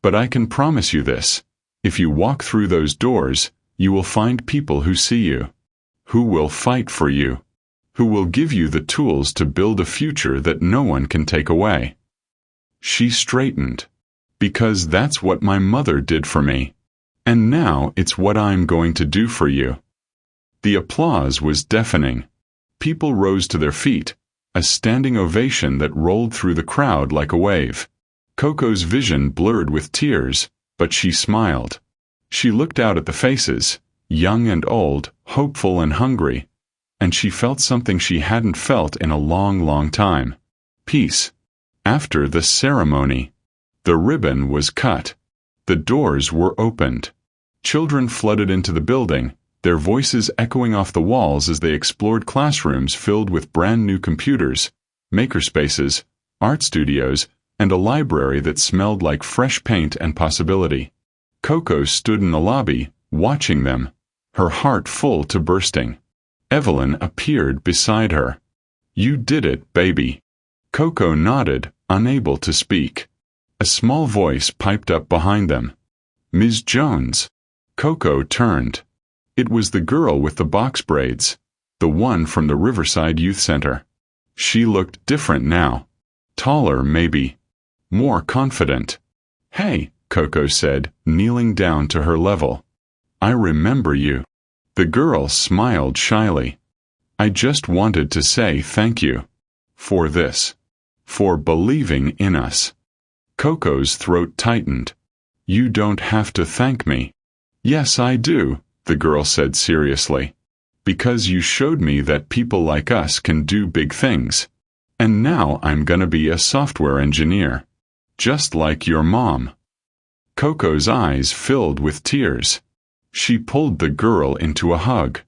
"But I can promise you this. If you walk through those doors, you will find people who see you, who will fight for you, who will give you the tools to build a future that no one can take away." She straightened. "Because that's what my mother did for me. And now it's what I'm going to do for you." The applause was deafening. People rose to their feet, a standing ovation that rolled through the crowd like a wave. Coco's vision blurred with tears, but she smiled. She looked out at the faces, young and old, hopeful and hungry, and she felt something she hadn't felt in a long, long time. Peace. After the ceremony, the ribbon was cut. The doors were opened. Children flooded into the building, their voices echoing off the walls as they explored classrooms filled with brand-new computers, makerspaces, art studios, and a library that smelled like fresh paint and possibility. Coco stood in the lobby, watching them, her heart full to bursting. Evelyn appeared beside her. "You did it, baby." Coco nodded, unable to speak. A small voice piped up behind them. "Ms. Jones." Coco turned. It was the girl with the box braids, the one from the Riverside Youth Center. She looked different now. Taller, maybe. More confident. "Hey," Coco said, kneeling down to her level. "I remember you." The girl smiled shyly. "I just wanted to say thank you. For this. For believing in us." Coco's throat tightened. "You don't have to thank me." "Yes, I do," the girl said seriously. "Because you showed me that people like us can do big things. And now I'm gonna be a software engineer. Just like your mom." Coco's eyes filled with tears. She pulled the girl into a hug.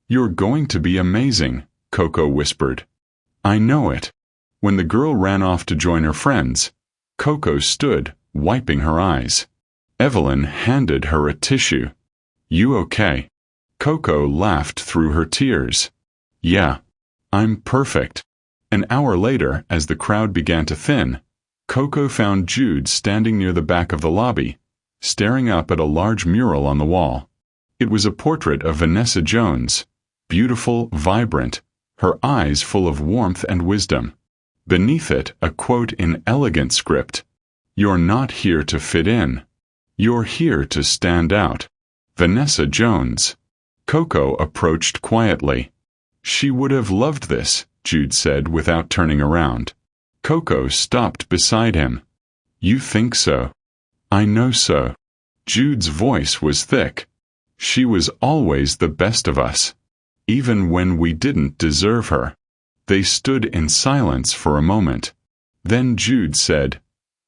"You're going to be amazing," Coco whispered. "I know it." When the girl ran off to join her friends, Coco stood, wiping her eyes. Evelyn handed her a tissue. "You okay?" Coco laughed through her tears. "Yeah. I'm perfect." An hour later, as the crowd began to thin, Coco found Jude standing near the back of the lobby, staring up at a large mural on the wall. It was a portrait of Vanessa Jones, beautiful, vibrant, her eyes full of warmth and wisdom. Beneath it, a quote in elegant script. "You're not here to fit in. You're here to stand out." Vanessa Jones. Coco approached quietly. "She would have loved this," Jude said without turning around. Coco stopped beside him. "You think so?" "I know so." Jude's voice was thick. "She was always the best of us. Even when we didn't deserve her." They stood in silence for a moment. Then Jude said,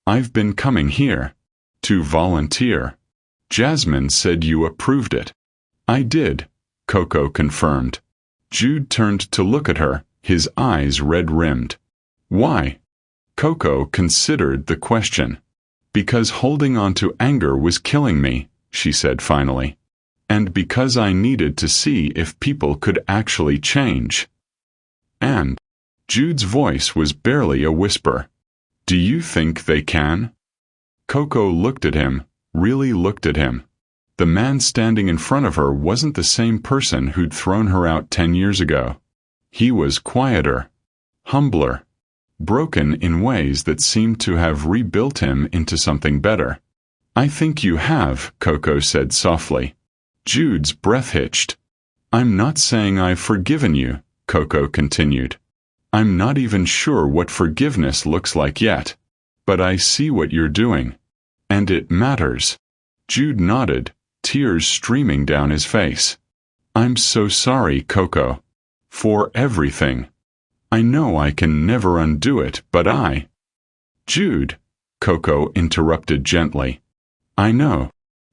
"I've been coming here. To volunteer. Jasmine said you approved it." "I did," Coco confirmed. Jude turned to look at her, his eyes red-rimmed. "Why?" Coco considered the question. "Because holding on to anger was killing me," she said finally. "And because I needed to see if people could actually change." "And?" Jude's voice was barely a whisper. "Do you think they can?" Coco looked at him, really looked at him. The man standing in front of her wasn't the same person who'd thrown her out 10 years ago. He was quieter, humbler, broken in ways that seemed to have rebuilt him into something better. I think you have, Coco said softly. Jude's breath hitched. I'm not saying I've forgiven you, Coco continued. I'm not even sure what forgiveness looks like yet. But I see what you're doing. And it matters. Jude nodded, tears streaming down his face. I'm so sorry, Coco. For everything. I know I can never undo it, but Jude, Coco interrupted gently. I know.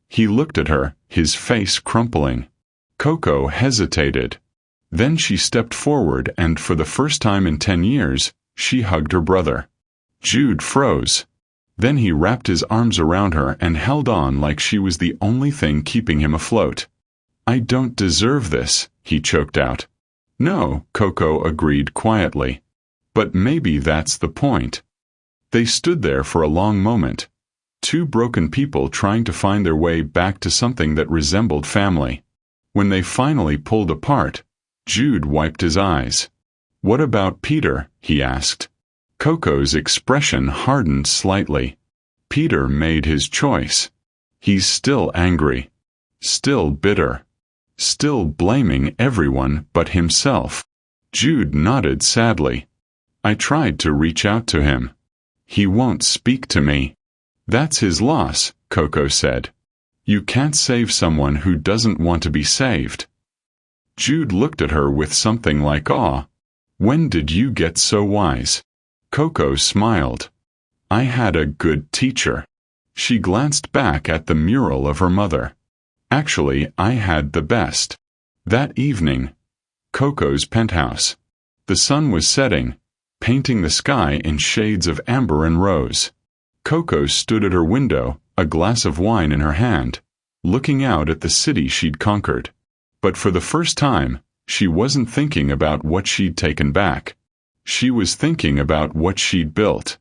He looked at her, his face crumpling. Coco hesitated. Then she stepped forward and for the first time in 10 years, she hugged her brother. Jude froze. Then he wrapped his arms around her and held on like she was the only thing keeping him afloat. I don't deserve this, he choked out. No, Coco agreed quietly. But maybe that's the point. They stood there for a long moment. Two broken people trying to find their way back to something that resembled family. When they finally pulled apart, Jude wiped his eyes. What about Peter? He asked. Coco's expression hardened slightly. Peter made his choice. He's still angry. Still bitter. Still blaming everyone but himself. Jude nodded sadly. I tried to reach out to him. He won't speak to me. That's his loss, Coco said. You can't save someone who doesn't want to be saved. Jude looked at her with something like awe. When did you get so wise? Coco smiled. I had a good teacher. She glanced back at the mural of her mother. Actually, I had the best. That evening, Coco's penthouse. The sun was setting, painting the sky in shades of amber and rose. Coco stood at her window, a glass of wine in her hand, looking out at the city she'd conquered. But for the first time, she wasn't thinking about what she'd taken back. She was thinking about what she'd built.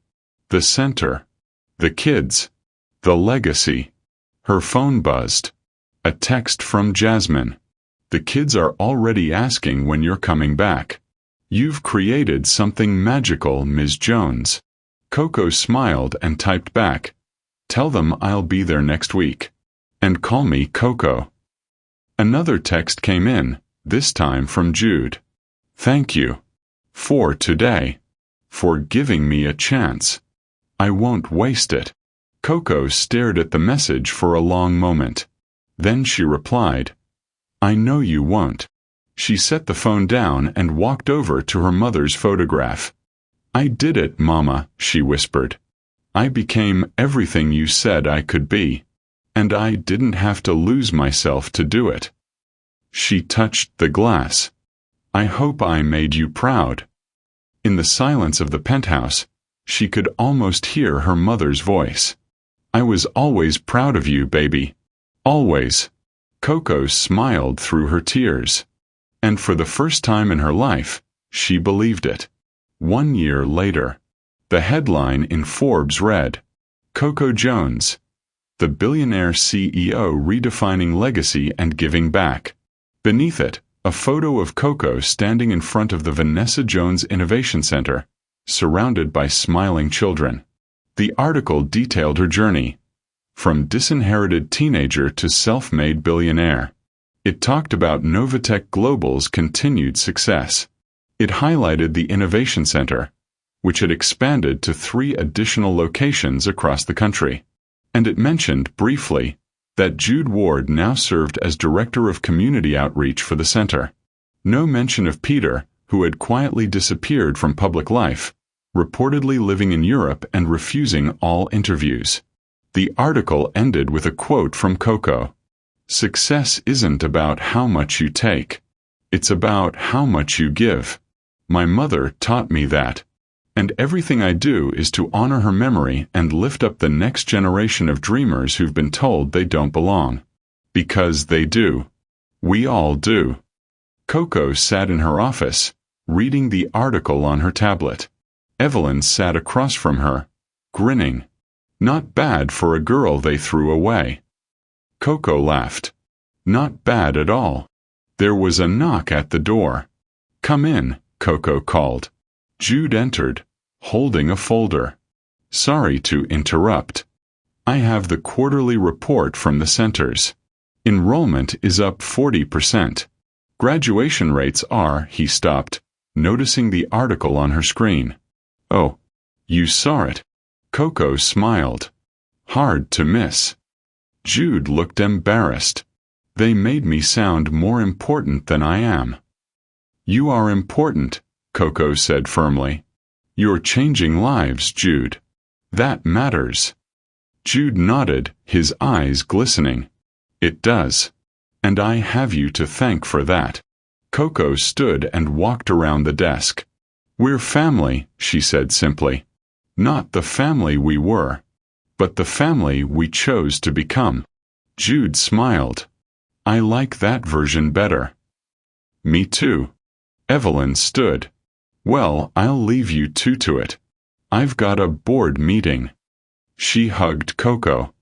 The center. The kids. The legacy. Her phone buzzed. A text from Jasmine. The kids are already asking when you're coming back. You've created something magical, Ms. Jones. Coco smiled and typed back. Tell them I'll be there next week. And call me Coco. Another text came in, this time from Jude. Thank you. For today. For giving me a chance. I won't waste it. Coco stared at the message for a long moment. Then she replied, I know you won't. She set the phone down and walked over to her mother's photograph. I did it, Mama, she whispered. I became everything you said I could be. And I didn't have to lose myself to do it. She touched the glass. I hope I made you proud. In the silence of the penthouse, she could almost hear her mother's voice. I was always proud of you, baby. Always. Coco smiled through her tears. And for the first time in her life, she believed it. 1 year later, the headline in Forbes read, Coco Jones, the billionaire CEO redefining legacy and giving back. Beneath it, a photo of Coco standing in front of the Vanessa Jones Innovation Center, surrounded by smiling children. The article detailed her journey, from disinherited teenager to self-made billionaire. It talked about Novatech Global's continued success. It highlighted the Innovation Center, which had expanded to 3 additional locations across the country. And it mentioned, briefly, that Jude Ward now served as Director of Community Outreach for the center. No mention of Peter, who had quietly disappeared from public life, reportedly living in Europe and refusing all interviews. The article ended with a quote from Coco. Success isn't about how much you take. It's about how much you give. My mother taught me that. And everything I do is to honor her memory and lift up the next generation of dreamers who've been told they don't belong. Because they do. We all do. Coco sat in her office, reading the article on her tablet. Evelyn sat across from her, grinning. Not bad for a girl they threw away. Coco laughed. Not bad at all. There was a knock at the door. Come in, Coco called. Jude entered, holding a folder. Sorry to interrupt. I have the quarterly report from the centers. Enrollment is up 40%. Graduation rates are, he stopped, noticing the article on her screen. Oh, you saw it. Coco smiled. Hard to miss. Jude looked embarrassed. They made me sound more important than I am. You are important, Coco said firmly. You're changing lives, Jude. That matters. Jude nodded, his eyes glistening. It does. And I have you to thank for that. Coco stood and walked around the desk. We're family, she said simply. Not the family we were, but the family we chose to become. Jude smiled. I like that version better. Me too. Evelyn stood. Well, I'll leave you two to it. I've got a board meeting. She hugged Coco.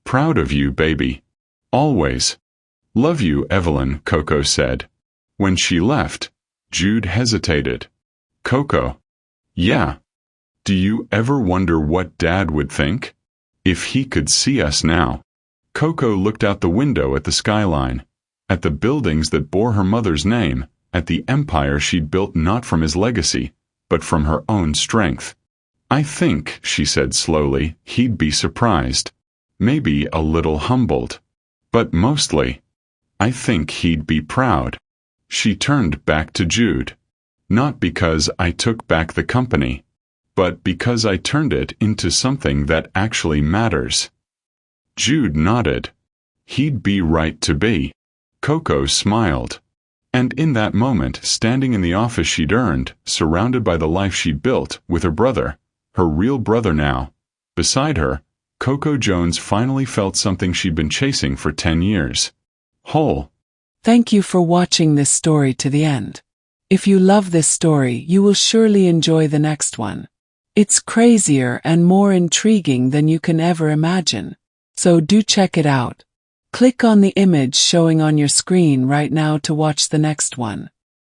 Proud of you, baby. Always. Love you, Evelyn, Coco said. When she left, Jude hesitated. Coco. Yeah. Do you ever wonder what Dad would think? If he could see us now. Coco looked out the window at the skyline, at the buildings that bore her mother's name, at the empire she'd built not from his legacy, but from her own strength. I think, she said slowly, he'd be surprised. Maybe a little humbled. But mostly, I think he'd be proud. She turned back to Jude. Not because I took back the company, but because I turned it into something that actually matters. Jude nodded. He'd be right to be. Coco smiled. And in that moment, standing in the office she'd earned, surrounded by the life she'd built, with her brother, her real brother now, beside her, Coco Jones finally felt something she'd been chasing for 10 years. Whole. Thank you for watching this story to the end. If you love this story, you will surely enjoy the next one. It's crazier and more intriguing than you can ever imagine. So do check it out. Click on the image showing on your screen right now to watch the next one.